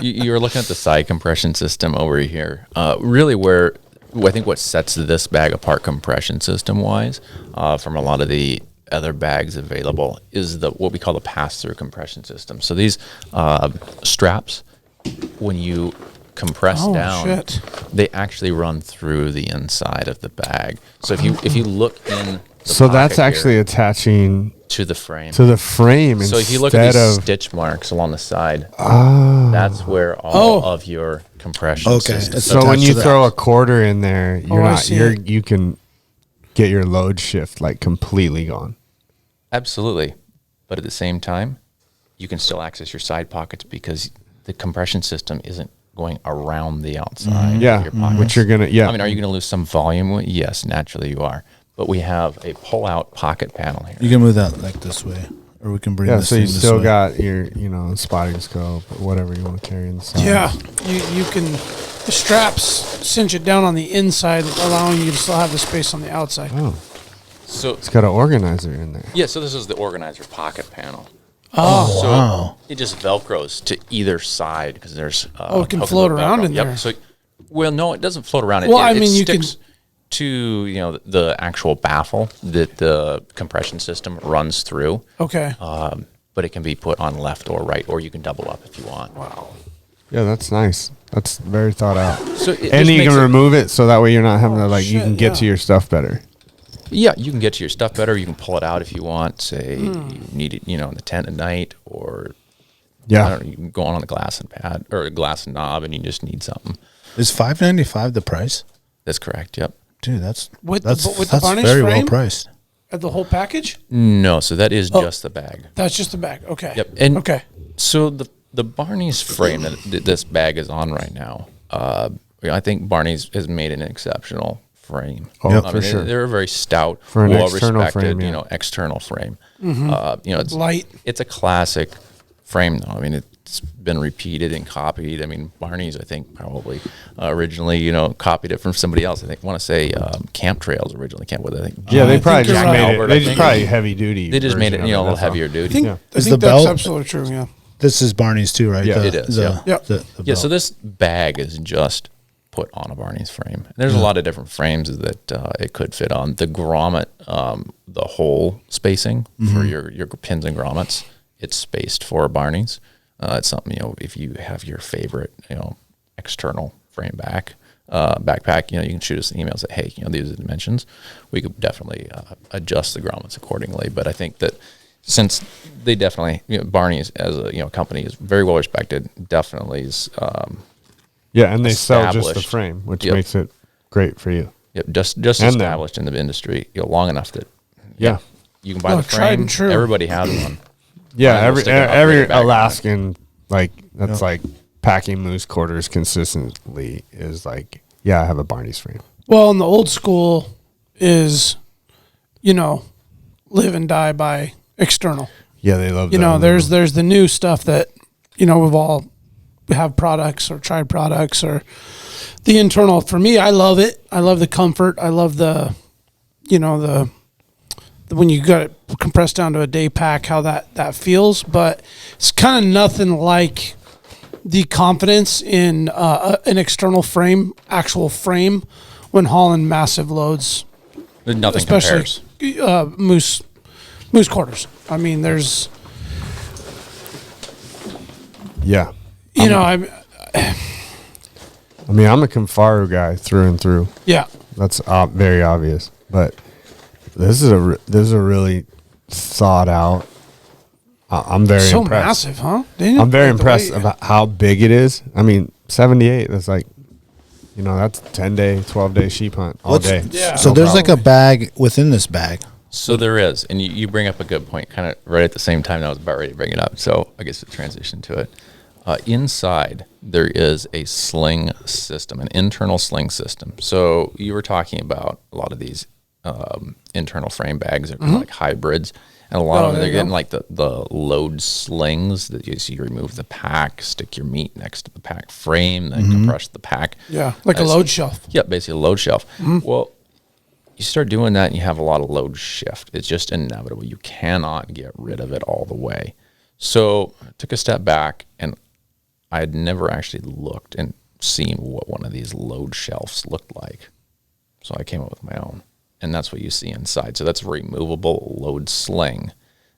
you're looking at the side compression system over here. Really, I think what sets this bag apart, compression system wise, from a lot of the other bags available, is what we call the pass-through compression system. So these straps, when you compress Oh, down, shit. they actually run through the inside of the bag. So if you look in, the So that's pocket actually here attaching to the frame. to the frame So instead if you look at these of stitch marks along the side, that's where all of your compression Okay, system. it's so when attached you to that. throw a quarter in there, you can get your load shift like completely gone. Absolutely. But at the same time, you can still access your side pockets because the compression system isn't going around the outside of Yeah, your pockets. which you're gonna I mean, are you going to lose some volume? Yes, naturally you are. But we have a pull-out pocket panel here. You can move that like this way, or we can bring yeah. this So thing you this still way. got your spotting scope or whatever you want to carry inside. Yeah. You can, the straps cinch it down on the inside, allowing you to still have the space on the outside. Oh, So it's got an organizer in there. yeah, so this is the organizer pocket panel. Oh, So wow. it just Velcros to either side because there's it can hooks float with around Velcro. in there. Yep. So, well, no, it doesn't float around. Well, it I mean, you sticks to the actual baffle that the compression system runs through. okay. But it can be put on left or right, or you can double up if you want. Wow. Yeah, that's nice. That's very thought out. So it And just you makes can it- remove it so that way you're not having to you shit, can get yeah. to your stuff better. Yeah, you can get to your stuff better. You can pull it out if you want. Say you need it, in the tent at night, or Yeah. I don't know, you can go on the glass and pad or a glass and knob, and you just need something. Is $5.95 the price? That's correct. Yep. Dude, that's With the- that's with the that's varnish very well frame? priced. At the whole package? No, so that is just the bag. That's just the bag. Okay. Yep. And okay. so the Barney's frame that this bag is on right now, I think Barney's has made an exceptional frame. Oh, I for mean, sure. They're a very stout, For an well external respected, frame, yeah. external frame. It's Light. It's a classic frame, though. I mean, it's been repeated and copied. I mean, Barney's, I think, probably originally, copied it from somebody else. I want to say Camp Trails originally came with it. I think. Yeah, they I probably think just you're made right. it. Albert, They I just think. probably heavy duty. They just made it, version a of little that's all. heavier I duty. think, Yeah. I Is think the that's belt- absolutely true. Yeah. This is Barney's too, right? Yeah, it is, yeah. Yep. the Yeah, so belt. this bag is just put on a Barney's frame. And there's a lot of different frames that it could fit on. The grommet, the hole spacing for your pins and grommets, it's spaced for Barney's. It's something, if you have your favorite, external frame backpack, you can shoot us an email and say, hey, these are the dimensions. We could definitely adjust the grommets accordingly. But I think that since they definitely, Barney's as a company is very well respected, definitely is, Yeah, and they sell just the established. frame, which Yep. makes it great for you. just And them. established in the industry, long enough that Yeah. you can buy the tried frame. and true. Everybody has one. Yeah, Might as well every stick an every upgraded bag on it. Alaskan that's like packing moose quarters consistently is like, yeah, I have a Barney's frame. Well, and the old school is, live and die by external. Yeah, they love There's the new stuff that, we've all have products or tried products or the internal. For me, I love it. I love the comfort. I love the when you got it compressed down to a day pack, how that feels. But it's kind of nothing like the confidence in an external frame, actual frame, when hauling massive loads, Nothing especially compares. moose quarters. I mean, there's Yeah. I'm I mean, I'm a Confaru guy through and through. yeah. That's very obvious. But this is a really thought out. I'm very So impressed. massive, huh? Daniel? I'm very Like the impressed way- about how big it is. I mean, 78. That's like, that's a 10-day, 12-day sheep hunt all day. Yeah. So No there's problem. like a bag within this bag. So there is, and you bring up a good point, kind of right at the same time I was about ready to bring it up. So I guess to transition to it. Inside, there is a sling system, an internal sling system. So you were talking about a lot of these internal frame bags are kind of like hybrids, and a lot of them, there they're you getting go. like the load slings that you remove the pack, stick your meat next to the pack frame, then compress the pack. Yeah, like a load shelf. Yeah, basically a load shelf. Well, you start doing that and you have a lot of load shift. It's just inevitable. You cannot get rid of it all the way. So I took a step back and I had never actually looked and seen what one of these load shelves looked like. So I came up with my own. And that's what you see inside. So that's a removable load sling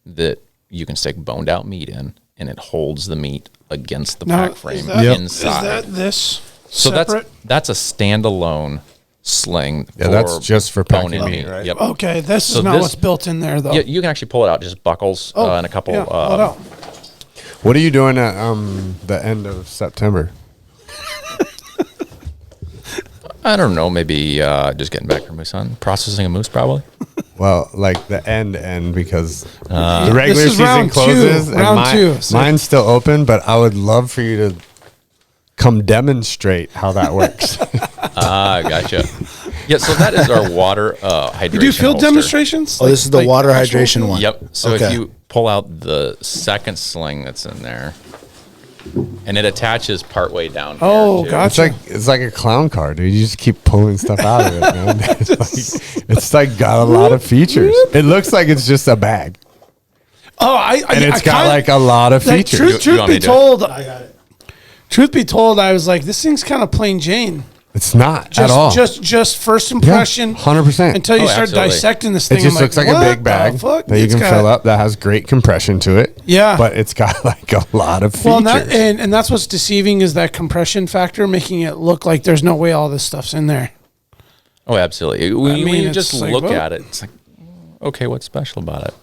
that you can stick boned out meat in, and it holds the meat against the pack frame inside. Is that this So separate? that's a standalone sling. Yeah, that's just for bone packing in meat, meat. right? Yep. Okay, this So is not this- what's built in there, though. Yeah, you can actually pull it out. Just buckles and a couple. Yeah, pull it out. What are you doing at the end of September? I don't know. Maybe just getting back from moose hunting, processing a moose, probably. Well, like the end because the regular This is season round closes two, and round two, so- mine's still open, but I would love for you to come demonstrate how that works. Gotcha. Yeah, so that is our water hydration. You do field holster. demonstrations? Oh, this is the Like water actual hydration field? one. Yep. So Okay. if you pull out the second sling that's in there, and it attaches partway down. Oh, here, too. gotcha. It's like a clown car, dude. You just keep pulling stuff out of it, man. It's like got a lot of features. It looks like it's just a bag, Oh, and it's got like a lot of features. You want me to do it? Truth be told, I was like, this thing's kind of plain Jane. It's not Just, at all. Just first impression. 100%. Until you Oh, start absolutely. dissecting this It thing. just I'm looks like a what big the bag fuck? that you It's can got- fill up. That has great compression to it. Yeah. but it's got like a lot of features. Well, and that's what's deceiving is that compression factor, making it look like there's no way all this stuff's in there. Oh, absolutely. When mean, you it's just like, look what? at it, it's like, okay, what's special about it?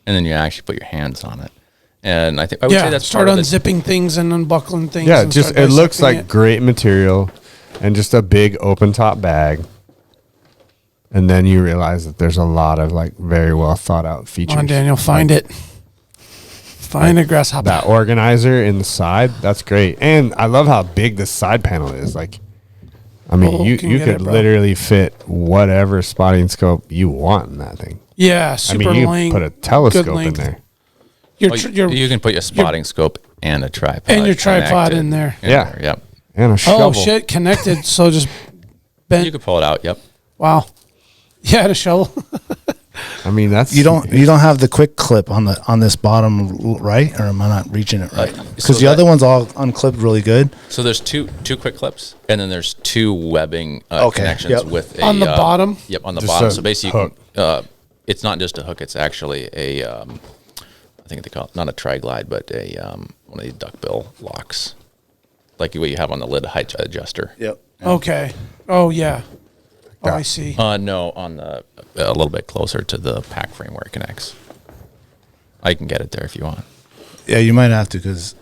And then you actually put your hands on it. And I think I would say that's start part of unzipping things and unbuckling things. yeah, and just start it looks dissecting like great material and just a big open top bag. And then you realize that there's a lot of like very well thought out features. Come on, Daniel, find it. Find a grasshopper. That organizer in the side, that's great. And I love how big the side panel is. Like, I mean, People you can you get could it, bro. literally fit whatever spotting scope you want in that thing. Yeah, I super mean, you length. can put a telescope in length. there. You can put your spotting scope and a tripod. And your tripod connected in there. Yeah. Yep. And a shovel. Oh shit, connected. So just bent. You could pull it out. Yep. Wow. Yeah, and a shovel. I mean, that's You don't have the quick clip on this bottom right, or am I not reaching it right? Because the other one's all unclipped really good. So there's two quick clips, and then there's two webbing connections yep. with a On the bottom? Yep, on the Just bottom. a So basically, you hook. can, it's not just a hook; it's actually a I think they call it not a tri-glide, but a one of these duckbill locks, like what you have on the lid height adjuster. Yep. Okay. Oh yeah. Oh, I see. No, on the a little bit closer to the pack frame where it connects. I can get it there if you want. Yeah, you might have to, because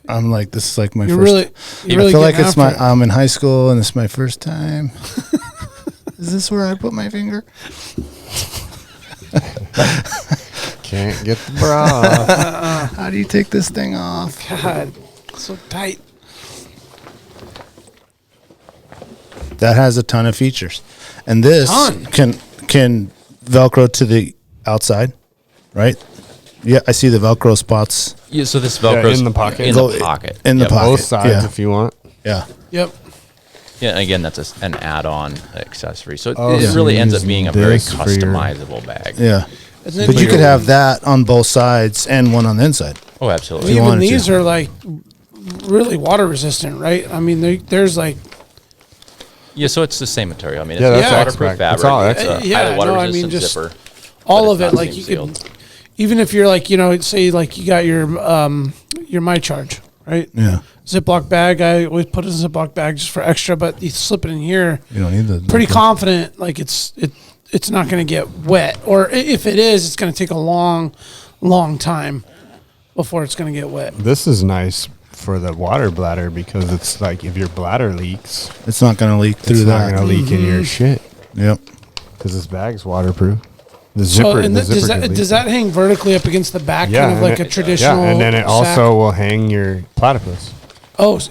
I'm like, this is like my You're first. really I feel like getting it's after it. I'm in high school and it's my first time. Is this where I put my finger? can't get the bra. How do you take this thing off? God, so tight. That has a ton of features, and this Ton. can Velcro to the outside, right? Yeah, I see the Velcro spots. Yeah, so this Velcro's in the pocket. In Go the pocket. in the Yep. pocket. Both sides yeah. if you want. Yeah. Yep. Yeah, again, that's an add-on accessory. So it, Oh, it so really you ends up use being a very this for your- customizable bag. Yeah. And then But you your- could have that on both sides and one on the inside. Oh, absolutely. you even wanted these to. are like really water resistant, right? I mean, there's like Yeah, so it's the same material. I mean, it's Yeah, that's a waterproof X-pac. fabric. It's all It's a X-pac. Yeah, highly water no, I mean, resistant just zipper. all but of it's it. not Like seam you sealed. could, even if you're like, say like you got your My Charge, right? Yeah. Ziploc bag. I always put it in a Ziploc bag just for extra, but you slip it in here. You don't need the Pretty confident, like it's not going to get wet, or if it is, it's going to take a long time before it's going to get wet. This is nice for the water bladder because it's like if your bladder leaks, It's not going to leak through it's not that. going to leak in your shit Yep. because this bag's waterproof. The So, zipper, and the does zipper that could leak. does that hang vertically up against the back, kind of and like a it- traditional? Yeah, and then it sack? also will hang your platypus.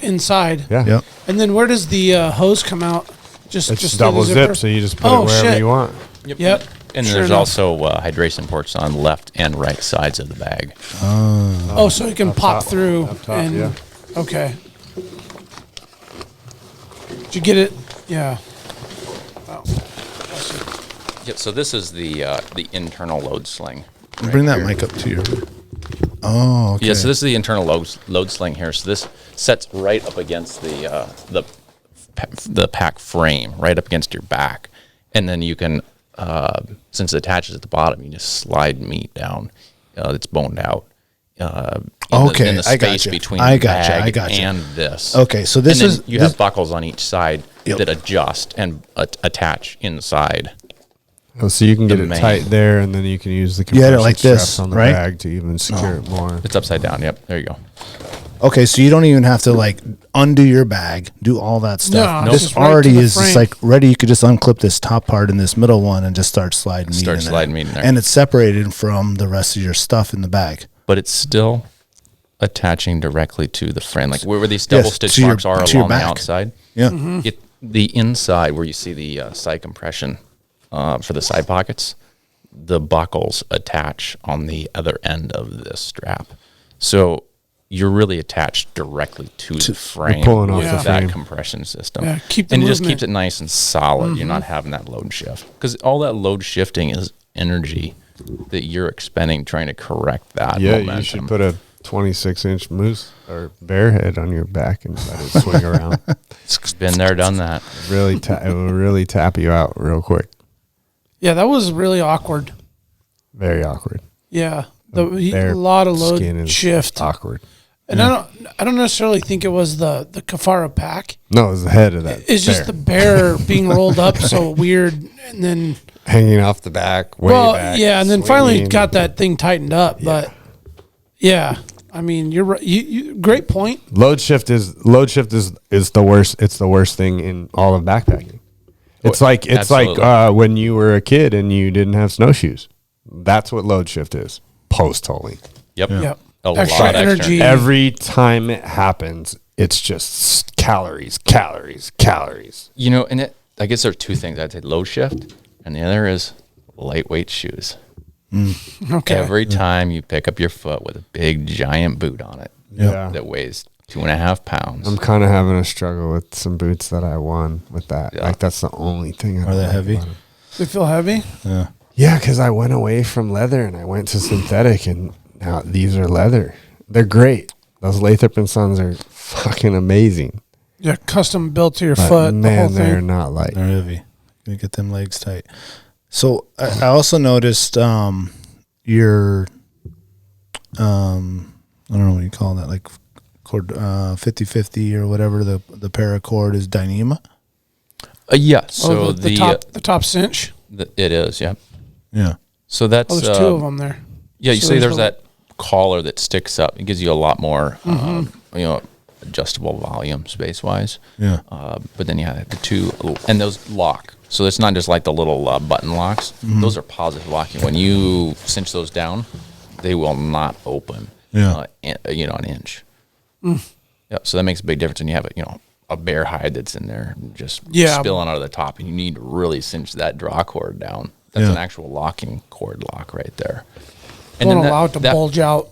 Inside. Yeah. Yep. And then where does the hose come out? It's just double through the zip, so you just put Oh, it wherever shit. you want. Yep. And Sure there's enough. also hydration ports on left and right sides of the bag. Oh, so it can pop top- through. up top, and, yeah. Okay. Did you get it? Yeah. Wow. Yep. So this is the internal load sling. Bring that mic up to your. Oh, okay. Yeah. So this is the internal load sling here. So this sets right up against the pack frame, right up against your back, and then you can, since it attaches at the bottom, you just slide meat down. It's boned out. Okay, in the I space gotcha. between I the gotcha, bag I gotcha. and this. Okay, so this and then is- you this- have buckles on each side Yep. that adjust and attach inside. Oh, so you can get The it main. tight there, and then you can use the You had it compression like this, straps on the right? bag to even secure it more. It's upside down. Yep. There you go. Okay, so you don't even have to like undo your bag, do all that stuff. No, This just right to already the is just frame. like ready. You could just unclip this top part in this middle one and just start sliding meat Start in sliding there. meat in there. And it's separated from the rest of your stuff in the bag. But it's still attaching directly to the frame, like where these double Yes, stitch to your- marks are to your along the back. outside. Yeah. The inside where you see the side compression for the side pockets, the buckles attach on the other end of this strap. So you're really attached directly to the frame pulling off the with that frame. compression system. Yeah, keep the and it just movement. keeps it nice and solid. You're not having that load shift because all that load shifting is energy that you're expending trying to correct that Yeah, momentum. you should put a 26-inch moose or bear head on your back and let it swing around. Been there, done that. It will really tap you out real quick. Yeah, that was really awkward. Very awkward. Yeah. Their A lot of load skin is shift. Awkward. And I don't necessarily think it was the Kafara pack. No, it was the head of that. It's just the bear being rolled up so weird, and then hanging off the back. Way back, yeah, and then finally swinging. got that thing tightened up. But yeah, I mean, you're right. You great point. Load shift is the worst. It's the worst thing in all of backpacking. It's like Absolutely. when you were a kid and you didn't have snowshoes. That's what load shift is. Post holing. Yep. Yep. A Extra lot of energy. extra. Every time it happens, it's just calories, calories, calories. You know, and I guess there are two things. I'd say load shift, and the other is lightweight shoes. Okay. Every time you pick up your foot with a big giant boot on it that weighs 2.5 pounds. I'm kind of having a struggle with some boots that I won with that. Yeah. Like, that's the only thing. Are they heavy? They feel heavy? Yeah. Yeah, because I went away from leather and I went to synthetic, and now these are leather. They're great. Those Lathrop and Sons are fucking amazing. Yeah, custom built to your But foot. The whole man, they're thing. not light. They're heavy. You get them legs tight. So I also noticed your I don't know what you call that, like cord 50/50 or whatever the paracord is, Dyneema. Yeah. So the top cinch. It is. Yeah. Yeah. So that's There's two of them there. Yeah. You So see, there's the- that collar that sticks up. It gives you a lot more, adjustable volume space wise. Yeah. But then you have the two, and those lock. So it's not just like the little button locks. Those are positive locking. When you cinch those down, they will not open. Yeah. An inch. Yeah. So that makes a big difference. And you have a bear hide that's in there and just spilling out of the top, and you need to really cinch that draw cord down. That's an actual locking cord lock right there. And Don't then allow it to bulge out.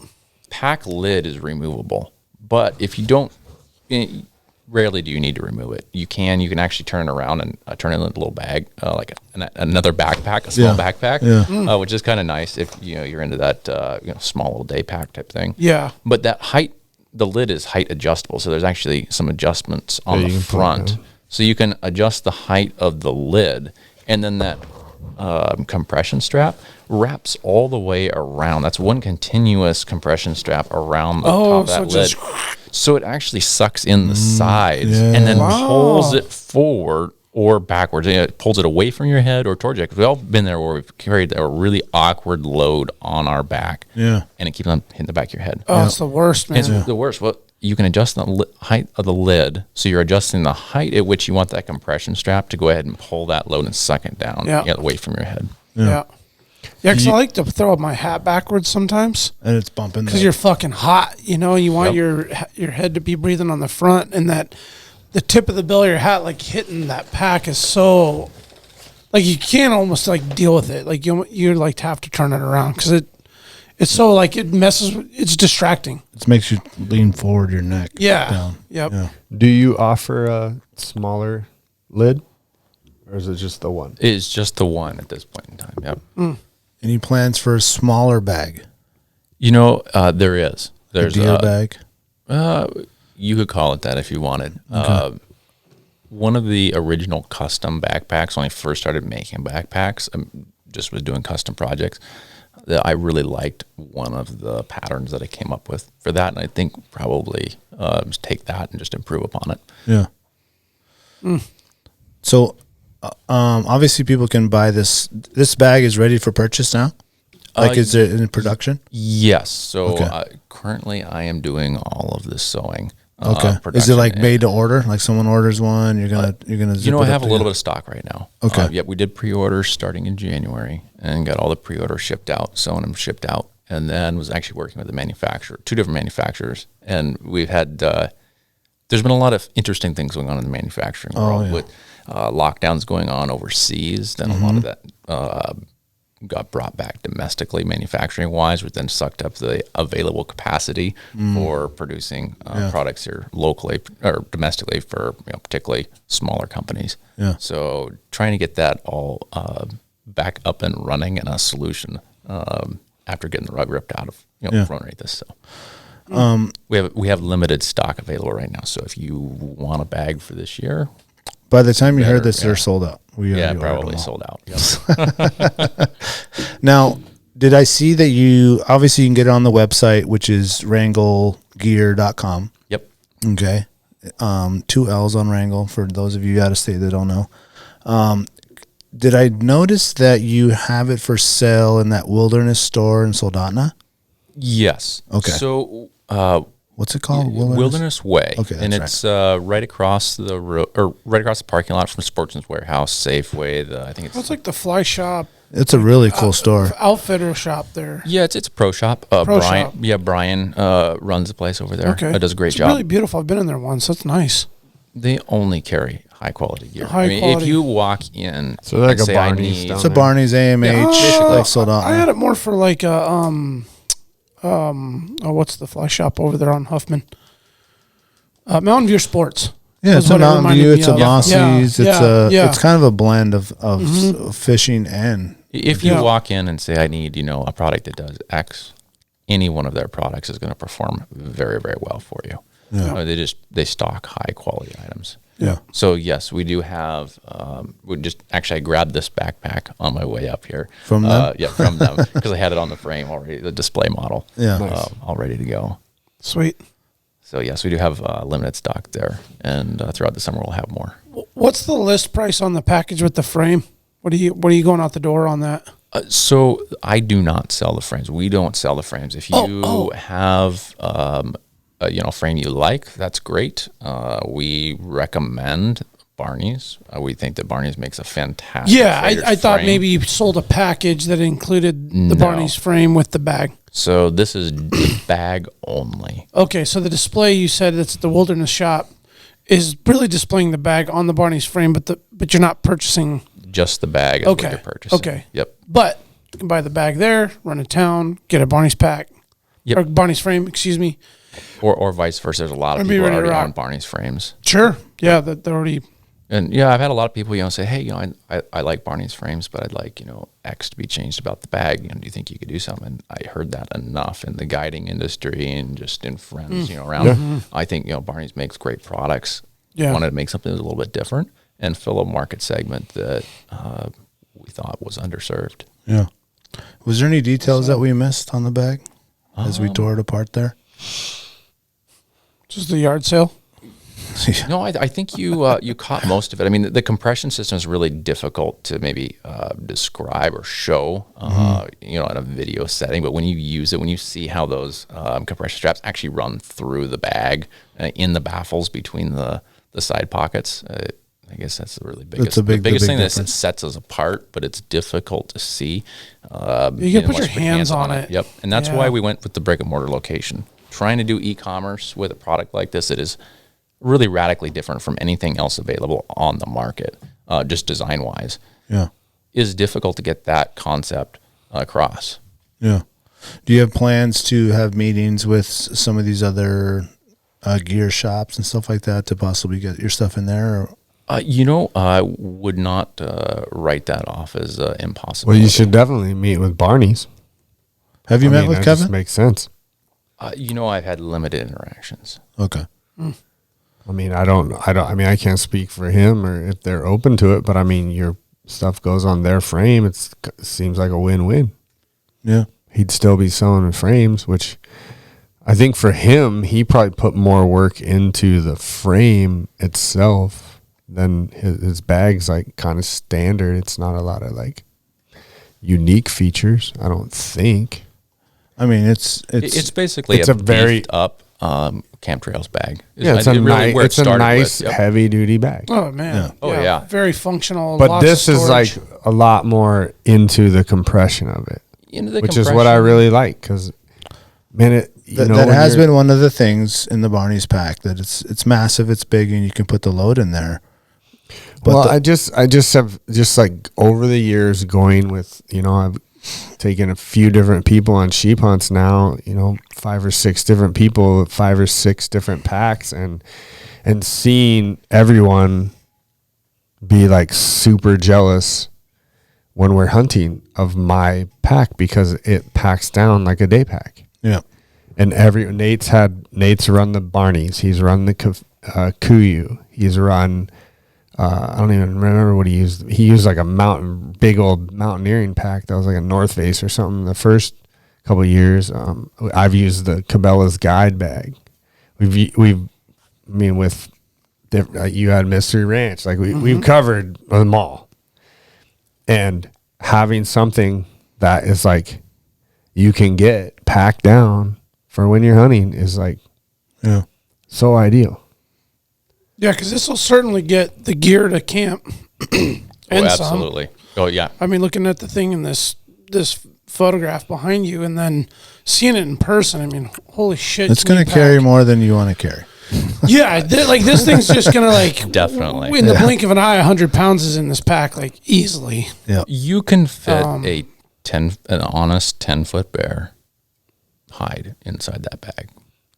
Pack lid is removable, but if you don't, rarely do you need to remove it. You can actually turn it around and turn it into a little bag, like another backpack, a small backpack, which is kind of nice if you're into that small little day pack type thing. Yeah. But that height, the lid is height adjustable, so there's actually some adjustments on the front, so you can adjust the height of the lid, and then that compression strap wraps all the way around. That's one continuous compression strap around the top of that lid. So it actually sucks in the sides and then pulls it forward or backwards. It pulls it away from your head or towards you. 'Cause we've all been there where we've carried a really awkward load on our back. Yeah. And it keeps on hitting the back of your head. Oh, it's the worst, man. It's the worst. Well, you can adjust the height of the lid. So you're adjusting the height at which you want that compression strap to go ahead and pull that load and suck it down away from your head. Yeah. Yeah, because I like to throw my hat backwards sometimes. And it's bumping. Because you're fucking hot, you want your head to be breathing on the front, and that the tip of the bill of your hat, like hitting that pack, is so, like, you can't almost like deal with it. Like you like have to turn it around because it's so like it messes. It's distracting. It makes you lean forward your neck. Yeah. Down. Yep. Yeah. Do you offer a smaller lid, or is it just the one? It's just the one at this point in time. Yep. Any plans for a smaller bag? There is. There's a deer bag. You could call it that if you wanted. One of the original custom backpacks, when I first started making backpacks, just was doing custom projects, that I really liked one of the patterns that I came up with for that, and I think probably just take that and just improve upon it. Yeah. So, obviously, people can buy this. This bag is ready for purchase now. Like, is it in production? Yes. So Okay. currently, I am doing all of this sewing. Okay. Is it production, like and- made to order? Like someone orders one, you're gonna zip I it have up a little to bit of stock right now. Okay. Yeah, we did pre-orders starting in January and got all the pre-orders shipped out, sewing them shipped out, and then was actually working with the manufacturer, two different manufacturers, and we've had. There's been a lot of interesting things going on in the manufacturing world with lockdowns going on overseas. Then a lot of that got brought back domestically, manufacturing wise, which then sucked up the available capacity for producing products here locally or domestically for particularly smaller companies. Yeah. So trying to get that all back up and running and a solution after getting the rug ripped out of front rate this. So we have limited stock available right now. So if you want a bag for this year, By the time you heard this, they're sold out. We already ordered probably them all. sold out. Yep. Now, did I see that you obviously you can get it on the website, which is wrangellgear.com. Yep. Okay. 2 L's on Wrangell for those of you out of state that don't know. Did I notice that you have it for sale in that wilderness store in Soldotna? Yes. Okay. So What's it called? Wilderness Way. Okay, and that's it's right across the road, or right across the parking lot from Sportsman's Warehouse, Safeway. I think it's It's like the fly shop It's a really cool store. Outfitter shop there. Yeah, it's a pro shop. Brian, yeah, Brian runs the place over there. Okay, Does a great it's job. Really beautiful. I've been in there once. That's nice. They only carry high quality gear. Quality. If you walk in, So like and a say, Barney's down It's a there. Barney's AMH. They've sold out. I had it more for like a what's the fly shop over there on Huffman? Mountain View Sports. Yeah, was it's a what it Mountain reminded View. me It's a of. Lossie's. Yeah. It's kind of a blend of fishing and. if you walk in and say, I need, a product that does X, any one of their products is going to perform very, very well for you. Yeah. They stock high quality items. Yeah. So yes, we do have. I grabbed this backpack on my way up here From them? Yeah, from them because I had it on the frame already, the display model. Yeah. Nice. All ready to go. Sweet. So yes, we do have limited stock there, and throughout the summer we'll have more. What's the list price on the package with the frame? What are you going out the door on that? So I do not sell the frames. We don't sell the frames. If you have a frame you like, that's great. We recommend Barney's. We think that Barney's makes a fantastic. Yeah, trader's I thought frame. maybe you sold a package that included the No. Barney's frame with the bag. So this is the bag only. Okay, so the display you said that's at the Wilderness Shop is really displaying the bag on the Barney's frame, but you're not purchasing. Just the bag is what you're purchasing. Okay. Yep. But you can buy the bag there, run to town, get a Barney's pack. Yep. Or Barney's frame, excuse me. Or vice versa. There's a lot of Be people ready to already rock. on Barney's frames. Sure. Yeah, that they're already. And yeah, I've had a lot of people, say, hey, I like Barney's frames, but I'd like, X to be changed about the bag. Do you think you could do something? And I heard that enough in the guiding industry and just in friends, around. Mm-hmm. I think, Barney's makes great products. Yeah. Wanted to make something that was a little bit different and fill a market segment that we thought was underserved. Yeah. Was there any details that we missed on the bag as we tore it apart there? Just the yard sale. No, I think you caught most of it. I mean, the compression system is really difficult to maybe describe or show, in a video setting. But when you use it, when you see how those compression straps actually run through the bag in the baffles between the side pockets, I guess that's the really biggest. the big thing that difference. sets us apart, but it's difficult to see. You can put your hands on it. Yep, and that's Yeah. why we went with the brick and mortar location. Trying to do e-commerce with a product like this, it is really radically different from anything else available on the market, just design wise. Yeah. Is difficult to get that concept across. Yeah. Do you have plans to have meetings with some of these other gear shops and stuff like that to possibly get your stuff in there? Or? I would not write that off as impossible. Well, you should definitely meet with Barney's. Have you met with that Kevin? Just makes sense. I've had limited interactions. Okay. I mean, I can't speak for him or if they're open to it, but I mean, your stuff goes on their frame. It seems like a win-win. Yeah. He'd still be selling the frames, which I think for him, he probably put more work into the frame itself than his bag's like kind of standard. It's not a lot of like unique features, I don't think. I mean, it's basically a very beefed up Camp Trails bag. It's a nice heavy duty bag. Oh man! Yeah. Oh, yeah. Very functional. But lots this of is storage. like a lot more into the compression of it, which is what I really like. Because man, that has been one of the things in the Barney's pack, that it's massive, it's big, and you can put the load in there. But I just have like over the years going with, I've taken a few different people on sheep hunts now, 5 or 6 different people with 5 or 6 different packs, and seeing everyone be like super jealous when we're hunting of my pack because it packs down like a day pack. Yeah. And Nate's run the Barney's. He's run the Kuyu. He's run, I don't even remember what he used. He used like a big old mountaineering pack that was like a North Face or something. The first couple of years, I've used the Cabela's guide bag. With different, you had Mystery Ranch, like we've covered them all. And having something that is like you can get packed down for when you're hunting is like so ideal. Yeah, because this will certainly get the gear to camp. And absolutely. Oh yeah. I mean, looking at the thing in this photograph behind you, and then seeing it in person. I mean, holy shit! It's going to carry more than you want to carry. Yeah, like this thing's just gonna like Definitely. in the blink of an eye, 100 pounds is in this pack like easily. Yeah, You can fit an honest 10-foot bear hide inside that bag.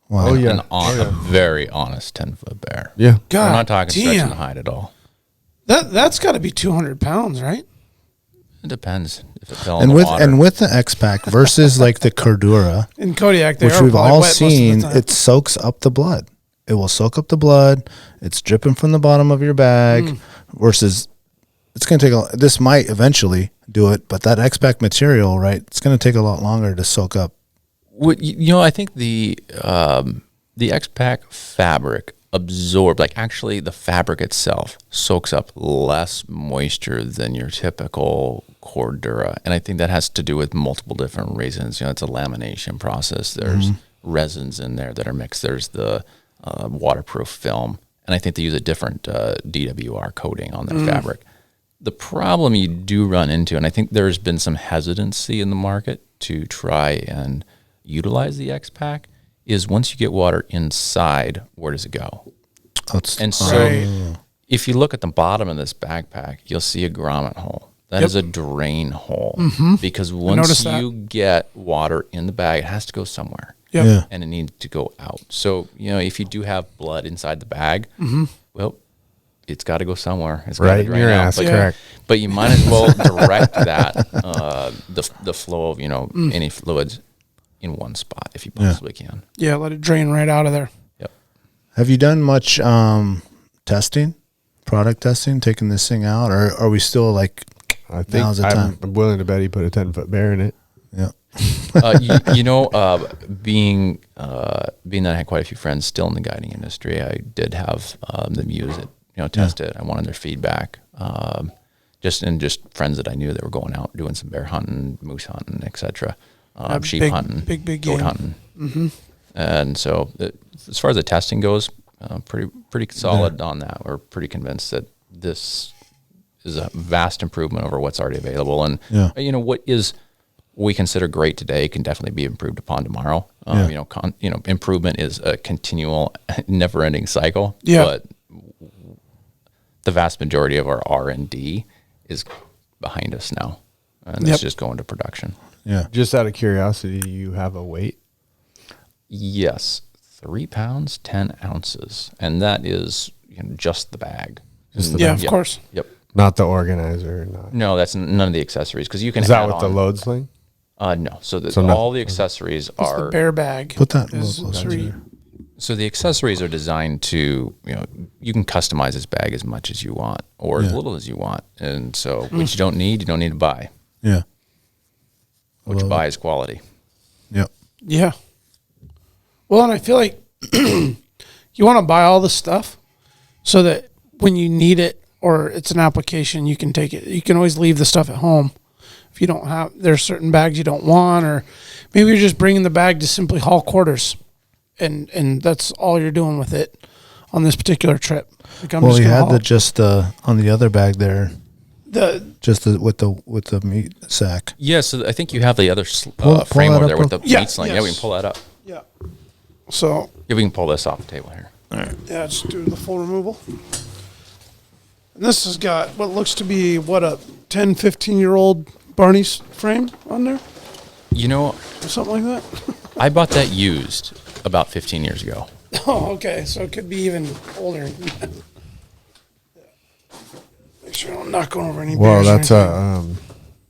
wow. Oh, yeah. A very honest 10-foot bear. Yeah. God, We're not talking stretching damn. the hide at all. That's got to be 200 pounds, right? It depends if it fell in And the with water. and with the X-Pac versus like the Cordura, In Kodiak, they which are we've probably all wet most of the seen, time. it soaks up the blood. It will soak up the blood. It's dripping from the bottom of your bag. Versus, it's going to take this might eventually do it, but that X-Pac material, right? It's going to take a lot longer to soak up. I think the X-Pac fabric actually the fabric itself soaks up less moisture than your typical Cordura. And I think that has to do with multiple different reasons. It's a lamination process. There's resins in there that are mixed. There's the waterproof film. And I think they use a different DWR coating on their fabric. The problem you do run into, and I think there's been some hesitancy in the market to try and utilize the X-Pac, is once you get water inside, where does it go? And so if you look at the bottom of this backpack, you'll see a grommet hole. That is a drain hole. Because once you get water in the bag, it has to go somewhere. Yep. Yeah. And it needs to go out. So, if you do have blood inside the bag, well, it's got to go somewhere. It's got Right to in drain your out. ass, But, correct. but you might as well direct that, the flow of, any fluids in one spot if you possibly can. Yeah, let it drain right out of there. Yep. Have you done much testing, product testing, taking this thing out, or are we still like? I think Now's the time. I'm willing to bet he put a 10-foot bear in it. Yeah. Being that I had quite a few friends still in the guiding industry, I did have them use it, test it. I wanted their feedback. Just friends that I knew that were going out doing some bear hunting, moose hunting, etc. Sheep hunting, big goat game. hunting. And so as far as the testing goes, pretty solid on that. We're pretty convinced that this is a vast improvement over what's already available. And, what we consider great today can definitely be improved upon tomorrow. Improvement is a continual, never-ending cycle. Yeah. But the vast majority of our R&D is behind us now. And it's just going to production. Yeah. Just out of curiosity, do you have a weight? Yes, 3 pounds, 10 ounces. And that is just the bag. Of course. Yep. Not the organizer. Not. No, that's none of the accessories because you can. Is that add with the on- load sling? No. So, no. all the accessories It's the are. bear bag. Put that is a little closer. three. So the accessories are designed to, you can customize this bag as much as you want or as little as you want, and so what you don't need to buy. Yeah. What you buy is quality. Yep. Yeah. Well, and I feel like you want to buy all the stuff so that when you need it or it's an application, you can take it. You can always leave the stuff at home. If you don't have, there's certain bags you don't want, or maybe you're just bringing the bag to simply haul quarters, and that's all you're doing with it on this particular trip. Like I'm Well, just you gonna had haul just on the other bag there, with the meat sack. Yeah, so I think you have the other Pull frame that over up there with the Yeah, meat sling. Yeah, we yes. can pull that up. yeah. So Yeah, we can pull this off the table here. yeah, just do the full removal. And this has got what looks to be a 10, 15-year-old Barney's frame on there, or something like that. I bought that used about 15 years ago. Oh, okay. So it could be even older. Make sure I'm not going over any Well, bears or that's anything.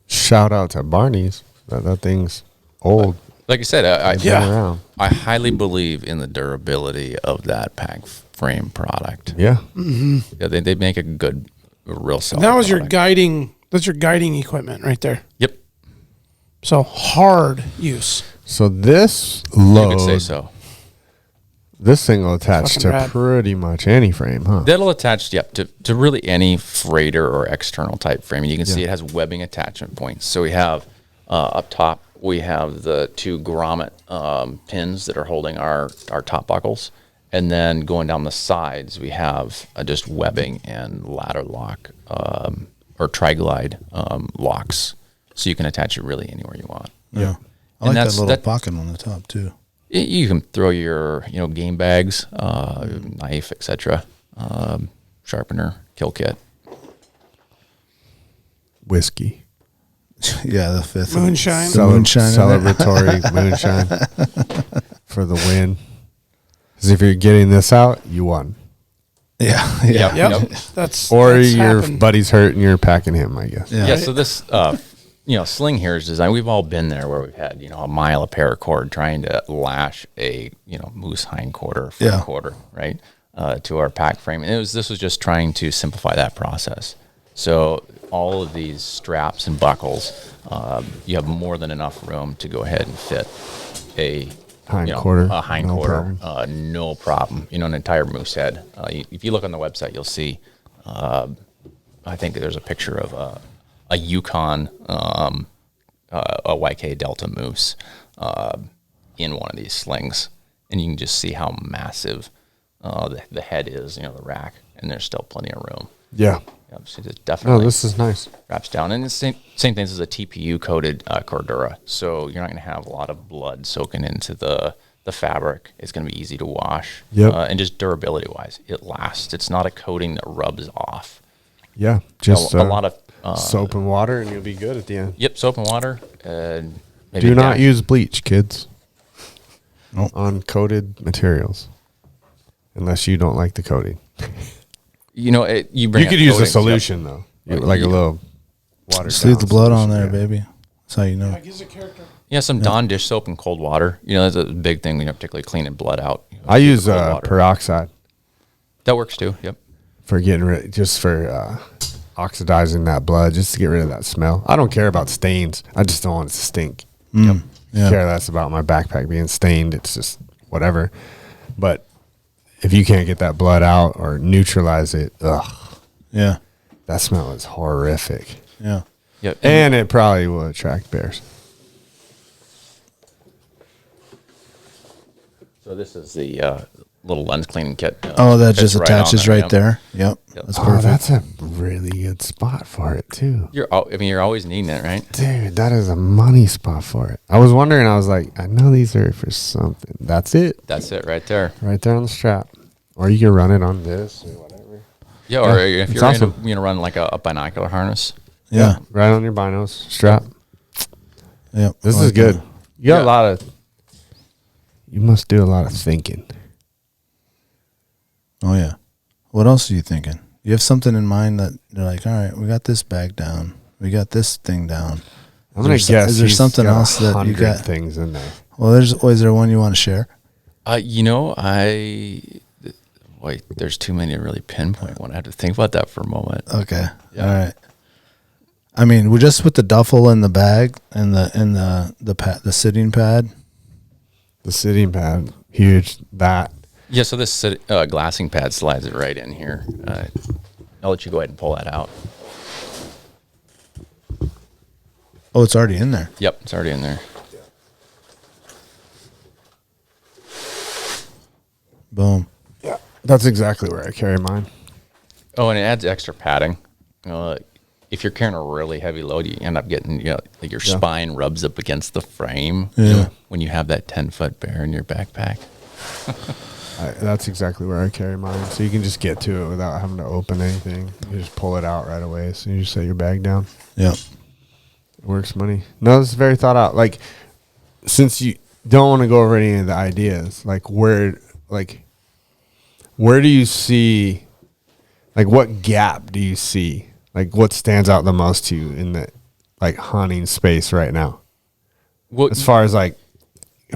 a shout out to Barney's. That thing's old. Like I said, Been around. I highly believe in the durability of that pack frame product. Yeah. Yeah, they make a real solid. That was your product. guiding. That's your guiding equipment right there. Yep, So hard use. So this you load, could say so. this thing will attach Fucking to rad. pretty much any frame, huh? That'll attach, to really any freighter or external type frame. And you can see it has webbing attachment points. So we have up top, we have the 2 grommet pins that are holding our top buckles. And then going down the sides, we have just webbing and ladder lock or tri-glide locks, so you can attach it really anywhere you want. Yeah. I And like that's- that little that- pocket on the top too. You can throw your game bags, knife, etc., sharpener, kill kit. Whiskey. Yeah, the fifth. Moonshine. The moonshine. in there. Celebratory moonshine for the win. Because if you're getting this out, you won. Yeah. Yep. Yep. That's Or that's your happened. buddy's hurt and you're packing him, I guess. Yeah. Yeah. So this, sling here is designed. We've all been there where we've had, a mile of paracord trying to lash a, moose hind quarter, front Yeah. quarter, right, to our pack frame. And this was just trying to simplify that process. So all of these straps and buckles, you have more than enough room to go ahead and fit a Hind quarter, a hind no quarter, problem. no problem. An entire moose head. If you look on the website, you'll see. I think there's a picture of a Yukon, a YK Delta moose in one of these slings, and you can just see how massive the head is. The rack, and there's still plenty of room. Yeah. So it definitely this is nice. wraps down, and the same thing. This is a TPU coated Cordura, so you're not going to have a lot of blood soaking into the fabric. It's going to be easy to wash. Yep. And just durability wise, it lasts. It's not a coating that rubs off. Yeah. Just a lot of soap and water, and you'll be good at the end. Yep, soap and water. And maybe Do not dash. use bleach, kids. Nope. On coated materials, unless you don't like the coating. You bring. You up could use a coatings, solution though, like a little water. Just leave the down blood on solution, there, yeah. baby. That's how you know. Like, he's a character. Yeah, some Dawn dish soap and cold water. That's a big thing. Particularly cleaning blood out. I use cold water. peroxide That works too. Yep. for getting rid, just for oxidizing that blood, just to get rid of that smell. I don't care about stains. I just don't want it to stink. Yeah. Care less about my backpack being stained. It's just whatever. But if you can't get that blood out or neutralize it, Yeah. that smell is horrific. Yeah. Yep. And it probably will attract bears. So this is the little lens cleaning kit. Oh, that fits just right on attaches there, right yep. there. Yep. Yep. That's Oh, perfect. that's a really good spot for it too. You're always needing it, right? Dude, that is a money spot for it. I was wondering, I was like, I know these are for something. That's it. That's it right there. Right there on the strap. Or you can run it on this or whatever. Yeah, or Yeah, if it's you're awesome. run like a binocular harness. Yeah. Right on your binos strap. Yep. This I is like good. that. You got Yeah. a lot of, you must do a lot of thinking. Oh yeah. What else are you thinking? You have something in mind that you're like, all right, we got this bag down. We got this thing down. I'm going to guess. Is there he's something got else that you 100 got? things in there. Well, is there one you want to share? Wait, there's too many to really pinpoint one. I have to think about that for a moment. Okay. Yeah. All right. I mean, we're just with the duffel and the bag and the sitting pad. The sitting pad, huge. That. Yeah, so this glassing pad slides it right in here. I'll let you go ahead and pull that out. Oh, it's already in there. Yep, it's already in there. Boom. Yeah. That's exactly where I carry mine. Oh, and it adds extra padding. If you're carrying a really heavy load, you end up getting, like your spine rubs up against the frame. Yeah. When you have that 10-foot bear in your backpack. That's exactly where I carry mine. So you can just get to it without having to open anything. You just pull it out right away as soon as you set your bag down. Yep. It works money. No, this is very thought out. Like, since you don't want to go over any of the ideas, where do you see, what gap do you see? What stands out the most to you in the, hunting space right now? Well, As far as, it'd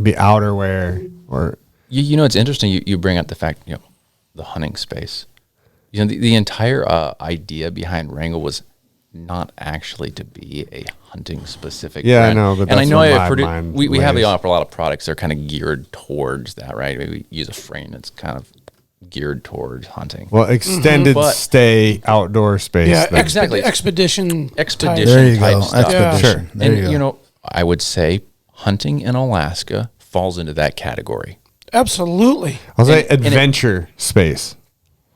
be outerwear or... it's interesting you bring up the fact, the hunting space. The entire idea behind Wrangell was not actually to be a hunting specific Yeah, brand. I know, but and I that's know what my mind we have lays. a lot of products that are kind of geared towards that, right? Maybe we use a frame that's kind of geared towards hunting. Well, extended But- stay outdoor space. Yeah, then. Exactly. Expedition. There you type go. stuff. Expedition. Sure. There And you go. I would say hunting in Alaska falls into that category. Absolutely. I'll say and it- adventure space.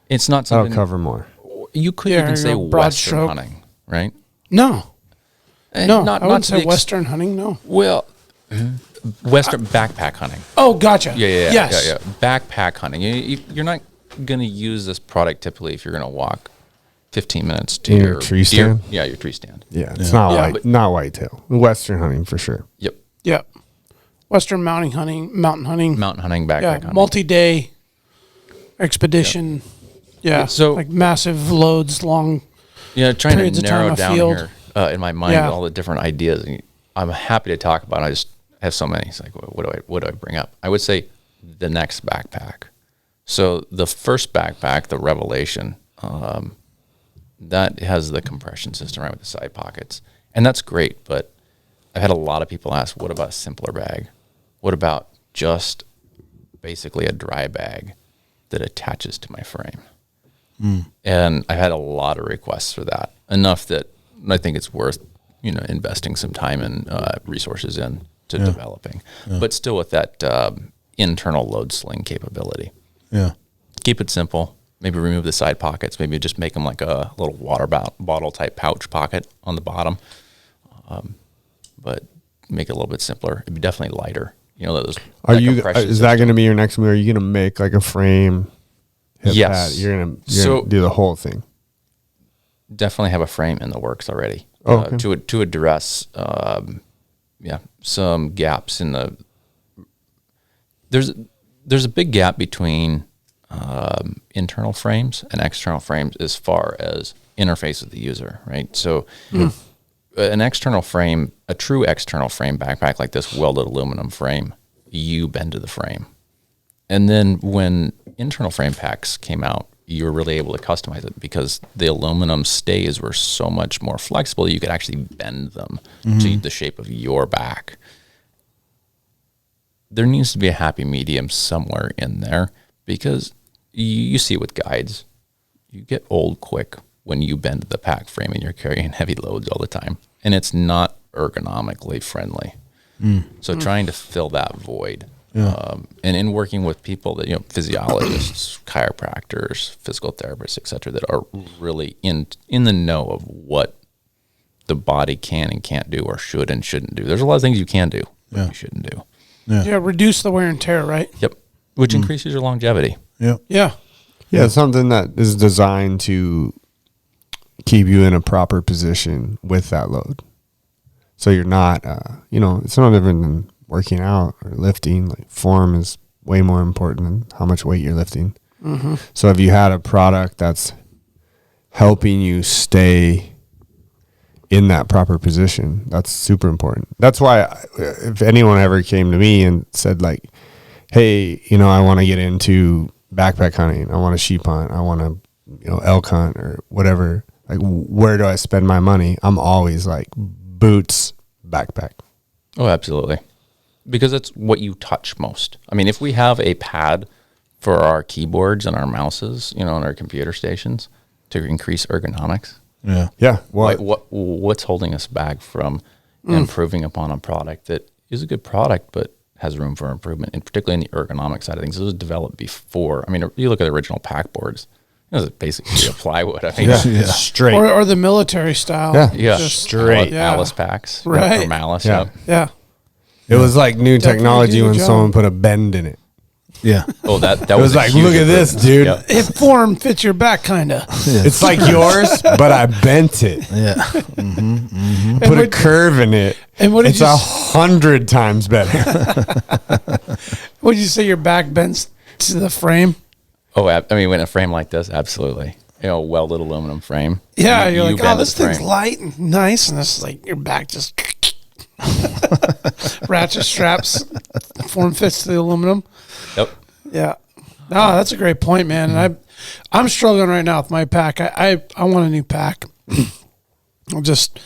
It's not That'll something cover more. you could Yeah, even say broad Western stroke. hunting, right? No. No, I wouldn't to the say Western hunting, no. Well, Western backpack hunting. Oh, gotcha. Yeah. Backpack hunting. You're not going to use this product typically if you're going to walk 15 minutes to your tree stand. Yeah, your tree stand. Yeah, it's not whitetail. Western hunting for sure. Yep. Western mountain hunting, backpack hunting. Multi-day expedition. Yeah. So like massive loads, long. Yeah, trying periods to of narrow time down afield. here in my mind all the different ideas. And I'm happy to talk about it. I just have so many. It's like, what do I bring up? I would say the next backpack. So the first backpack, the Revelation, that has the compression system right with the side pockets, and that's great. But I've had a lot of people ask, what about a simpler bag? What about just basically a dry bag that attaches to my frame? And I've had a lot of requests for that, enough that I think it's worth, investing some time and resources in to developing, but still with that internal load sling capability. Yeah. Keep it simple. Maybe remove the side pockets. Maybe just make them like a little water bottle type pouch pocket on the bottom, but make it a little bit simpler. It'd be definitely lighter. Is that going to be your next move? Are you going to make like a frame? Yes. You're gonna do the whole thing. Definitely have a frame in the works already. Okay. To address some gaps in the. There's a big gap between internal frames and external frames as far as interface with the user, right? So an external frame, a true external frame backpack like this welded aluminum frame, you bend to the frame. And then when internal frame packs came out, you were really able to customize it because the aluminum stays were so much more flexible. You could actually bend them to the shape of your back. There needs to be a happy medium somewhere in there because you see it with guides. You get old quick when you bend the pack frame and you're carrying heavy loads all the time. And it's not ergonomically friendly. So trying to fill that void. And in working with people that, physiologists, chiropractors, physical therapists, et cetera, that are really in the know of what the body can and can't do or should and shouldn't do. There's a lot of things you can do, but you shouldn't do. Reduce the wear and tear, right? Yep. Which increases your longevity. Yeah. Something that is designed to keep you in a proper position with that load. So you're not, it's no different than working out or lifting. Like form is way more important than how much weight you're lifting. So if you had a product that's helping you stay in that proper position, that's super important. That's why if anyone ever came to me and said like, hey, I want to get into backpack hunting, I want to sheep hunt, I want to, elk hunt or whatever, like where do I spend my money? I'm always like boots, backpack. Oh, absolutely. Because it's what you touch most. I mean, if we have a pad for our keyboards and our mouses, on our computer stations to increase ergonomics. Yeah. What's holding us back from improving upon a product that is a good product, but has room for improvement, and particularly in the ergonomic side of things? It was developed before. I mean, you look at the original pack boards. It was basically a plywood. I mean, straight. Or the military style. Straight. Alice packs. Right. Or Malice. Yeah. It was like new technology when job. someone put a bend in it. Yeah. Oh, that It was like, look at this, dude. Yep. It form fits your back, kind of. It's like yours, but I bent it. Yeah. Put a curve in it. And what did it's you 100 times better. What did you say? Your back bends to the frame? Oh, I mean, in a frame like this, absolutely. Welded aluminum frame. Yeah, you're like, bend this the frame. thing's light and nice, and this is like your back just ratchet straps form fits to the aluminum. Yep. Yeah. No, that's a great point, man. And I'm struggling right now with my pack. I want a new pack. I'll just,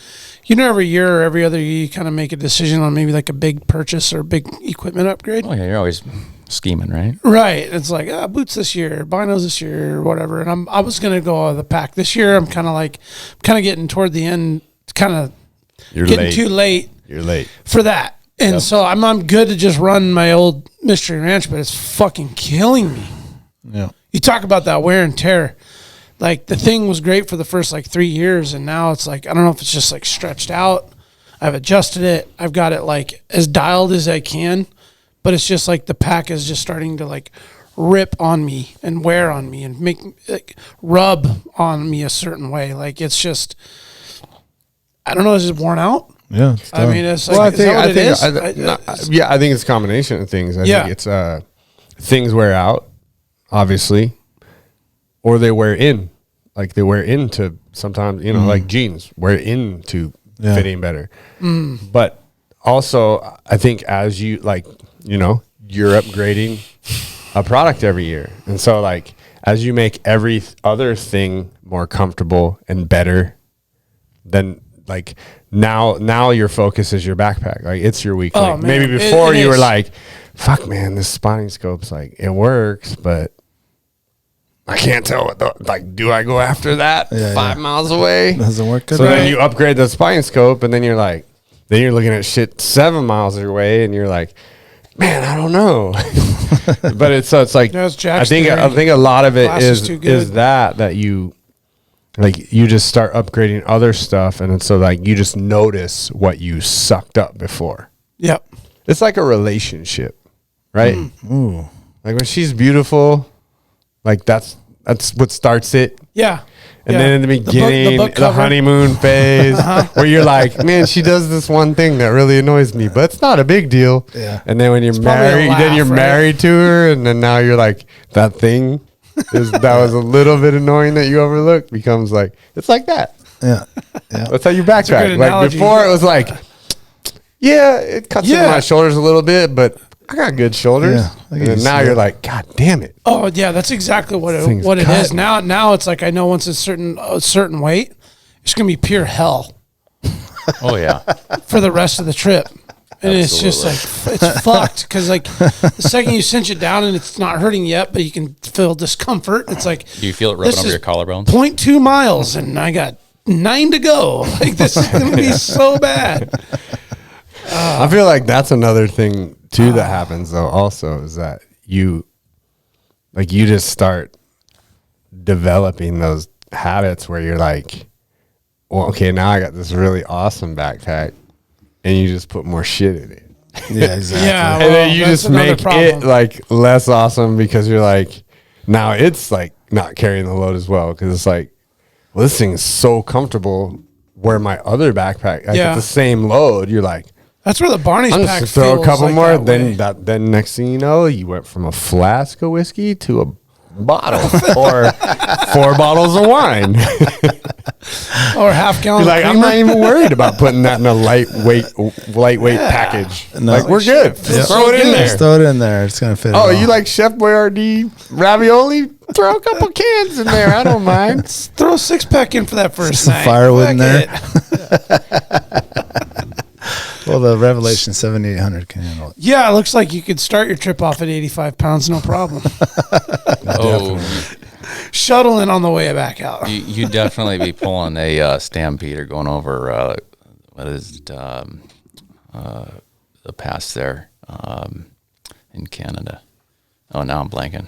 every year or every other year, you kind of make a decision on maybe like a big purchase or a big equipment upgrade. Oh yeah, you're always scheming, right? Right. It's like boots this year, binos this year, or whatever. And I was gonna go with the pack this year. I'm kind of getting toward the end. Kind of getting too late. You're late for that. And so I'm good to just run my old Mystery Ranch, but it's fucking killing me. Yeah. You talk about that wear and tear. like the thing was great for the first like 3 years, and now it's like I don't know if it's just like stretched out. I've adjusted it. I've got it like as dialed as I can, but it's just like the pack is just starting to like rip on me and wear on me and make like rub on me a certain way. Like it's just, I don't know, is it worn out? Yeah. I mean, it's like, I think it's a combination of things. I think it's things wear out, obviously, or they wear in. Like they wear into sometimes, like jeans wear into fitting better. But also, I think as you you're upgrading a product every year, and so like as you make every other thing more comfortable and better, then like now your focus is your backpack. Like it's your weekly. Oh, man. Maybe before you were like, fuck man, this spotting scope's like it works, but I can't tell what do I go after that 5 miles away? Doesn't work good. So then you upgrade the spotting scope, and then you're looking at shit 7 miles away, and you're like, man, I don't know. But it's like I think a lot of it is that you just start upgrading other stuff, and it's so like you just notice what you sucked up before. Yep. It's like a relationship, right? Ooh. Like when she's beautiful, like that's what starts it. Yeah. And then in the beginning, the honeymoon phase, where you're like, man, she does this one thing that really annoys me, but it's not a big deal. Yeah. And then when you're married, married to her, and then now you're like, that thing that was a little bit annoying that you overlooked becomes like, it's like that. Yeah. That's how you backtrack. Like before, it was like, it cuts into my shoulders a little bit, but I got good shoulders. Yeah, and then now you're like, God damn it. Oh yeah, that's exactly what it is. Now it's like I know once it's a certain weight, it's gonna be pure hell. Oh yeah. For the rest of the trip. And it's just like it's fucked because like the second you cinch it down and it's not hurting yet, but you can feel discomfort. It's like, do you feel it rubbing over your collarbone? 0.2 miles and I got 9 to go. Like this is gonna be so bad. I feel like that's another thing too that happens though also is that you just start developing those habits where you're like, well, okay, now I got this really awesome backpack, and you just put more shit in it. Yeah, exactly. Yeah, and then you just make it like less awesome because you're like, now it's like not carrying the load as well because it's like, well, this thing is so comfortable where my other backpack at the same load, you're like, that's where the Barney's I'm pack just throw a couple like more. Then Next thing you know, you went from a flask of whiskey to a bottle or 4 bottles of wine. Or half gallon. You're like, I'm not even worried about putting that in a lightweight package. No, like we're good. Throw it in there. Just throw it in there. It's gonna fit. Oh, you like Chef Boyardee ravioli? Throw a couple cans in there. I don't mind. Throw a 6-pack in for that first some night. firewood in there. Well, the Revelation 7800 can handle it. Yeah, it looks like you could start your trip off at 85 pounds, no problem. Shuttling on the way back out. You definitely be pulling a stampede or going over what is it, the pass there in Canada. Oh, now I'm blanking.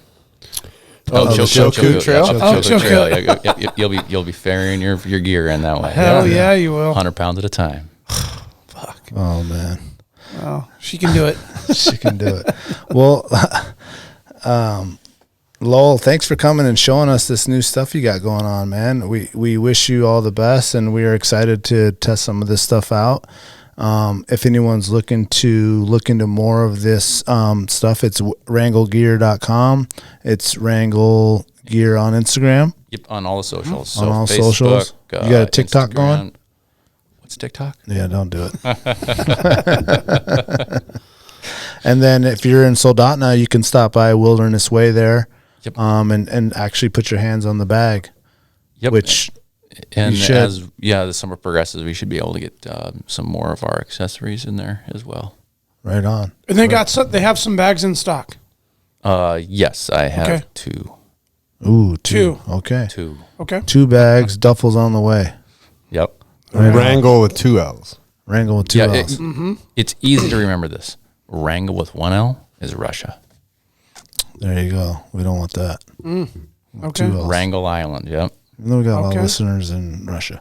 Chilkoot Trail. Chilkoot. You'll be ferrying your gear in that way. Hell yeah, you will. 100 pounds at a time. Fuck. Oh man. Oh, she can do it. She can do it. Well, Lowell, thanks for coming and showing us this new stuff you got going on, man. We wish you all the best, and we are excited to test some of this stuff out. If anyone's looking to look into more of this stuff, it's wrangellgear.com. It's Wrangell Gear on Instagram. Yep, on all the socials. On all Facebook, socials. You got a TikTok going? What's TikTok? Yeah, don't do it. And then if you're in Soldotna, you can stop by Wilderness Way there. Yep. And actually put your hands on the bag. Yep. Which and as the summer progresses, we should be able to get some more of our accessories in there as well. Right on. And they they have some bags in stock. Yes, I have 2. Ooh, 2. Okay. 2. Okay. 2 bags, duffels on the way. Yep. Wrangell with 2 L's. Wrangell with 2 L's. It's easy to remember this. Wrangell with 1 L is Russia. There you go. We don't want that. Okay. 2 L's. Wrangell Island, yep. Even though we got a lot of listeners in Russia.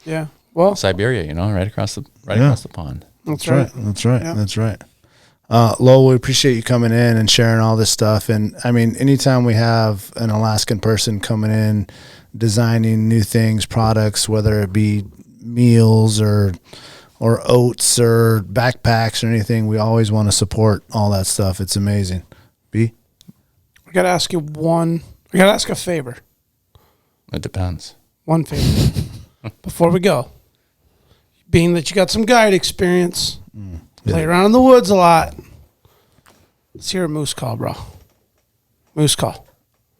Yeah. Well, Siberia, right across the pond. That's right. Yeah. That's right. Lowell, we appreciate you coming in and sharing all this stuff. And I mean, anytime we have an Alaskan person coming in, designing new things, products, whether it be meals or oats or backpacks or anything, we always want to support all that stuff. It's amazing. B? I got to ask you I got to ask a favor. It depends. One favor. Before we go. Being that you got some guide experience, play around in the woods a lot. Let's hear a moose call, bro. Moose call.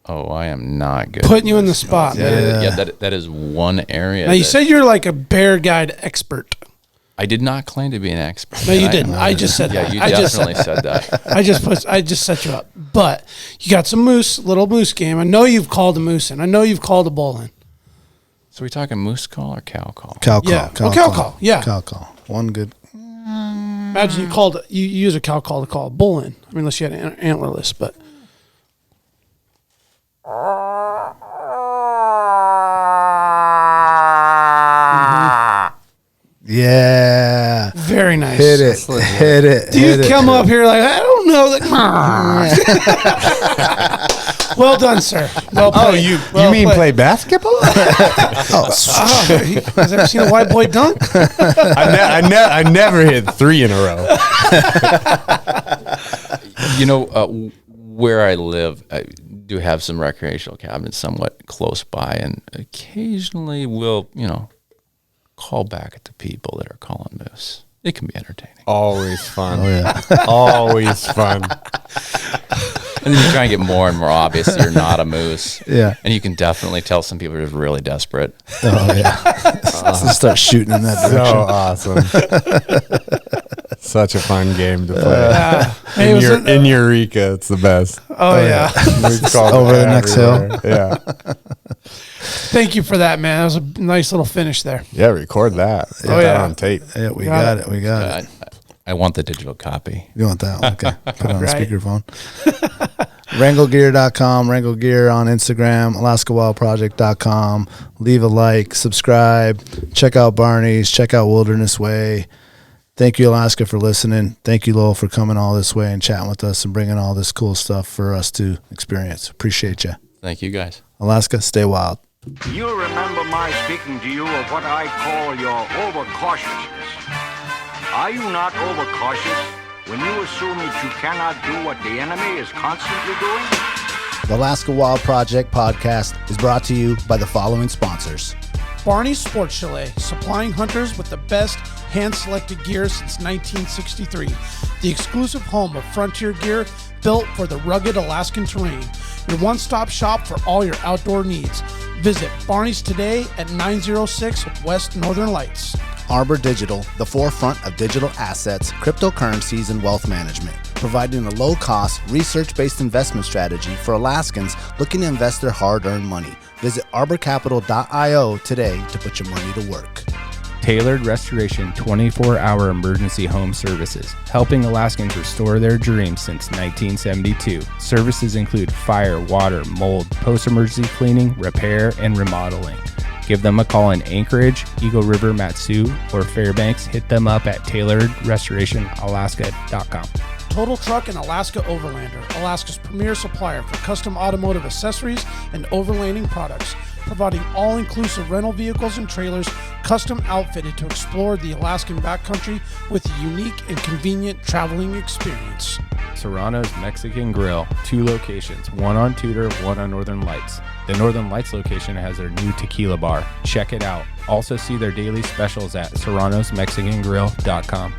Oh, I am not good. Putting you in the spot, man. That is one area. Now, you said you're like a bear guide expert. I did not claim to be an expert. No, you didn't. I just said that. Yeah, you definitely said that. I just set you up. But you got some little moose game. I know you've called a moose in. I know you've called a bull in. So we talking moose call or cow call? Cow call. Yeah. Cow call. Yeah. Cow call. One good. Imagine you use a cow call to call a bull in. I mean, unless you had antlerless, but. Yeah. Very nice. Hit it. Do you come up here like, I don't know. Well done, sir. Well played. You mean play basketball? Has ever seen a white boy dunk? I never hit 3 in a row. Where I live, I do have some recreational cabins somewhat close by, and occasionally we'll, call back at the people that are calling moose. It can be entertaining. Always fun. Oh, yeah. Always fun. And then you try and get more and more obvious that you're not a moose. Yeah. And you can definitely tell some people are just really desperate. Oh, yeah. Start shooting in that direction. So awesome. Such a fun game to play. In Eureka, it's the best. Oh, yeah. Over the next hill. Yeah. Thank you for that, man. That was a nice little finish there. Yeah, record that. Get that on tape. Yeah, we got it. We got it. I want the digital copy. You want that one? Okay. Put it on speakerphone. WrangellGear.com, Wrangell Gear on Instagram, AlaskaWildProject.com. Leave a like, subscribe, check out Barney's, check out Wilderness Way. Thank you, Alaska, for listening. Thank you, Lowell, for coming all this way and chatting with us and bringing all this cool stuff for us to experience. Appreciate you. Thank you, guys. Alaska, stay wild. You'll remember my speaking to you of what I call your overcautiousness. Are you not overcautious when you assume that you cannot do what the enemy is constantly doing? The Alaska Wild Project podcast is brought to you by the following sponsors. Barney's Sports Chalet, supplying hunters with the best hand-selected gear since 1963. The exclusive home of frontier gear built for the rugged Alaskan terrain. Your one-stop shop for all your outdoor needs. Visit Barney's today at 906 West Northern Lights. Arbor Digital, the forefront of digital assets, cryptocurrencies, and wealth management, providing a low-cost, research-based investment strategy for Alaskans looking to invest their hard-earned money. Visit arborcapital.io today to put your money to work. Tailored Restoration 24-hour emergency home services, helping Alaskans restore their dreams since 1972. Services include fire, water, mold, post-emergency cleaning, repair, and remodeling. Give them a call in Anchorage, Eagle River, Matsu, or Fairbanks. Hit them up at tailoredrestorationalaska.com. Total Truck and Alaska Overlander, Alaska's premier supplier for custom automotive accessories and overlanding products, providing all-inclusive rental vehicles and trailers custom outfitted to explore the Alaskan backcountry with a unique and convenient traveling experience. Serrano's Mexican Grill, 2 locations, one on Tudor, one on Northern Lights. The Northern Lights location has their new tequila bar. Check it out. Also see their daily specials at serranosmexicangrill.com.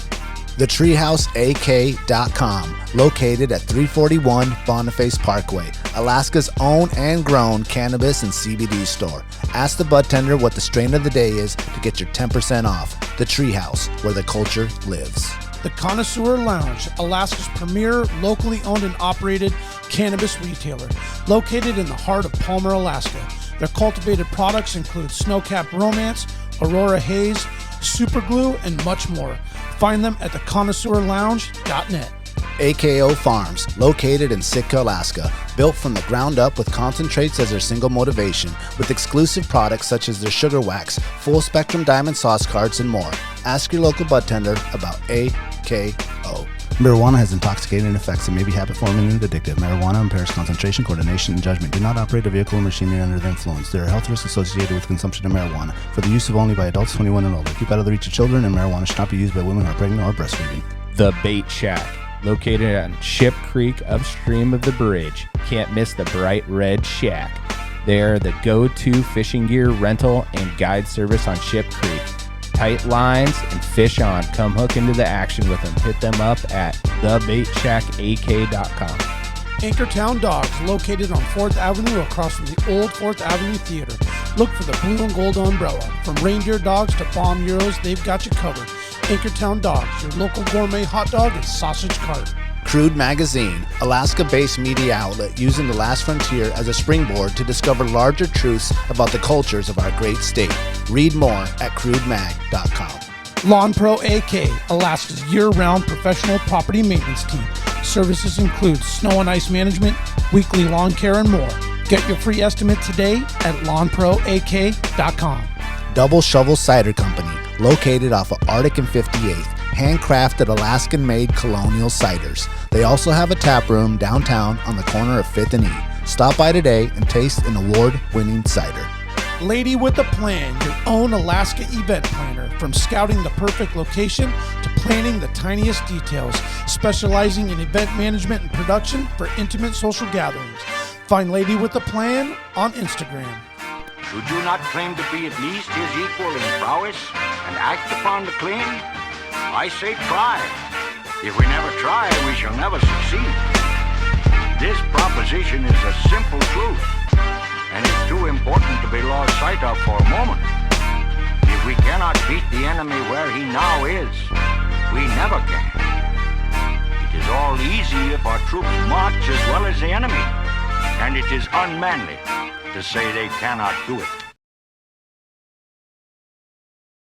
TheTreehouseAK.com, located at 341 Boniface Parkway, Alaska's own and grown cannabis and CBD store. Ask the bud tender what the strain of the day is to get your 10% off. The Treehouse, where the culture lives. The Connoisseur Lounge, Alaska's premier locally owned and operated cannabis retailer, located in the heart of Palmer, Alaska. Their cultivated products include Snowcap Romance, Aurora Haze, Super Glue, and much more. Find them at theconnoisseurlounge.net. AKO Farms, located in Sitka, Alaska, built from the ground up with concentrates as their single motivation, with exclusive products such as their sugar wax, full spectrum diamond sauce carts, and more. Ask your local bud tender about AKO. Marijuana has intoxicating effects and may be habit-forming and addictive. Marijuana impairs concentration, coordination, and judgment. Do not operate a vehicle or machinery under the influence. There are health risks associated with consumption of marijuana. For the use of only by adults 21 and older. Keep out of the reach of children, and marijuana should not be used by women who are pregnant or breastfeeding. The Bait Shack, located on Ship Creek upstream of the bridge. Can't miss the bright red shack. They are the go-to fishing gear rental and guide service on Ship Creek. Tight lines and fish on. Come hook into the action with them. Hit them up at thebaitshackak.com. Anchortown Dogs, located on 4th Avenue across from the old 4th Avenue Theater. Look for the blue and gold umbrella. From reindeer dogs to bomb euros, they've got you covered. Anchortown Dogs, your local gourmet hot dog and sausage cart. Crude Magazine, Alaska-based media outlet using the last frontier as a springboard to discover larger truths about the cultures of our great state. Read more at crudemag.com. Lawn Pro AK, Alaska's year-round professional property maintenance team. Services include snow and ice management, weekly lawn care, and more. Get your free estimate today at lawnproak.com. Double Shovel Cider Company, located off of Arctic and 58th. Handcrafted Alaskan-made colonial ciders. They also have a tap room downtown on the corner of 5th and E. Stop by today and taste an award-winning cider. Lady with a Plan, your own Alaska event planner. From scouting the perfect location to planning the tiniest details, specializing in event management and production for intimate social gatherings. Find Lady with a Plan on Instagram. Should you not claim to be at least his equal in prowess and act upon the claim? I say try. If we never try, we shall never succeed. This proposition is a simple truth, and it's too important to be lost sight of for a moment. If we cannot beat the enemy where he now is, we never can. It is all easy if our troops march as well as the enemy, and it is unmanly to say they cannot do it.